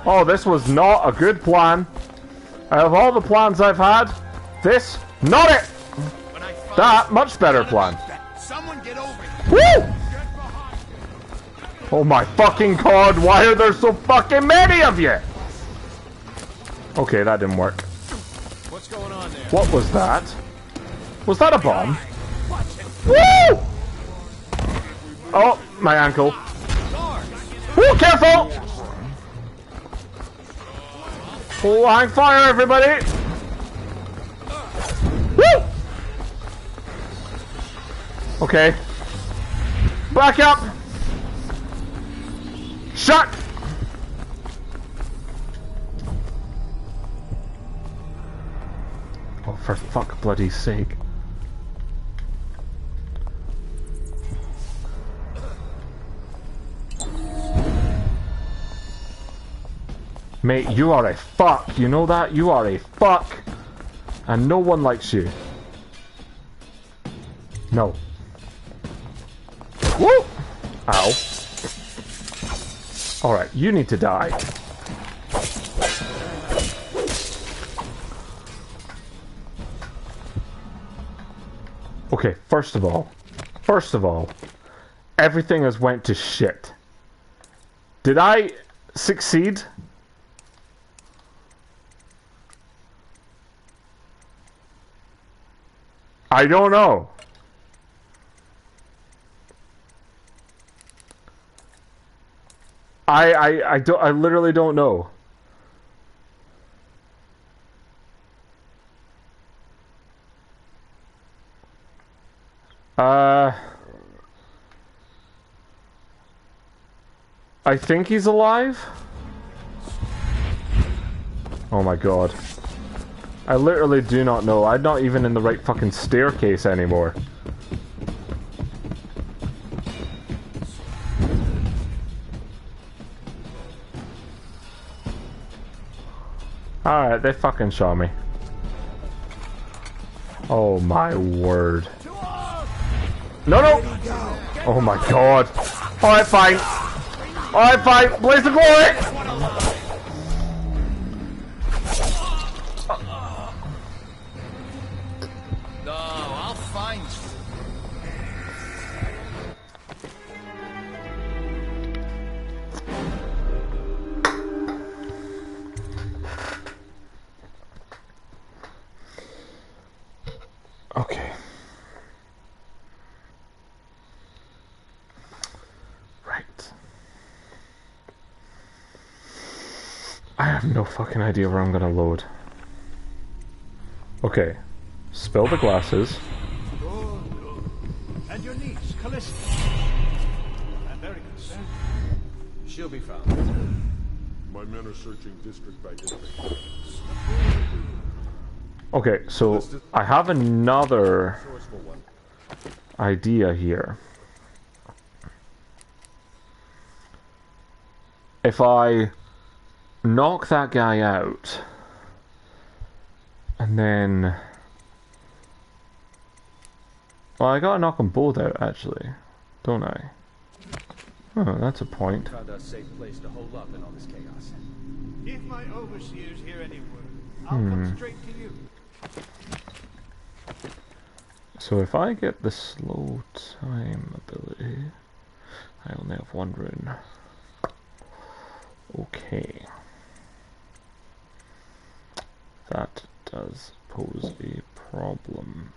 Oh, this was not a good plan. Out of all the plans I've had, this, not it! That, much better plan. Someone get over here. Woo! Oh my fucking god, why are there so fucking many of you? Okay, that didn't work. What's going on there? What was that? Was that a bomb? Woo! Oh, my ankle. Woo, careful! Hang fire, everybody! Woo! Okay. Back up! Shut! Oh, for fuck bloody sake. Mate, you are a fuck. You know that? You are a fuck. And no one likes you. No. Woo! Ow. Alright, you need to die. Okay, first of all, everything has went to shit. Did I succeed? I don't know. I literally don't know. I think he's alive. Oh my god. I literally do not know. I'm not even in the right fucking staircase anymore. Alright, they fucking shot me. Oh my word. No, no! Oh my god. Alright, fine. Alright, fine. Blaze of glory! No, I'll find you. Okay. Right. I have no fucking idea where I'm gonna load. Okay. Spill the glasses. And your niece, Callista. I'm very concerned. She'll be found. My men are searching district by district. Okay, so I have another idea here. If I knock that guy out, and then... Well, I gotta knock them both out, actually, don't I? Oh, that's a point. Found a safe place to hold up in all this chaos. If my overseers hear any word, I'll come straight to you. So if I get the slow time ability, I only have one rune. Okay. That does pose a problem.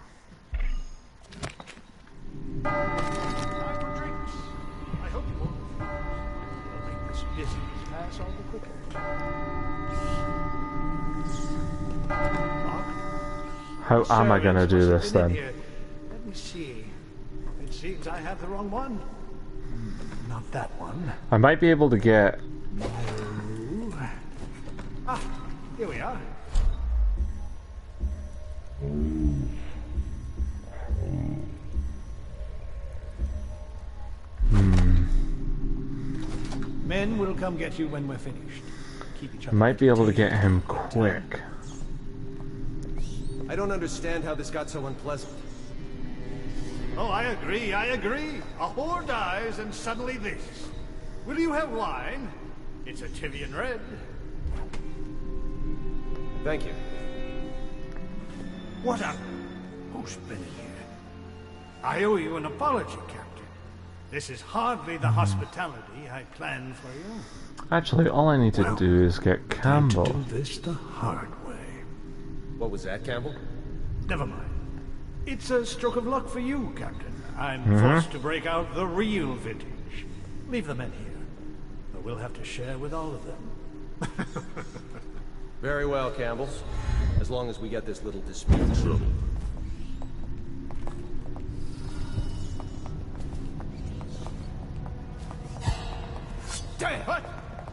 Time for drinks. I hope you won't refuse. It'll make this business pass all the quicker. How am I gonna do this then? Let me see. It seems I have the wrong one. Not that one. I might be able to get... Ah, here we are. Men will come get you when we're finished. Keep each I other. might be able to get him quick. I don't understand how this got so unpleasant. Oh, I agree, I agree. A whore dies and suddenly this. Will you have wine? It's a Tivian red. Thank you. What a... Who's been here? I owe you an apology, Captain. This is hardly the hospitality I planned for you. Actually, all I need to do is get Campbell. Do this the hard way. What was that, Campbell? Never mind. It's a stroke of luck for you, Captain. I'm forced to break out the real vintage. Leave the men here, but we'll have to share with all of them. Very well, Campbell. As long as we get this little dispute settled. What?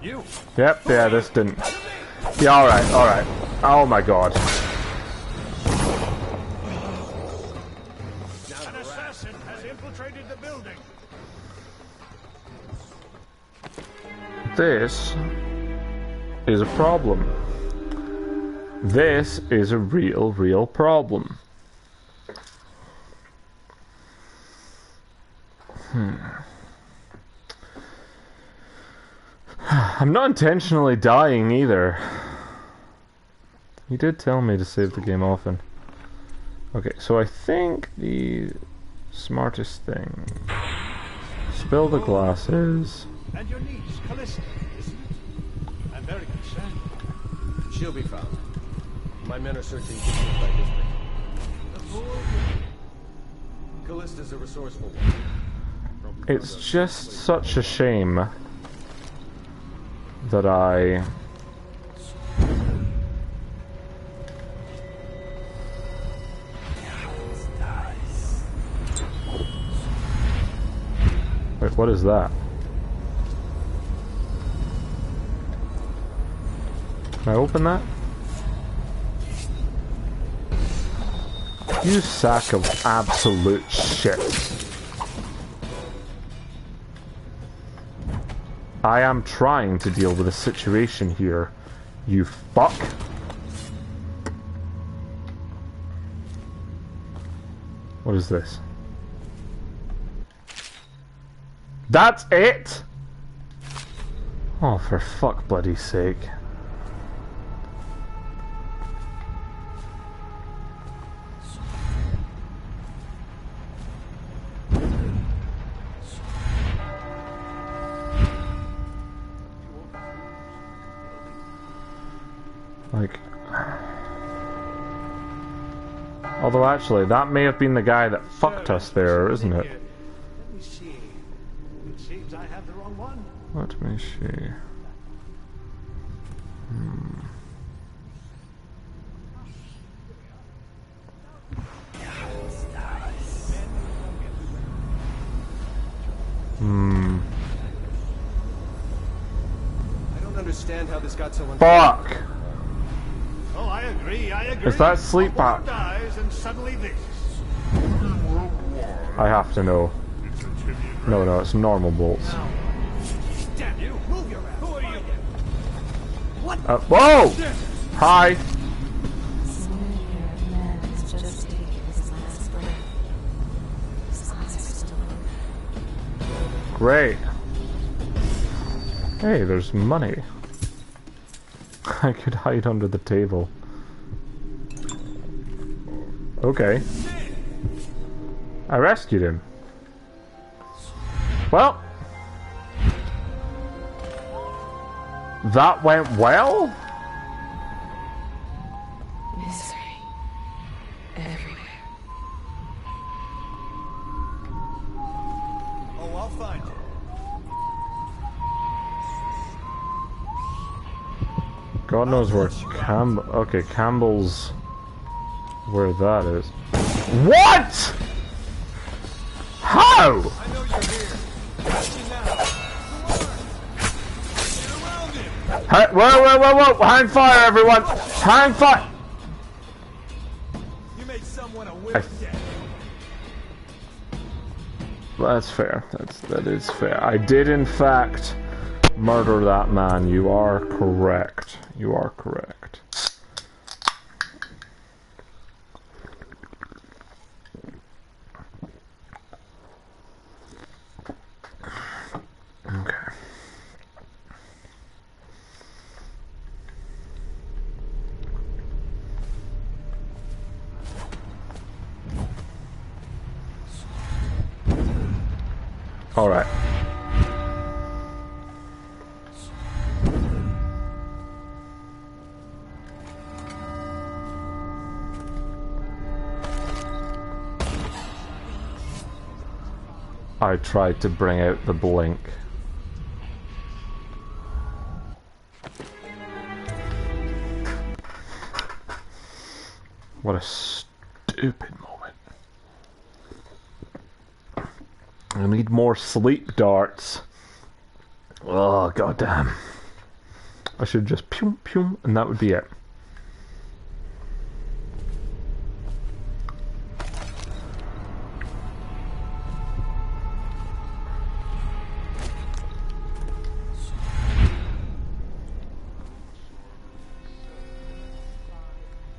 You? Yep, yeah, this didn't... Yeah, alright, alright. Oh my god. An assassin has infiltrated the building. This is a problem. This is a real problem. I'm not intentionally dying either. You did tell me to save the game often. Okay, so I think the smartest thing... Spill the glasses. And your niece, Callista, isn't it? I'm very concerned. She'll be found. My men are searching district by district. Callista's a resourceful one. It's just such a shame that I... Wait, what is that? Can I open that? You sack of absolute shit. I am trying to deal with a situation here, you fuck. What is this? That's it? Oh, for fuck bloody sake. Like... Although actually, that may have been the guy that fucked us there, isn't it? Let me see. It seems I have the wrong one. Let me see. I don't understand how this got so Fuck! Oh, I agree, I agree. Is that sleep War back? dies and suddenly this. I have to know. No, no, it's normal bolts. Damn you! Move your ass! Who are you? What? Whoa! Hi! Great. Hey, there's money. I could hide under the table. Okay. I rescued him. Well. That went well? Misery. Everywhere. Oh, I'll find you. God knows where okay, Campbell's where that is. What? How? I know you're here. Hey, whoa! Hang fire, everyone! Hang fire! You made someone a willing death. That's fair. That is fair. I did, in fact, murder that man. You are correct. You are correct. Okay. All right. I tried to bring out the blink. What a stupid moment. I need more sleep darts. Oh, goddamn. I should just pew pew and that would be it.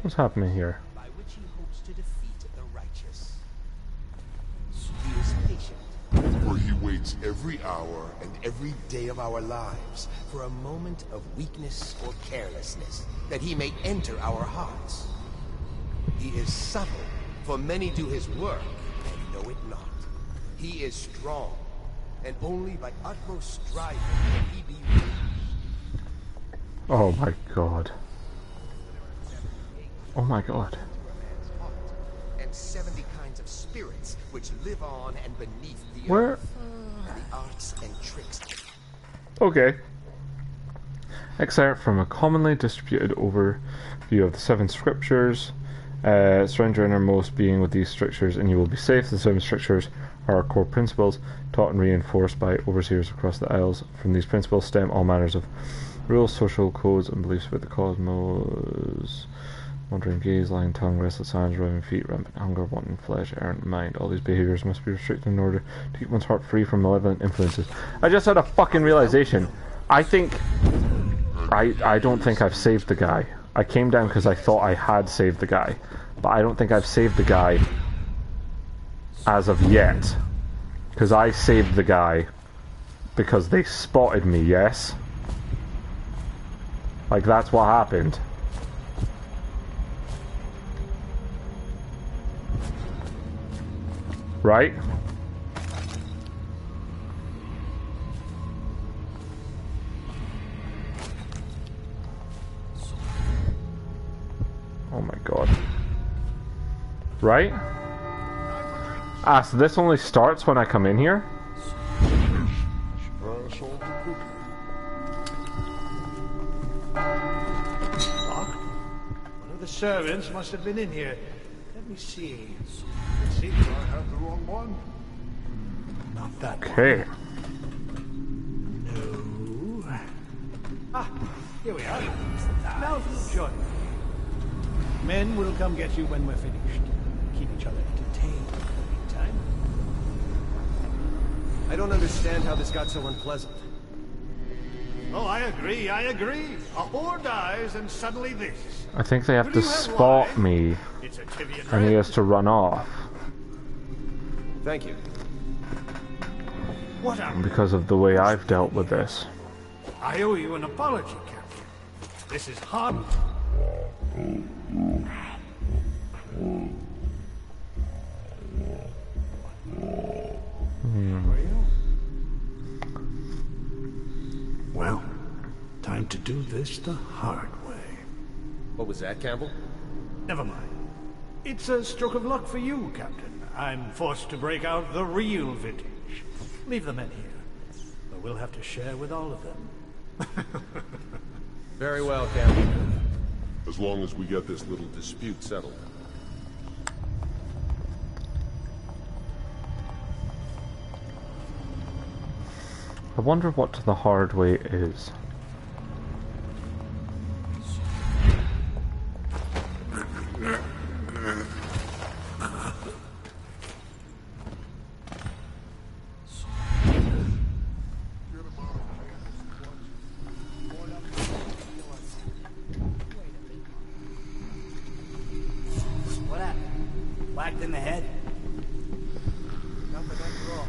What's happening here? By which he hopes to defeat the righteous. He is patient. For he waits every hour And every day of our lives for a moment of weakness or carelessness, that he may enter our hearts. He is subtle, for many do his work and know it not. He is strong, and only by utmost striving can he be reached. Oh my god. Oh my god. And 70 kinds of spirits which live on and beneath the Where? earth. The arts and tricks. Okay. Excerpt from a commonly distributed overview of the 7 scriptures. Surrender innermost being with these strictures and you will be safe. The 7 strictures are our core principles, taught and reinforced by overseers across the Isles. From these principles stem all manners of rules, social codes, and beliefs about the cosmos. Wandering gaze, lying tongue, restless hands, roving feet, rampant hunger, wanton flesh, errant mind. All these behaviors must be restricted in order to keep one's heart free from malevolent influences. I just had a fucking realization. I don't think I've saved the guy. I came down because I thought I had saved the guy. But I don't think I've saved the guy as of yet. Because I saved the guy because they spotted me, yes? Like, that's what happened. Right? Oh my god. Right? Ah, so this only starts when I come in here? One of the servants must have been in here. Let me see. It seems I have the wrong one. Not that Okay. one. No. Ah, here we are. Now if you'll join me. Men will come get you when we're finished. Keep each other entertained in the meantime. I don't understand how this got so unpleasant. Oh, I agree. A whore dies and suddenly this. I think they have to spot me. And he has to run off. Thank you. What a... Because of the way I've dealt with this. I owe you an apology, Captain. This is hard. Well, time to do this the hard way. What was that, Campbell? Never mind. It's a stroke of luck for you, Captain. I'm forced to break out the real vintage. Leave the men here. But we'll have to share with all of them. Very well, Captain. As long as we get this little dispute settled. I wonder what the hard way is. What happened? Whacked in the head? Nothing after all.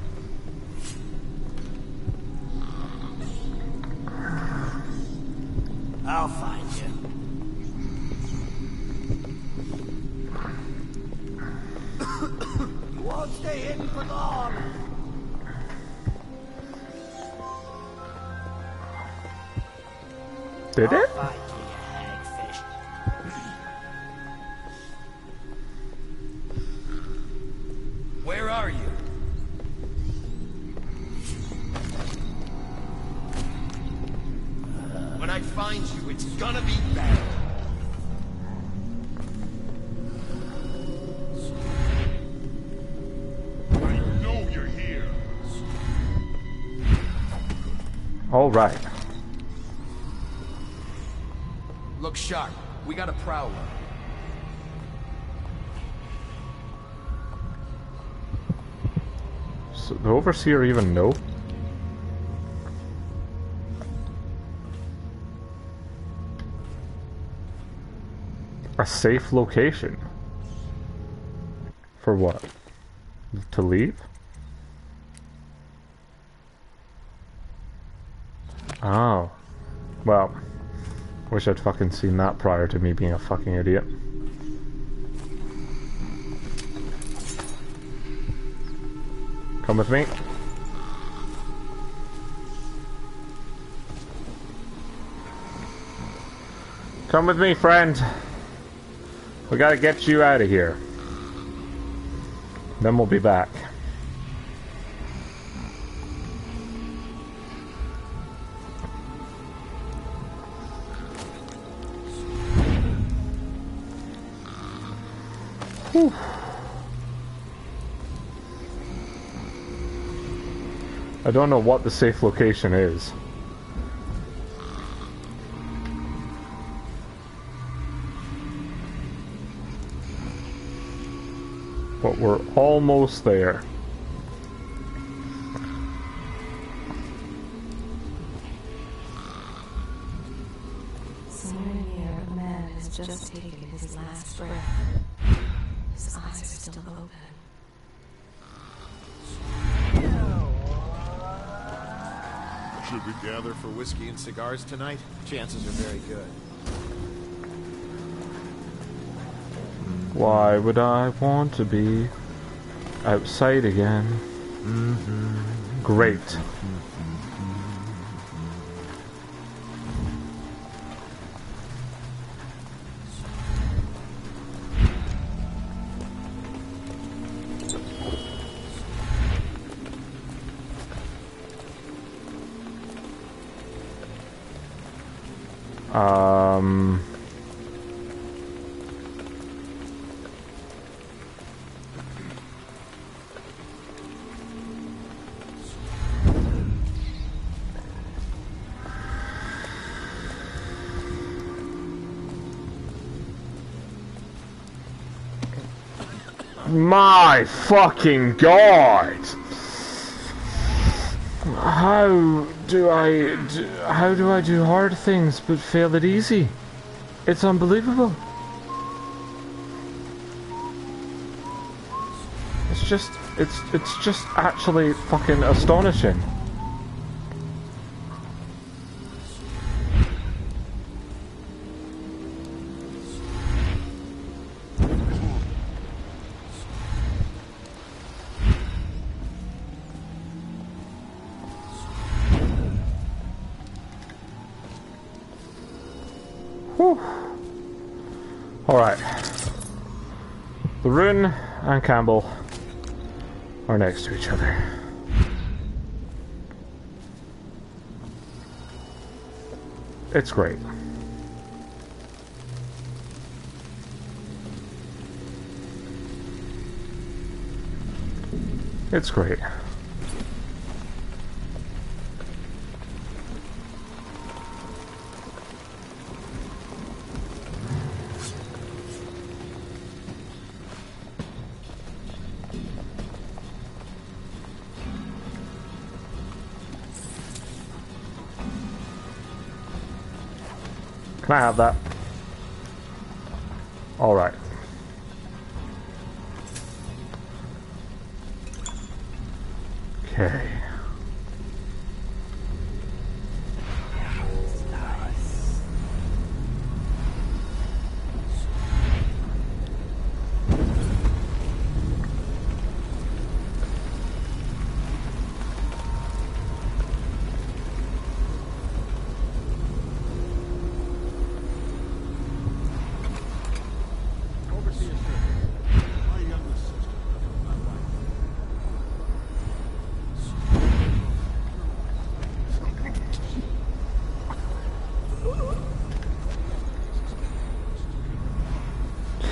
I'll find you. You won't stay hidden for long. Did it? I'll find you, hagfish. Where are you? When I find you, it's gonna be bad. All right. Look sharp. We got a prowler. So the Overseer even know? A safe location? For what? To leave? Oh. Well, wish I'd fucking seen that prior to me being a fucking idiot. Come with me. Come with me, friend. We gotta get you out of here. Then we'll be back. Whew. I don't know what the safe location is. But we're almost there. Somewhere near, a man has just taken his last breath. His eyes are still open. Should we gather for whiskey and cigars tonight? Chances are very good. Why would I want to be outside again? Great. My fucking god! How do I do hard things but fail it easy? It's unbelievable. It's just actually fucking astonishing. Alright. The Rune and Campbell are next to each other. It's great. It's great. Can I have that? All right. Okay.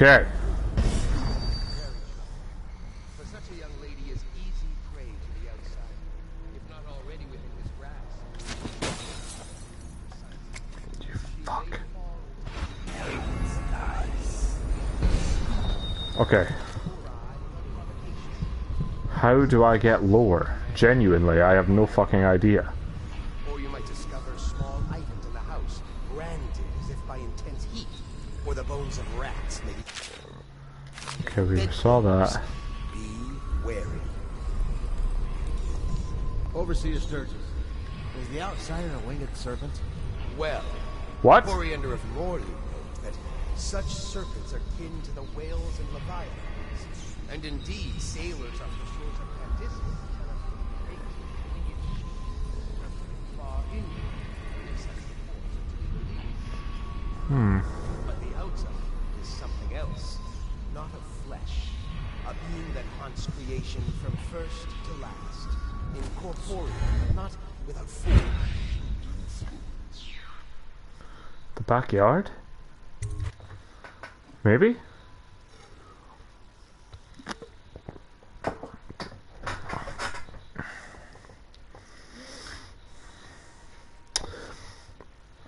Okay. For such a young lady is easy prey to the outside. if not already within his grasp. You fuck. Okay. How do I get lower? Genuinely, I have no fucking idea. Or you might discover small items in the house, branded as if by intense heat, or the bones of rats, maybe. Okay, we saw that. Be wary. Overseer Sturgis, is the outsider a winged serpent? Well, what? Coriander of Morley wrote that such serpents are kin to the whales and leviathans, and indeed sailors off the shores of Candice tell us of great far inland if such reports are to be believed. But the outside is something else, not of flesh, a being that haunts creation from first to last, incorporeal, but not without form. The backyard? Maybe?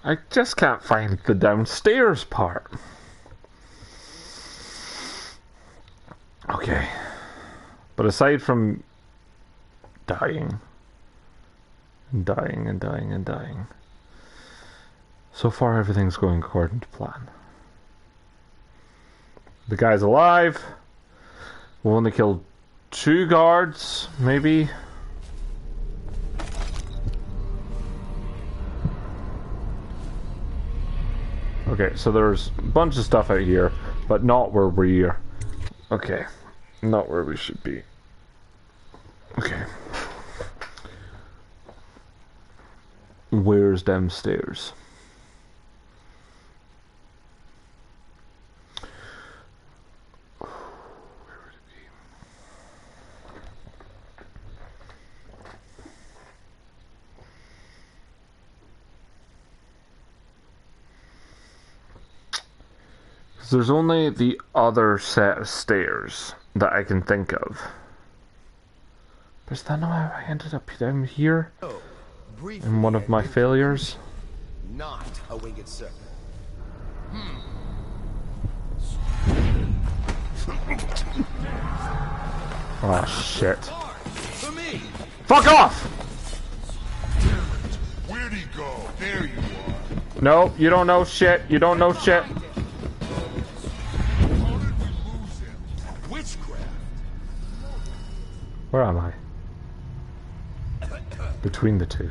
I just can't find the downstairs part. Okay. But aside from dying, and dying, and dying, and dying, so far everything's going according to plan. The guy's alive. We've only killed 2 guards, maybe. Okay, so there's a bunch of stuff out here, but not where we're... Okay, not where we should be. Okay. Where's downstairs? There's only the other set of stairs that I can think of. But is that not how I ended up down here? In one of my failures? Not a winged serpent. Oh shit. Fuck off! Where'd he go? There you are. No, you don't know shit. You don't know shit. Where am I? Between the two.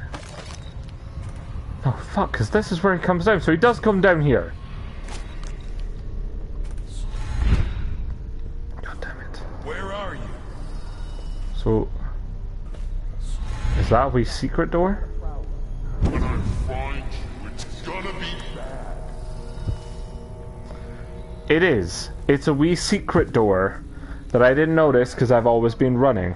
Oh fuck, because this is where he comes down, so he does come down here. God damn it. Where are you? So... is that a wee secret door? When I find you, it's gonna be bad. It is. It's a wee secret door that I didn't notice because I've always been running.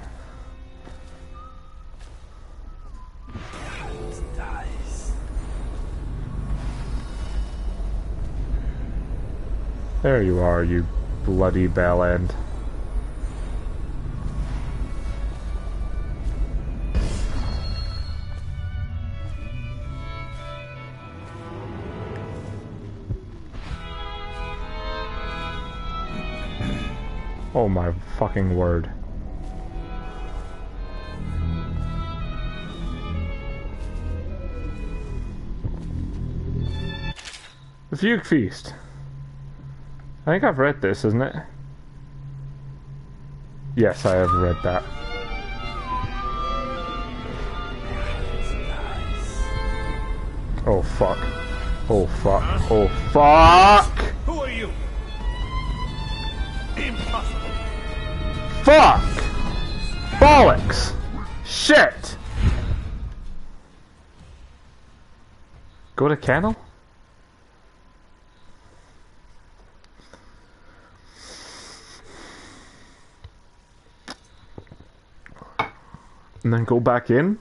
There you are, you bloody bell end. Oh my fucking word. The Fugue Feast. I think I've read this, isn't it? Yes, I have read that. Oh fuck. Oh fuck. Oh fuck! Who are you? Impossible. Fuck! Bollocks! Shit! Go to kennel? And then go back in?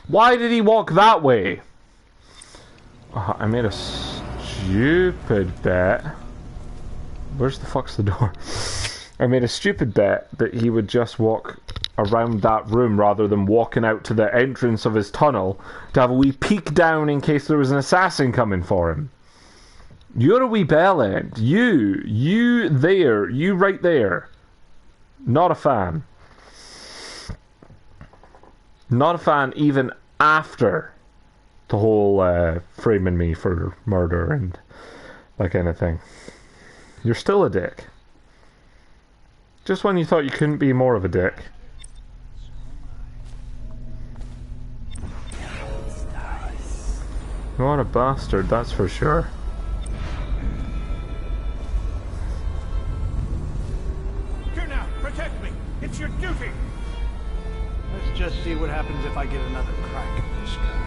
Why did he walk that way? I made a stupid bet. Where's the fuck's the door? I made a stupid bet that he would just walk around that room rather than walking out to the entrance of his tunnel to have a wee peek down in case there was an assassin coming for him. You're a wee bellend. You there. You right there. Not a fan. Not a fan even after the whole framing me for murder and that kind of thing. You're still a dick. Just when you thought you couldn't be more of a dick. What a bastard, that's for sure. Here now, protect me. It's your duty. Let's just see what happens if I get another crack at this guy.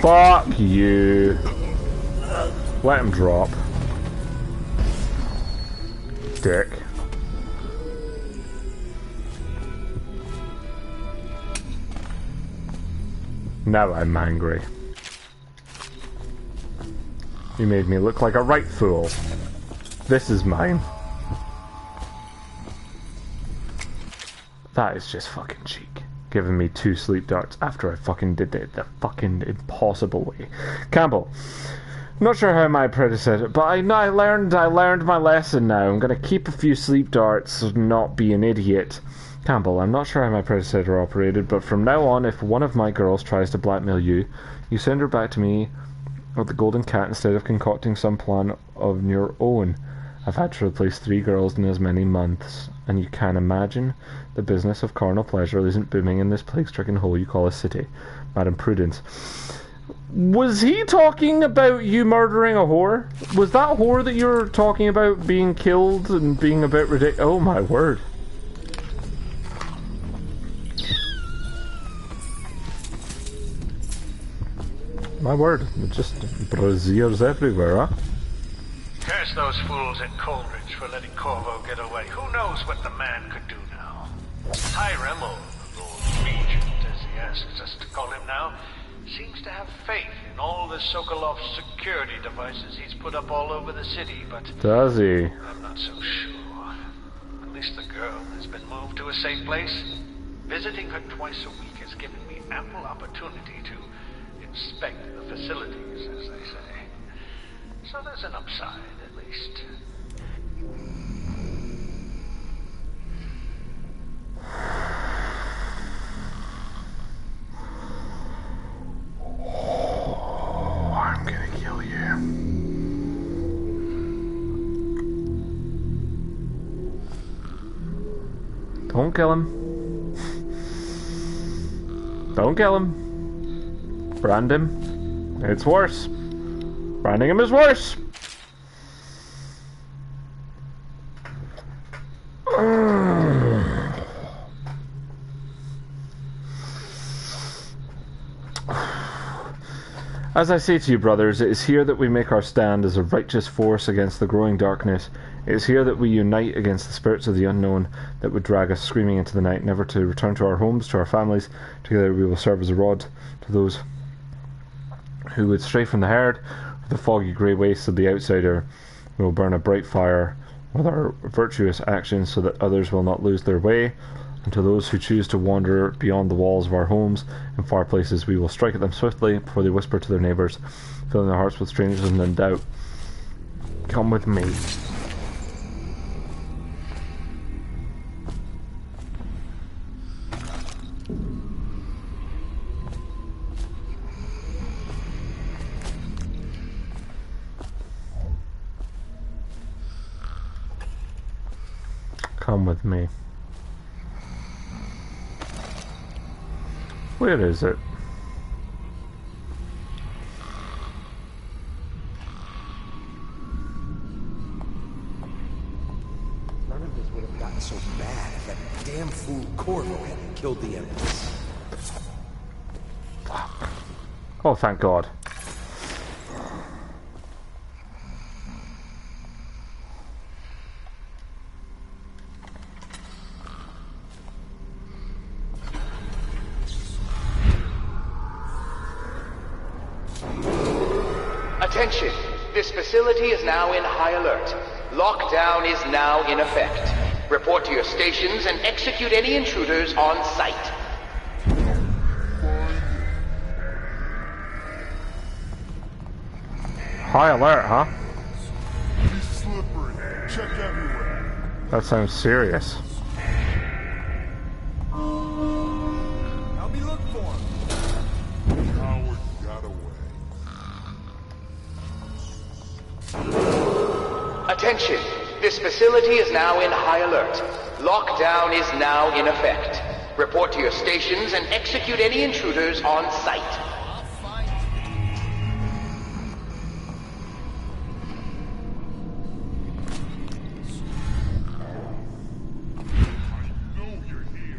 Fuck you. Let him drop. Dick. Now I'm angry. You made me look like a right fool. This is mine. That is just fucking cheek. Giving me 2 sleep darts after I fucking did it the fucking impossible way. Campbell. Not sure how my predecessor, but I learned my lesson now. I'm gonna keep a few sleep darts and not be an idiot. Campbell, I'm not sure how my predecessor operated, but from now on, if one of my girls tries to blackmail you, you send her back to me with the golden cat instead of concocting some plan of your own. I've had to replace 3 girls in as many months, and you can imagine the business of carnal pleasure isn't booming in this plague-stricken hole you call a city. Madam Prudence. Was he talking about you murdering a whore? Was that whore that you were talking about being killed and being a bit ridiculous? Oh my word. My word, just braziers everywhere, huh? Curse those fools at Coleridge for letting Corvo get away. Who knows what the man could do now? Tyrell, or the Lord Regent, as he asks us to call him now, seems to have faith in all the Sokolov security devices he's put up all over the city, but... Does he? I'm not so sure. At least the girl has been moved to a safe place. Visiting her twice a week has given me ample opportunity to inspect the facilities, as they say. So there's an upside, at least. Oh, I'm gonna kill you. Don't kill him. Don't kill him. Brand him. It's worse. Branding him is worse. As I say to you, brothers, it is here that we make our stand as a righteous force against the growing darkness. It is here that we unite against the spirits of the unknown that would drag us screaming into the night, never to return to our homes, to our families. Together we will serve as a rod to those who would stray from the herd, with the foggy grey wastes of the outsider. We will burn a bright fire with our virtuous actions so that others will not lose their way. And to those who choose to wander beyond the walls of our homes in far places, we will strike at them swiftly before they whisper to their neighbours, filling their hearts with strangers and in doubt. Come with me. Come with me. Where is it? None of this would have gotten so bad if that damn fool Corvo hadn't killed the Empress. Fuck. Oh, thank God. Attention! this facility is now in high alert. Lockdown is now in effect. Report to your stations and execute any intruders on site. High alert, huh? He's slippery. Check everywhere. That sounds serious. Help me look for him. Howard got away. Attention! This facility is now in high alert. Lockdown is now in effect. Report to your stations and execute any intruders on site.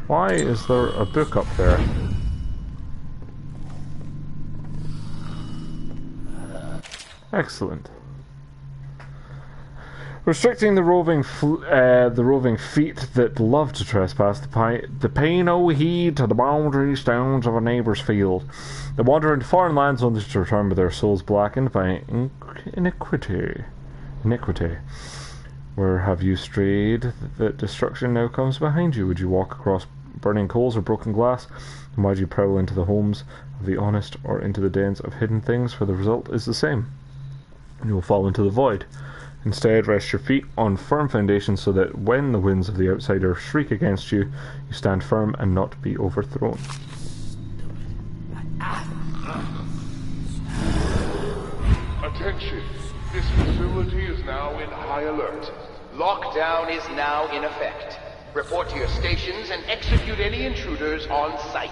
Why is there a book up there? Excellent. Restricting the roving feet that love to trespass, to pay no heed to the boundary stones of a neighbour's field. They wander into foreign lands only to return with their souls blackened by iniquity. Where have you strayed that destruction now comes behind you? Would you walk across burning coals or broken glass? And why do you prowl into the homes of the honest or into the dens of hidden things? For the result is the same. You will fall into the void. Instead, rest your feet on firm foundations so that when the winds of the outsider shriek against you, you stand firm and not be overthrown. Attention! This facility is now in high alert. Lockdown is now in effect. Report to your stations and execute any intruders on site.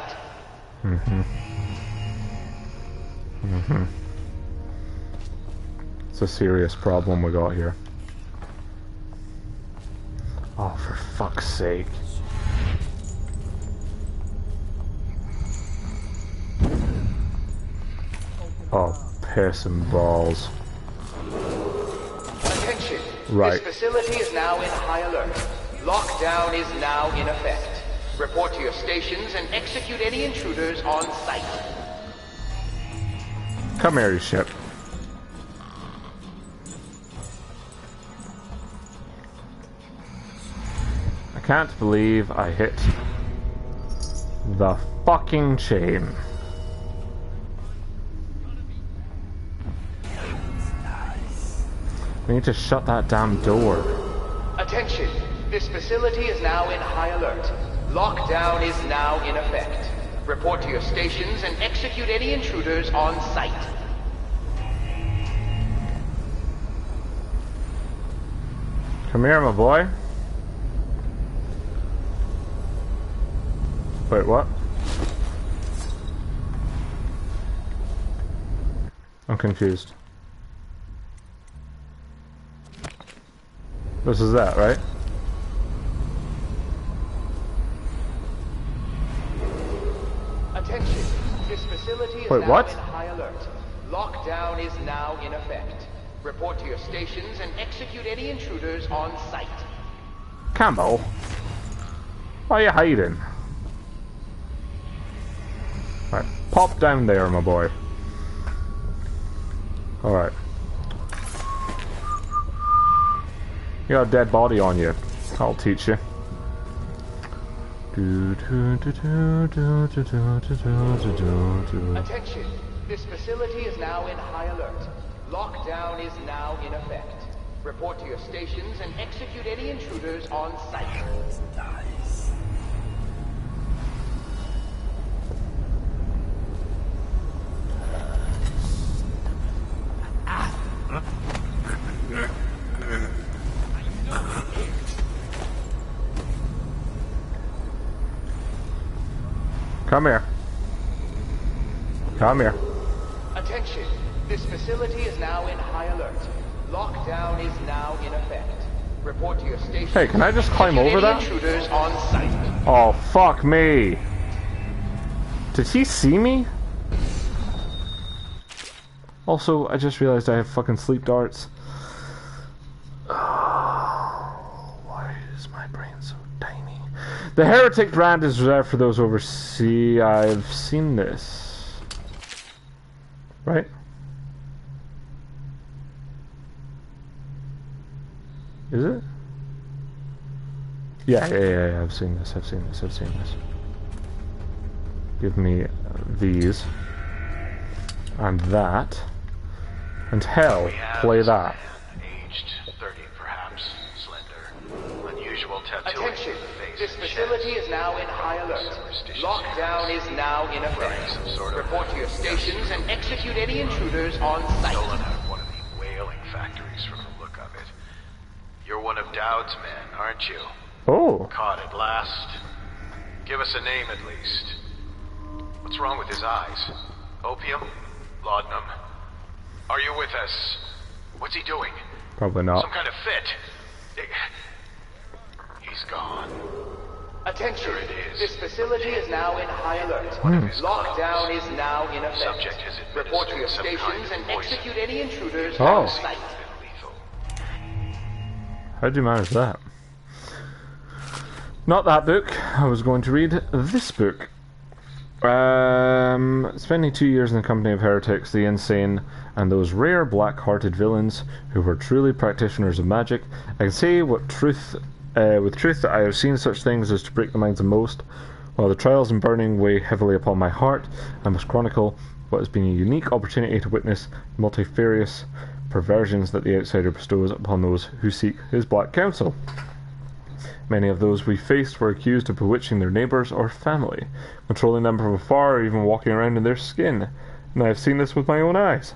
It's a serious problem we got here. Oh, for fuck's sake. Oh, piss and balls. Attention! Right. This facility is now in high alert. Lockdown is now in effect. Report to your stations and execute any intruders on site. Come here, you ship. I can't believe I hit the fucking chain. We need to shut that damn door. Attention! This facility is now in high alert. Lockdown is now in effect. Report to your stations and execute any intruders on site. Come here, my boy. Wait, what? I'm confused. This is that, right? Attention! This facility is now in high alert. Lockdown is now in effect. Report to your stations and execute any intruders on site. Campbell? Why are you hiding? Right, pop down there, my boy. Alright. You got a dead body on you. I'll teach you. Attention! This facility is now in high alert. Lockdown is now in effect. Report to your stations and execute any intruders on site. Nice. Come here. Come here. Attention! This facility is now in high alert. Lockdown is now in effect. Report to your station. Hey, can I just climb over that? Intruders on site. Oh, fuck me. Did he see me? Also, I just realized I have fucking sleep darts. Why is my brain so tiny? The Heretic brand is reserved for those overseas. I've seen this. Right? Is it? Yeah, I've seen this. Give me these. And that. And hell, play that. Aged 30 perhaps, slender. Unusual tattooing. Attention! This facility is now in high alert. Lockdown is now in effect. Report to your stations and execute any intruders on site. Stolen out of one of the whaling factories from the look of it. You're one of Dowd's men, aren't you? Oh. Caught at last. Give us a name at least. What's wrong with his eyes? Opium? Laudanum? Are you with us? What's he doing? Probably not. Some kind of fit. He's gone. Attention! There it is. This facility is now in high alert. Lockdown is now in effect. Subject has Report to your some kind stations of and poison. execute any intruders Oh. on site. How'd you manage that? Not that book. I was going to read this book. Spending 2 years in the company of heretics, the insane, and those rare black-hearted villains who were truly practitioners of magic, I can say with truth that I have seen such things as to break the minds of most. While the trials and burning weigh heavily upon my heart, I must chronicle what has been a unique opportunity to witness the multifarious perversions that the outsider bestows upon those who seek his black counsel. Many of those we faced were accused of bewitching their neighbours or family, controlling them from afar, or even walking around in their skin, and I have seen this with my own eyes.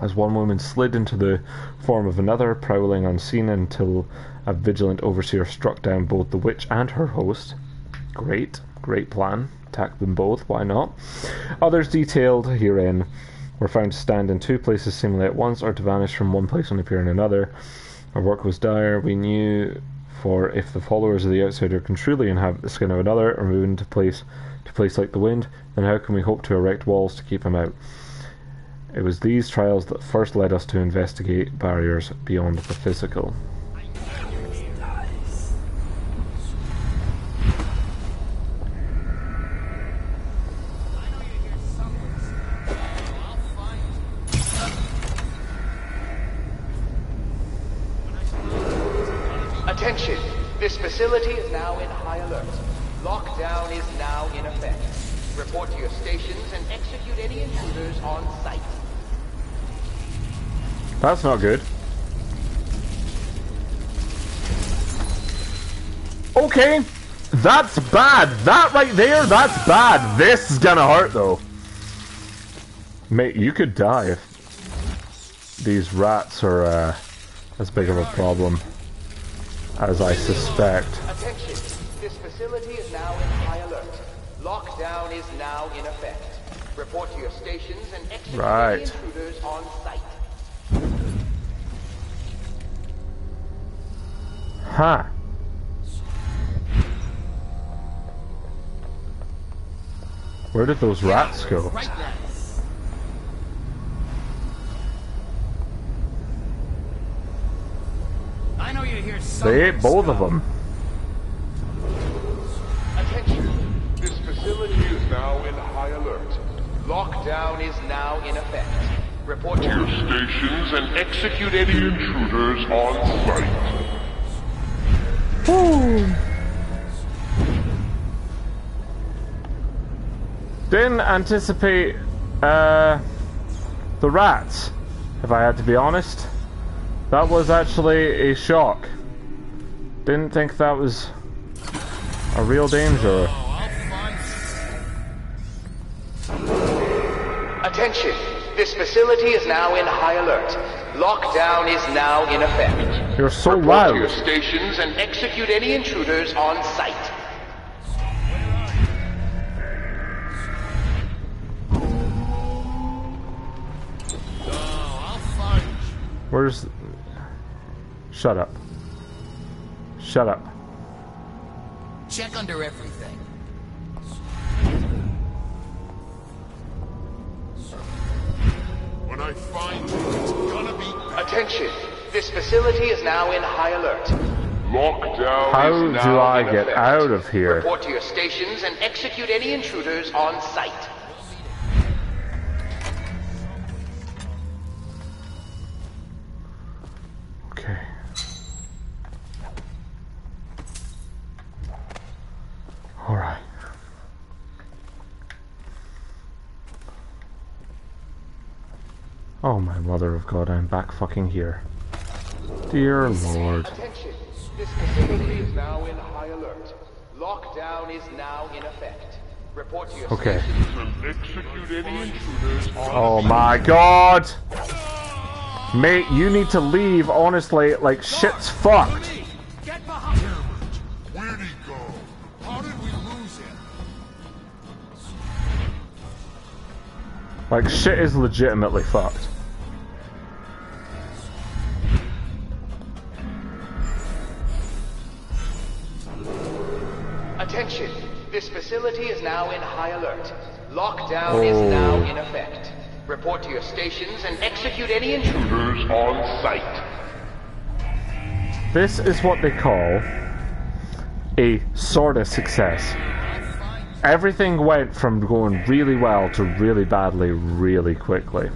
As one woman slid into the form of another, prowling unseen until a vigilant overseer struck down both the witch and her host. Great plan. Attack them both, why not? Others detailed herein were found to stand in two places seemingly at once, or to vanish from one place and appear in another. Our work was dire, we knew, for if the followers of the outsider can truly inhabit the skin of another, or move into place like the wind, then how can we hope to erect walls to keep him out? It was these trials that first led us to investigate barriers beyond the physical. Attention! This facility is now in high alert. Lockdown is now in effect. Report to your stations and execute any intruders on site. That's not good. Okay, that's bad. That right there, that's bad. This is gonna hurt though. Mate, you could die if these rats are as big of a problem as I suspect. Attention! This facility is now in high alert. Lockdown is now in effect. Report to your stations and execute any intruders on site. Huh. Where did those rats go? I know you're here. They ate both of them. Attention! This facility is now in high alert. Lockdown is now in effect. Report to your stations and execute any intruders on site. Didn't anticipate the rats, if I had to be honest. That was actually a shock. Didn't think that was a real danger. Attention! This facility is now in high alert. Lockdown is now in effect. You're so Report loud. to your stations and execute any intruders on site. Where's... Shut up. Shut up. Check under everything. When I find you, it's gonna be... Attention! This facility is now in high alert. Lockdown How is do now I in get effect. out of here? Report to your stations and execute any intruders on site. Okay, Oh my mother of God, I'm back fucking here. Dear Lord. Attention! This facility is now in high alert. Lockdown is now in effect. Report to your okay. Execute any intruders on oh my God! Mate, you need to leave, honestly, like shit's fucked. Get behind him! Where'd he go? How did we lose him? Like shit is legitimately fucked. Attention! This facility is now in high alert. Lockdown is now in effect. Report to your stations and execute any intruders on site. This is what they call a sort of success. Everything went from going really well to really badly really quickly.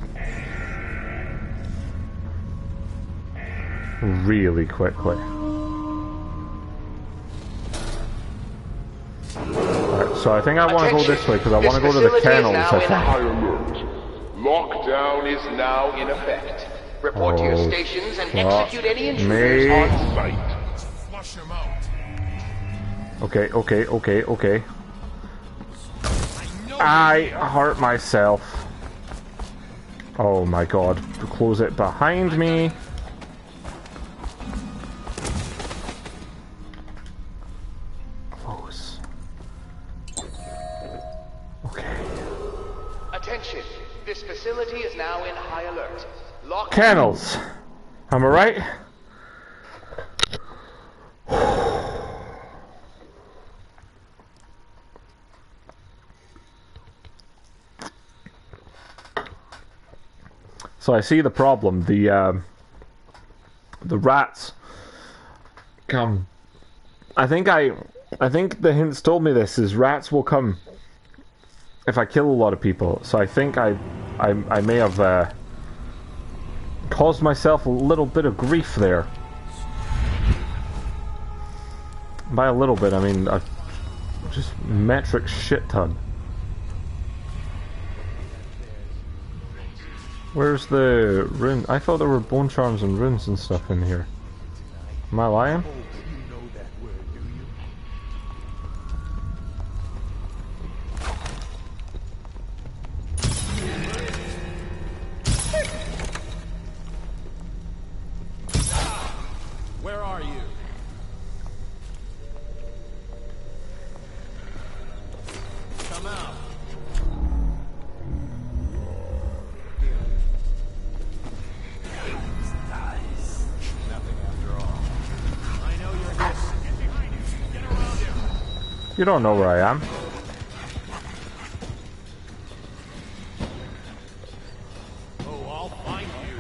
Really quickly. Right, so I think I want to go this way because I want to go to the kennels, I think. Lockdown is now in effect. Report to your stations and execute any intruders on site. Flush him out. Okay. I hurt myself. Oh my God. Close it behind me. Close. Okay. Attention. This facility is now in high alert. Kennels. Am I right? So I see the problem. The rats come. I think the hints told me this is rats will come if I kill a lot of people. So I think I may have caused myself a little bit of grief there. By a little bit, I mean just metric shit ton. Where's the rune? I thought there were bone charms and runes and stuff in here. Am I lying? Where are you? Come out. Nothing after all. I know you're here. Get behind you. Get around him. You don't know where I am. Oh, I'll find you.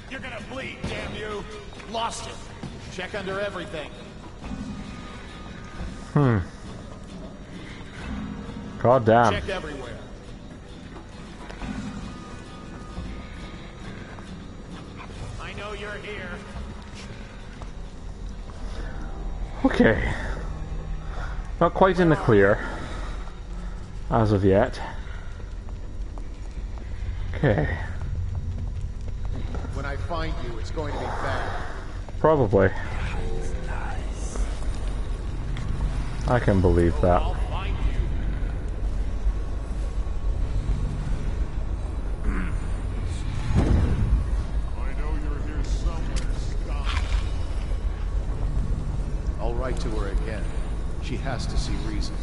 You're gonna bleed, damn you. Lost it. Check under everything. God damn. Check everywhere. I know you're here. Okay. Not quite in the clear. As of yet. Okay. When I find you, it's going to be bad. Probably. I can believe that. I'll find you. I know you're here somewhere, Scott. I'll write to her again. She has to see reason.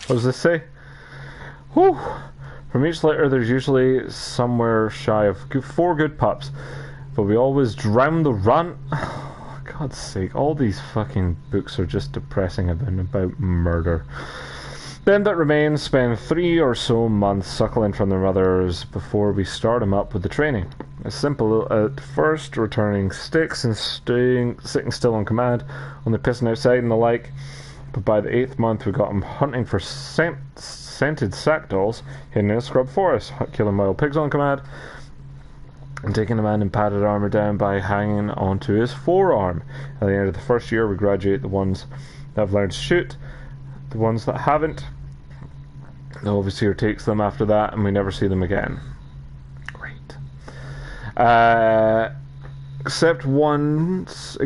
What does this say? Whew. From each litter there's usually somewhere shy of 4 good pups. But we always drown the runt. Oh, God's sake, all these fucking books are just depressing about murder. Them that remain spend 3 or so months suckling from their mothers before we start them up with the training. It's simple at first, returning sticks and sitting still on command, only pissing outside and the like. But by the 8th month we got them hunting for scented sack dolls hidden in a scrub forest, killing wild pigs on command, and taking a man in padded armour down by hanging onto his forearm. At the end of the first year we graduate the ones that have learned to shoot, the ones that haven't. The overseer takes them after that, and we never see them again. Great. Except once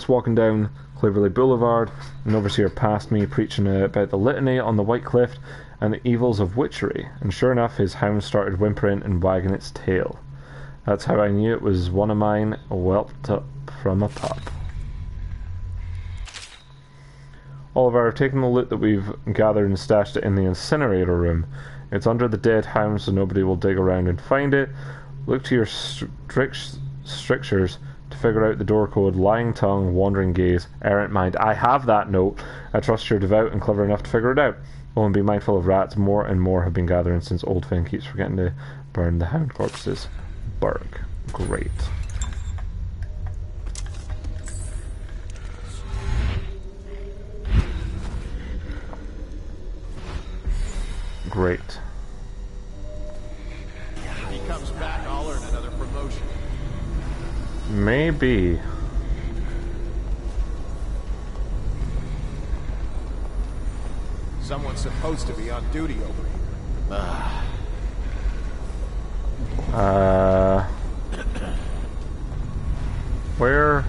walking down Cleverly Boulevard, an overseer passed me preaching about the litany on the White Cliff and the evils of witchery, and sure enough his hound started whimpering and wagging its tail. That's how I knew it was one of mine, whelped up from a pup. Oliver, I've taken the loot that we've gathered and stashed it in the incinerator room. It's under the dead hound, so nobody will dig around and find it. Look to your strictures to figure out the door code: lying tongue, wandering gaze, errant mind. I have that note. I trust you're devout and clever enough to figure it out. Oh, and be mindful of rats. More and more have been gathering since Old Finn keeps forgetting to burn the hound corpses. Berg. Great. Great. If he comes back, I'll earn another promotion. Maybe. Someone's supposed to be on duty over here. Where?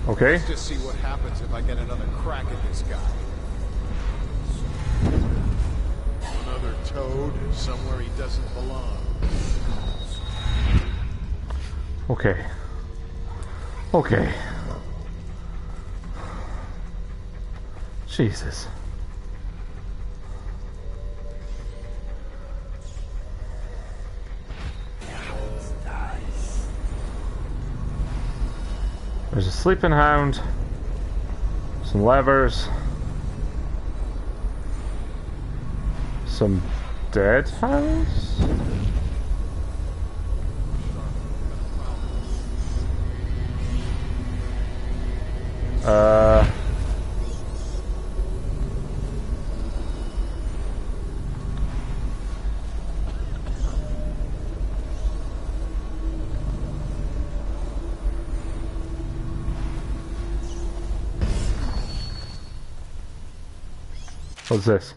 Okay. Let's just see what happens if I get another crack at this guy. Another toad somewhere he doesn't belong. Okay. Okay. Jesus. There's a sleeping hound, some levers, some dead hounds? What's this?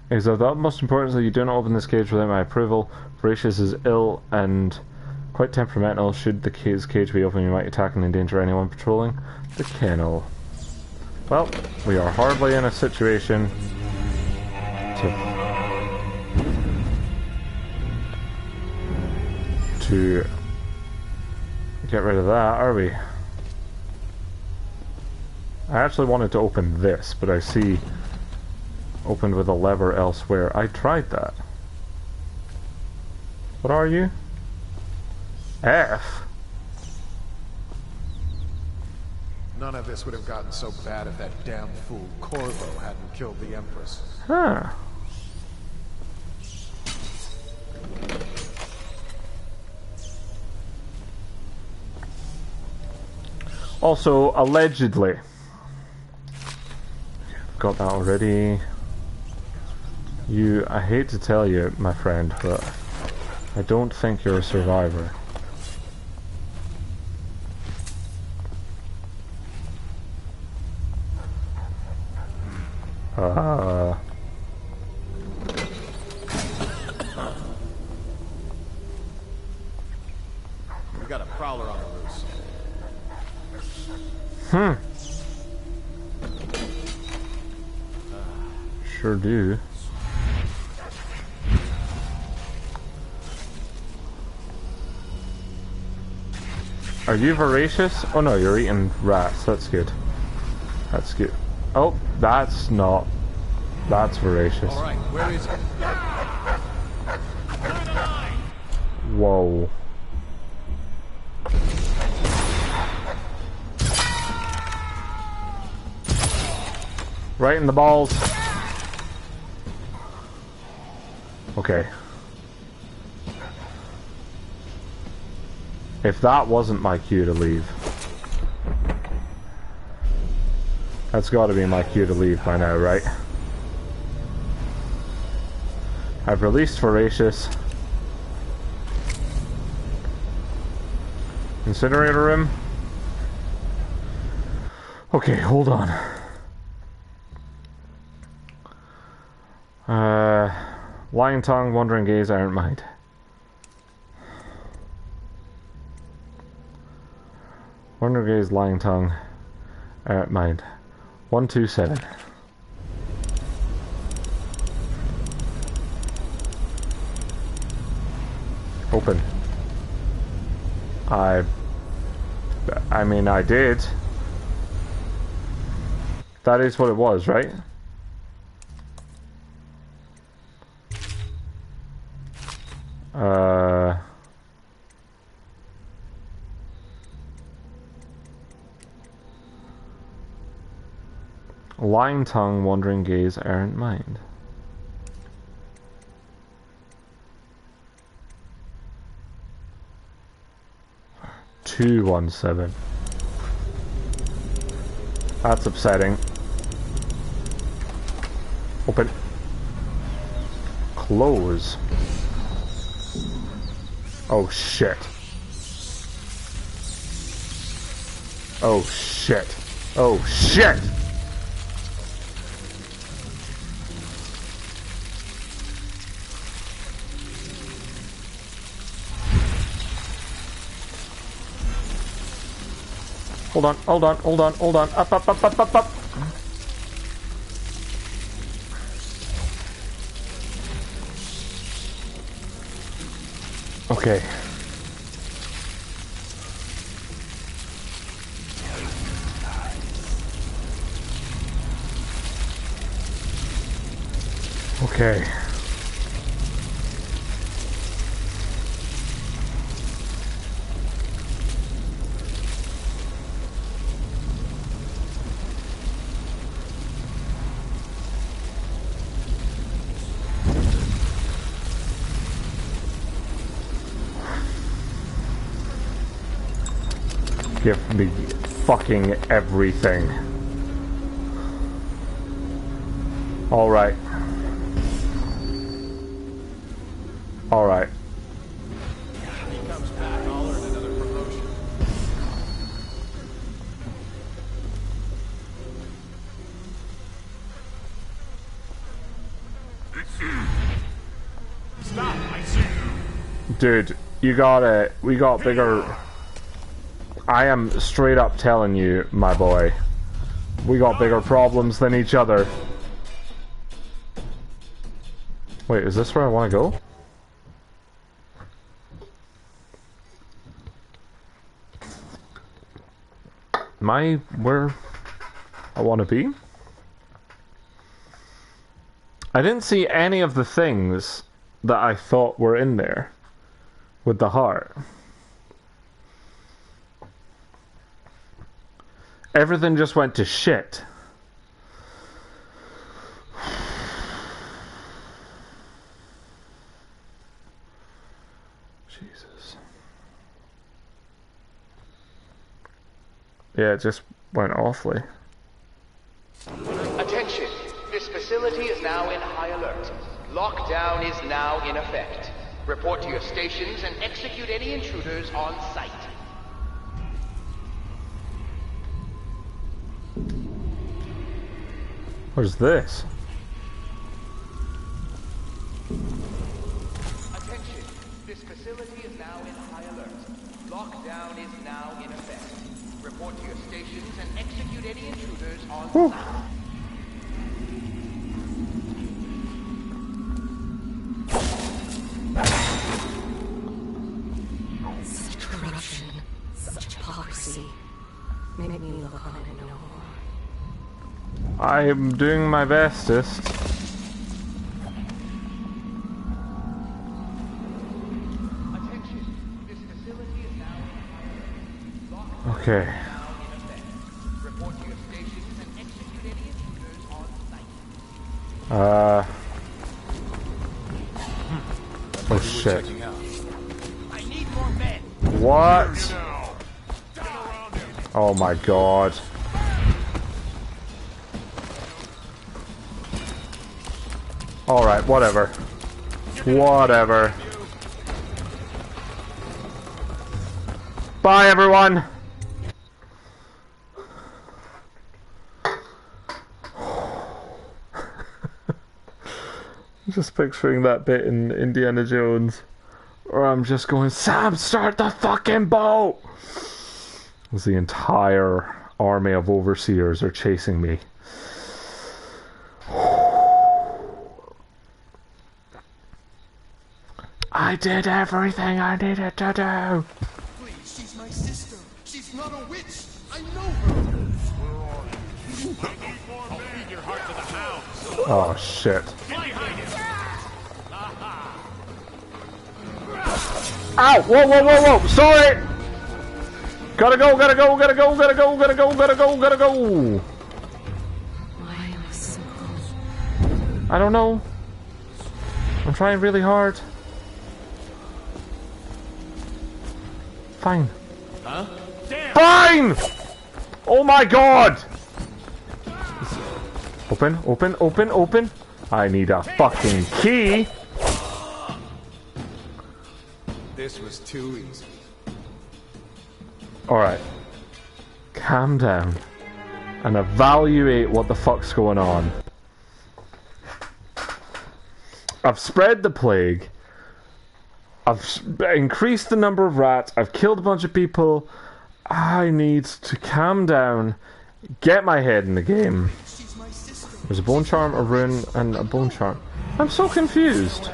It is of the utmost importance that you do not open this cage without my approval. Voracious is ill and quite temperamental. Should the cage be open, you might attack and endanger anyone patrolling the kennel. Well, we are hardly in a situation to get rid of that, are we? I actually wanted to open this, but I see opened with a lever elsewhere. I tried that. What are you? F? None of this would have gotten so bad if that damn fool Corvo hadn't killed the Empress. Huh. Also, allegedly. Got that already. I hate to tell you, my friend, but I don't think you're a survivor. We got a prowler on the loose. Sure do. Are you voracious? Oh no, you're eating rats. That's good. That's good. Oh, that's not. That's voracious. Alright, where is it? Whoa. Right in the balls. Okay. If that wasn't my cue to leave. That's got to be my cue to leave by now, right? I've released Voracious. Incinerator room. Okay, hold on. Lying tongue, wandering gaze, errant mind. Wandering gaze, lying tongue, errant mind. 127. Open. I mean, I did. That is what it was, right? Lying tongue, wandering gaze, errant mind. $217. That's upsetting. Open. Close. Oh shit. Oh shit. Oh shit! Hold on, hold on, hold on, hold on. Up, up, up, up, up, up. Okay. Okay. Give me fucking everything. All right. All right. If he comes back, I'll earn another promotion. Stop! I see you. Dude, you got it. We got bigger. I am straight up telling you, my boy. We got bigger problems than each other. Wait, is this where I want to go? Am I where I want to be? I didn't see any of the things that I thought were in there with the heart. Everything just went to shit. Jesus. Yeah, it just went awfully. Attention! This facility is now in high alert. Lockdown is now in effect. Report to your stations and execute any intruders on site. What's this? Attention! This facility is now in high alert. Lockdown is now in effect. Report to your stations and execute any intruders on site. Such corruption, such hypocrisy. Make me look on it no more. I'm doing my bestest. Okay. Oh shit. I need more men. What? Oh my god. Alright, whatever. Whatever. Bye, everyone! I'm just picturing that bit in Indiana Jones, or I'm just going, Sam, start the fucking boat! As the entire army of overseers are chasing me. I did everything I needed to do. Please, she's my sister. She's not a witch. I know her. I'll feed your heart to the hounds. Oh shit. Ow! Whoa, whoa, whoa, whoa! Sorry! Gotta go, gotta go, gotta go, gotta go, gotta go, gotta go, gotta go! Why am I so cold? I don't know. I'm trying really hard. Fine. Huh? Fine! Oh my god! Open, open, open, open. I need a fucking key. This was too easy. Alright. Calm down. And evaluate what the fuck's going on. I've spread the plague. I've increased the number of rats. I've killed a bunch of people. I need to calm down. Get my head in the game. There's a bone charm, a rune, and a bone charm. I'm so confused.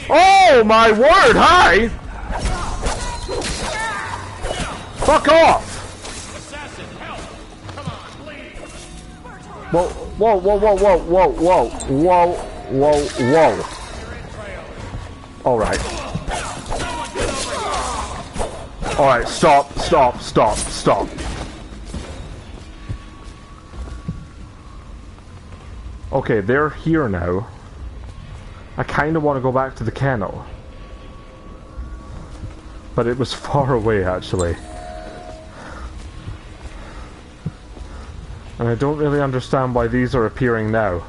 Oh my word, hi! Fuck off! Whoa, whoa, whoa, whoa, whoa, whoa, whoa, whoa, whoa, whoa. Alright. Alright, stop, stop, stop, stop. Okay, they're here now. I kind of want to go back to the kennel. But it was far away, actually. And I don't really understand why these are appearing now.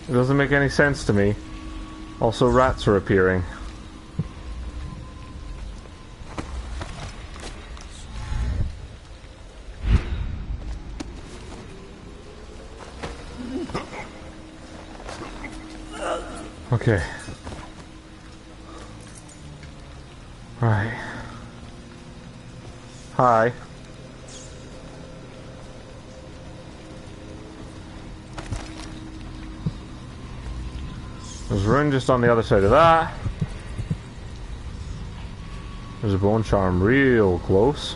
It doesn't make any sense to me. Also, rats are appearing. Okay. Right. Hi. There's a rune just on the other side of that. There's a bone charm real close.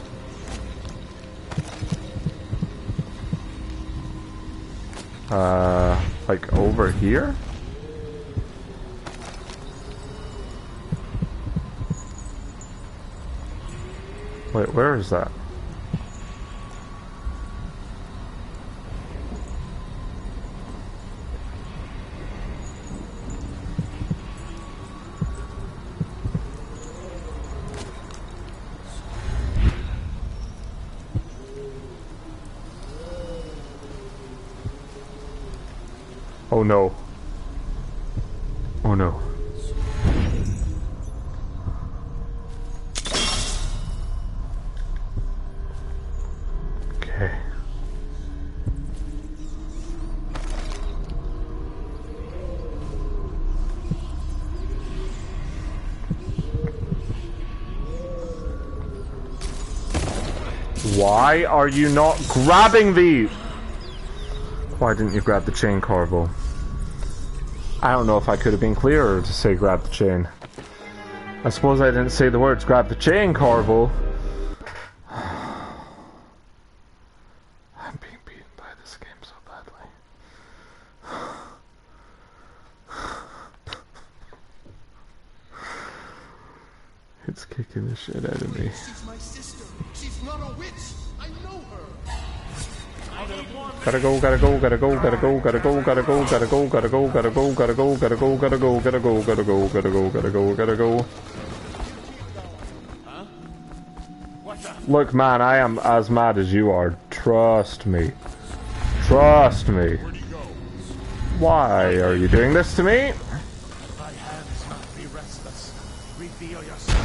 Like over here? Wait, where is that? Oh no. Oh no. Okay. Why are you not grabbing these? Why didn't you grab the chain, Corvo? I don't know if I could have been clearer to say grab the chain. I suppose I didn't say the words grab the chain, Corvo. I'm being beaten by this game so badly. It's kicking the shit out of me. She's my sister. She's not a witch. I know her. Gotta go, gotta go, gotta go, gotta go, gotta go, gotta go, gotta go, gotta go, gotta go, gotta go, gotta go, gotta go, gotta go, gotta go, gotta go, gotta go, gotta go. Look, man, I am as mad as you are. Trust me. Trust me. Why are you doing this to me? Thy hands must be restless. Reveal yourself.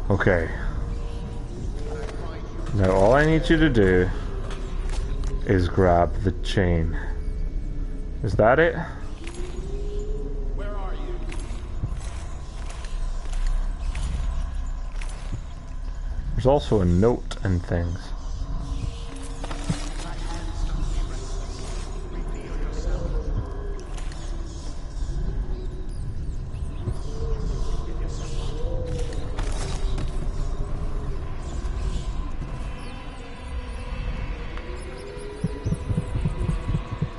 Okay. Now all I need you to do is grab the chain. Is that it? Where are you? There's also a note and things.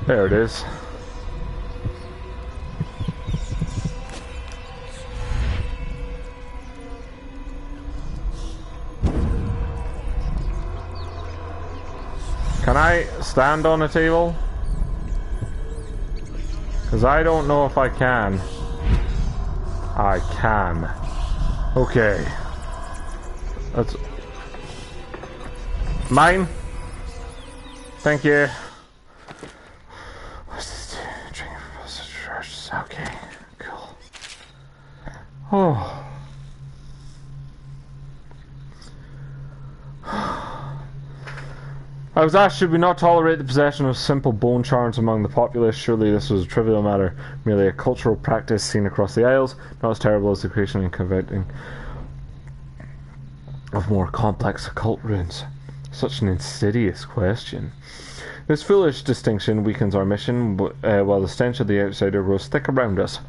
There it is. Can I stand on a table? Because I don't know if I can. I can. Okay. That's... Mine? Thank you. Okay, cool. Oh. I was asked, should we not tolerate the possession of simple bone charms among the populace? Surely this was a trivial matter, merely a cultural practice seen across the Isles, not as terrible as the creation and converting of more complex occult runes. Such an insidious question. This foolish distinction weakens our mission, while the stench of the outsider grows thick around us.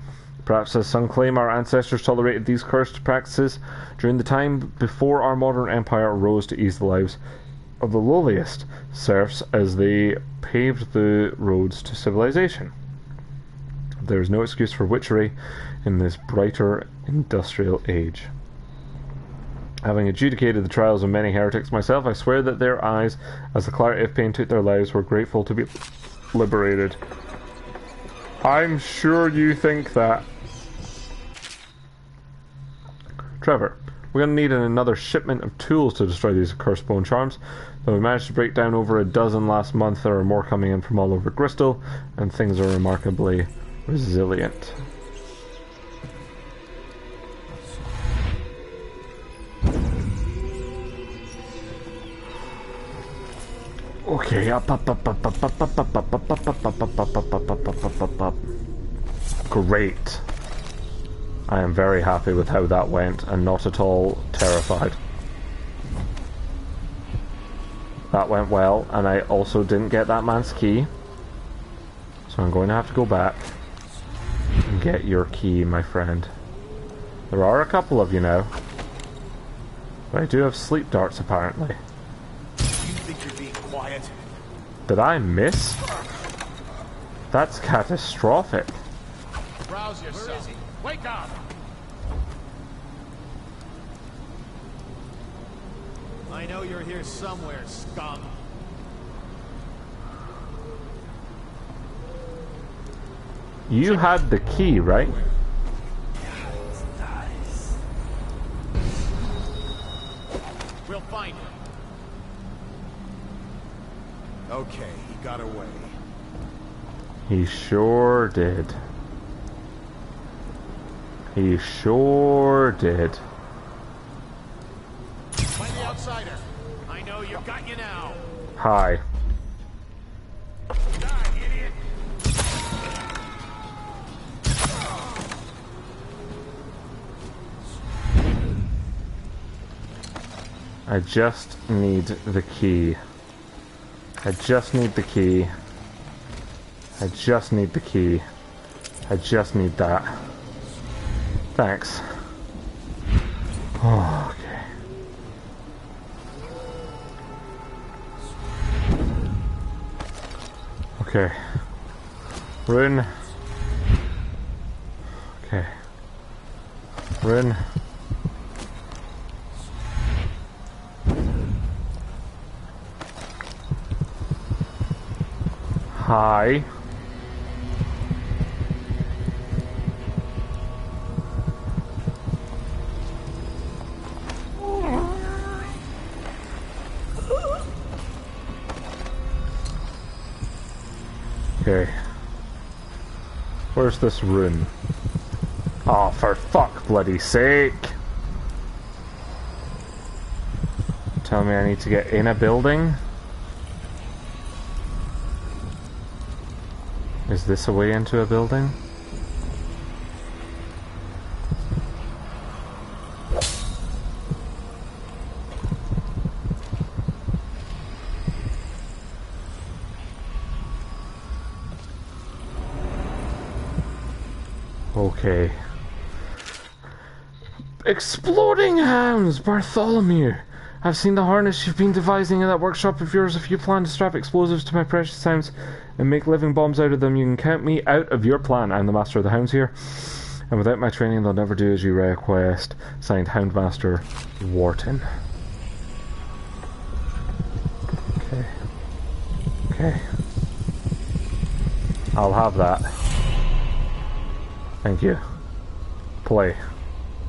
Perhaps, as some claim, our ancestors tolerated these cursed practices during the time before our modern empire arose to ease the lives of the lowliest serfs as they paved the roads to civilization. There is no excuse for witchery in this brighter industrial age. Having adjudicated the trials of many heretics myself, I swear that their eyes, as the clarity of pain took their lives, were grateful to be liberated. I'm sure you think that. Trevor, we're going to need another shipment of tools to destroy these accursed bone charms. Though we managed to break down over a dozen last month, there are more coming in from all over Bristol, and things are remarkably resilient. Okay, Great. I am very happy with how that went, and not at all terrified. That went well, and I also didn't get that man's key. So I'm going to have to go back and get your key, my friend. There are a couple of you now. But I do have sleep darts, apparently. You think you're being quiet? Did I miss? That's catastrophic. Rouse yourself. Where is he? Wake up! I know you're here somewhere, scum. You had the key, right? We'll find him. Okay, he got away. He sure did. He sure did. Find the outsider. I know you've got you now. Hi. Die, idiot. I just need the key. I just need the key. I just need the key. I just need that. Thanks. Oh, okay. Okay. Rune. Okay. Rune. Hi. Okay. Where's this rune? Oh, for fuck bloody sake! Tell me I need to get in a building? Is this a way into a building? Okay. Exploding Hounds, Bartholomew! I've seen the harness you've been devising in that workshop of yours. If you plan to strap explosives to my precious hounds and make living bombs out of them, you can count me out of your plan. I'm the master of the hounds here, and without my training they'll never do as you request. Signed, Houndmaster Wharton. Okay. Okay. I'll have that. Thank you. Play.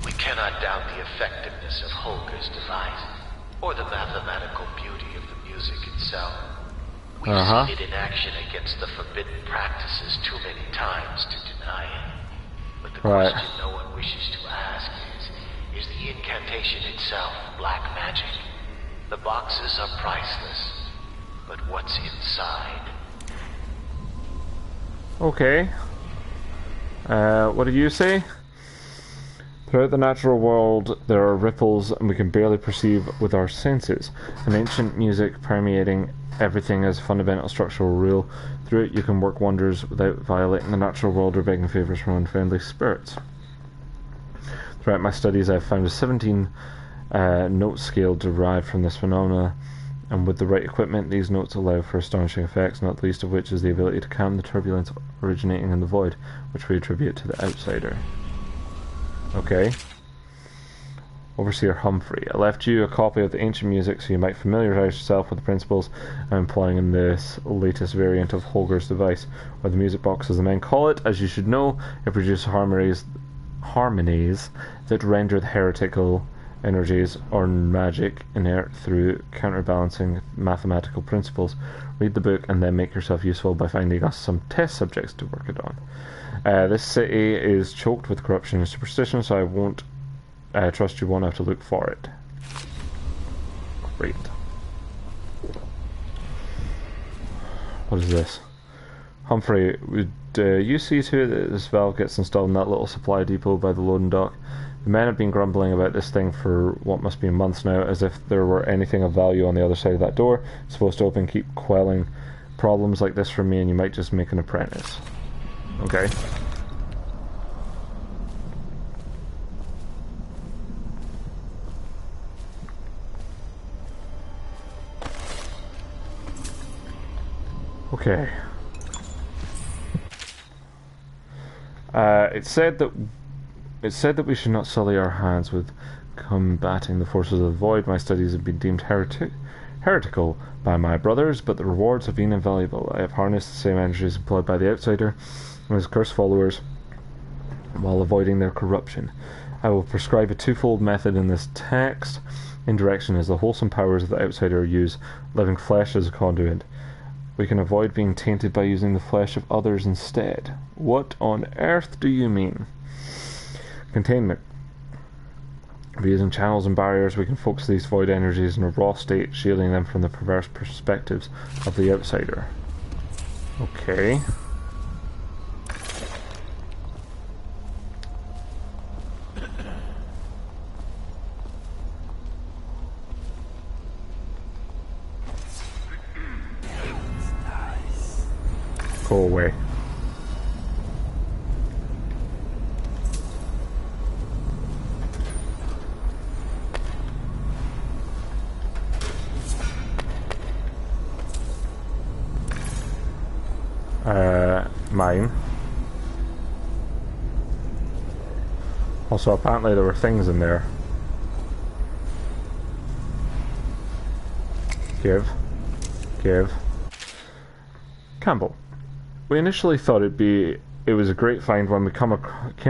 We cannot doubt the effectiveness of Holger's device, or the mathematical beauty of the music itself. We've seen it in action against the forbidden practices too many times to deny it. But the question no one wishes to ask is the incantation itself black magic? The boxes are priceless, but what's inside? Okay. What do you say? Throughout the natural world, there are ripples and we can barely perceive with our senses. An ancient music permeating everything as fundamental structural rule. Through it, you can work wonders without violating the natural world or begging favors from unfriendly spirits. Throughout my studies, I've found a 17 note scale derived from this phenomena, and with the right equipment, these notes allow for astonishing effects, not the least of which is the ability to calm the turbulence originating in the void, which we attribute to the outsider. Okay. Overseer Humphrey. I left you a copy of the ancient music so you might familiarize yourself with the principles I'm employing in this latest variant of Holger's device, or the music box as the men call it. As you should know, it produces harmonies that render the heretical energies or magic inert through counterbalancing mathematical principles. Read the book and then make yourself useful by finding us some test subjects to work it on. This city is choked with corruption and superstition, so I won't trust you won't have to look for it. Great. What is this? Humphrey, would you see to it that this valve gets installed in that little supply depot by the loading dock? The men have been grumbling about this thing for what must be months now, as if there were anything of value on the other side of that door. It's supposed to open, keep quelling problems like this for me, and you might just make an apprentice. Okay. Okay. It said that we should not sully our hands with combating the forces of the void. My studies have been deemed heretical by my brothers, but the rewards have been invaluable. I have harnessed the same energies employed by the outsider and his cursed followers while avoiding their corruption. I will prescribe a twofold method in this text. Indirection is the wholesome powers of the outsider use living flesh as a conduit. We can avoid being tainted by using the flesh of others instead. What on earth do you mean? Containment. By using channels and barriers, we can focus these void energies in a raw state, shielding them from the perverse perspectives of the outsider. Okay. Go away. Mine. Also, apparently there were things in there. Give. Campbell. We initially thought it was a great find when we came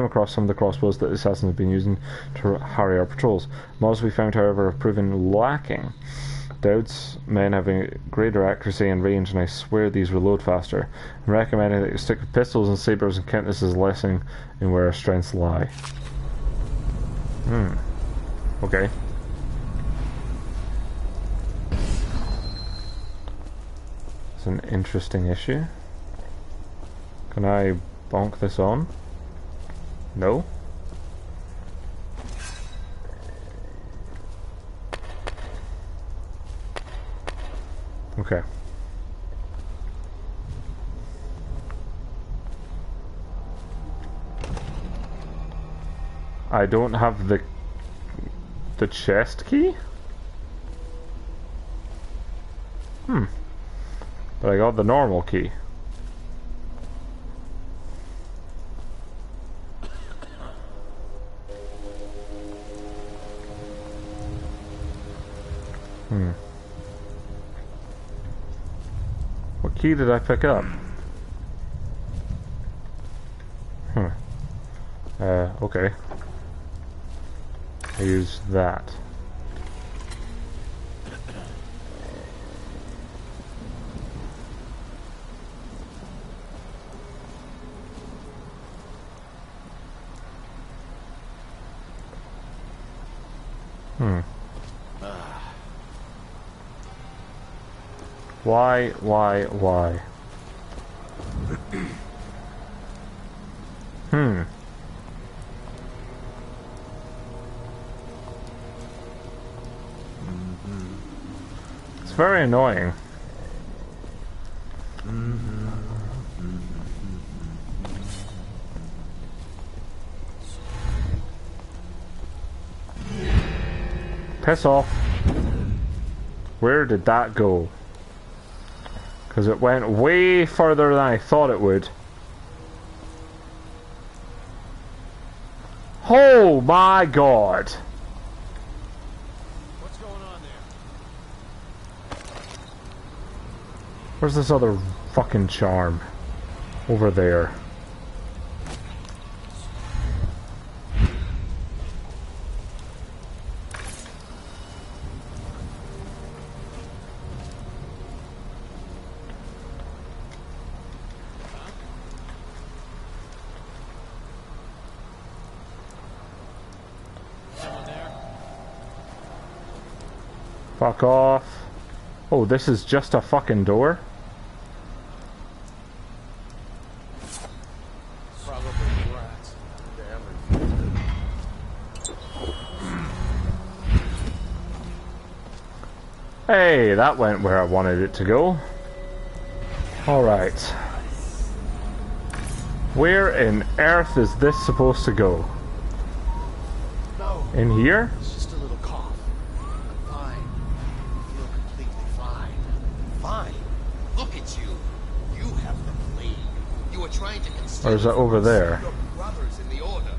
across some of the crossbows that the assassins have been using to harry our patrols. Most we found, however, have proven lacking. Doubts men having greater accuracy and range, and I swear these reload faster. I'm recommending that you stick with pistols and sabers and count this as a lesson in where our strengths lie. Okay. It's an interesting issue. Can I bonk this on? No? Okay. I don't have the chest key? But I got the normal key. What key did I pick up? Okay. I use that. Why? It's very annoying. Piss off. Where did that go? Because it went way further than I thought it would. Oh my god! What's going on there? Where's this other fucking charm? Over there. Fuck off. Oh, this is just a fucking door? Probably rats. Damn. Hey, that went where I wanted it to go. Alright. Where in earth is this supposed to go? No. In here? It's just a little cough. I'm fine. I feel completely fine. Fine. Look at you. You have the plague. You were trying to conceal Or is that over there? your brothers in the order.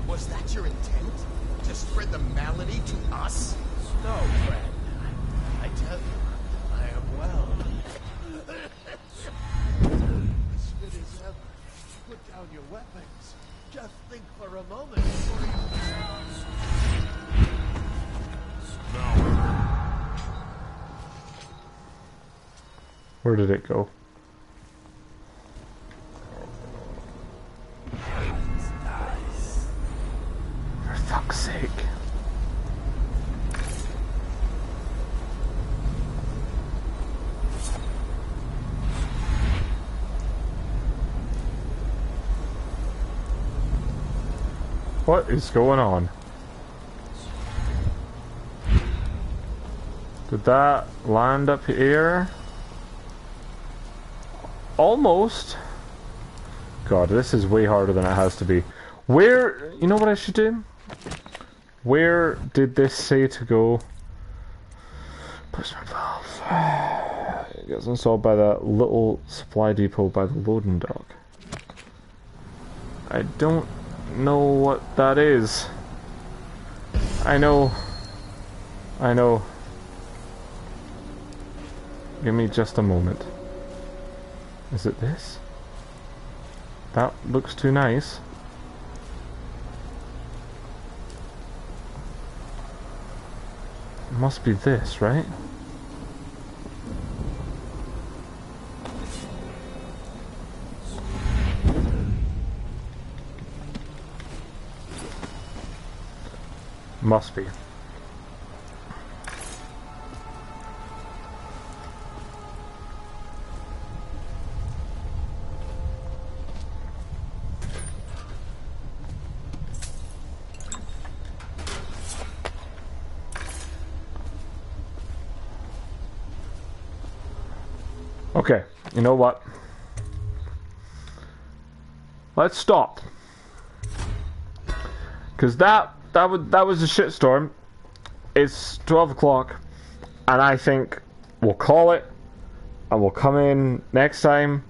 Was that your intent? To spread the malady to us? No, friend. I tell you, I am well. As fit as ever. Put down your weapons. Just think for a moment before you... Where did it go? For fuck's sake. What is going on? Did that land up here? Almost. God, this is way harder than it has to be. Where, you know what I should do? Where did this say to go? Pushman valve. It gets installed by that little supply depot by the loading dock. I don't know what that is. I know. Give me just a moment. Is it this? That looks too nice. It must be this, right? Must be. Okay, you know what? Let's stop. Because that was a shitstorm. It's 12 o'clock, and I think we'll call it, and we'll come in next time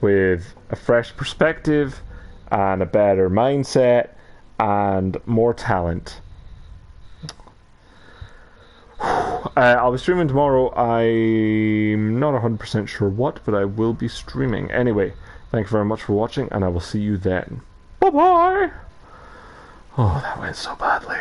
with a fresh perspective and a better mindset and more talent. I'll be streaming tomorrow. I'm not 100% sure what, but I will be streaming. Anyway, thank you very much for watching, and I will see you then. Bye-bye! Oh, that went so badly.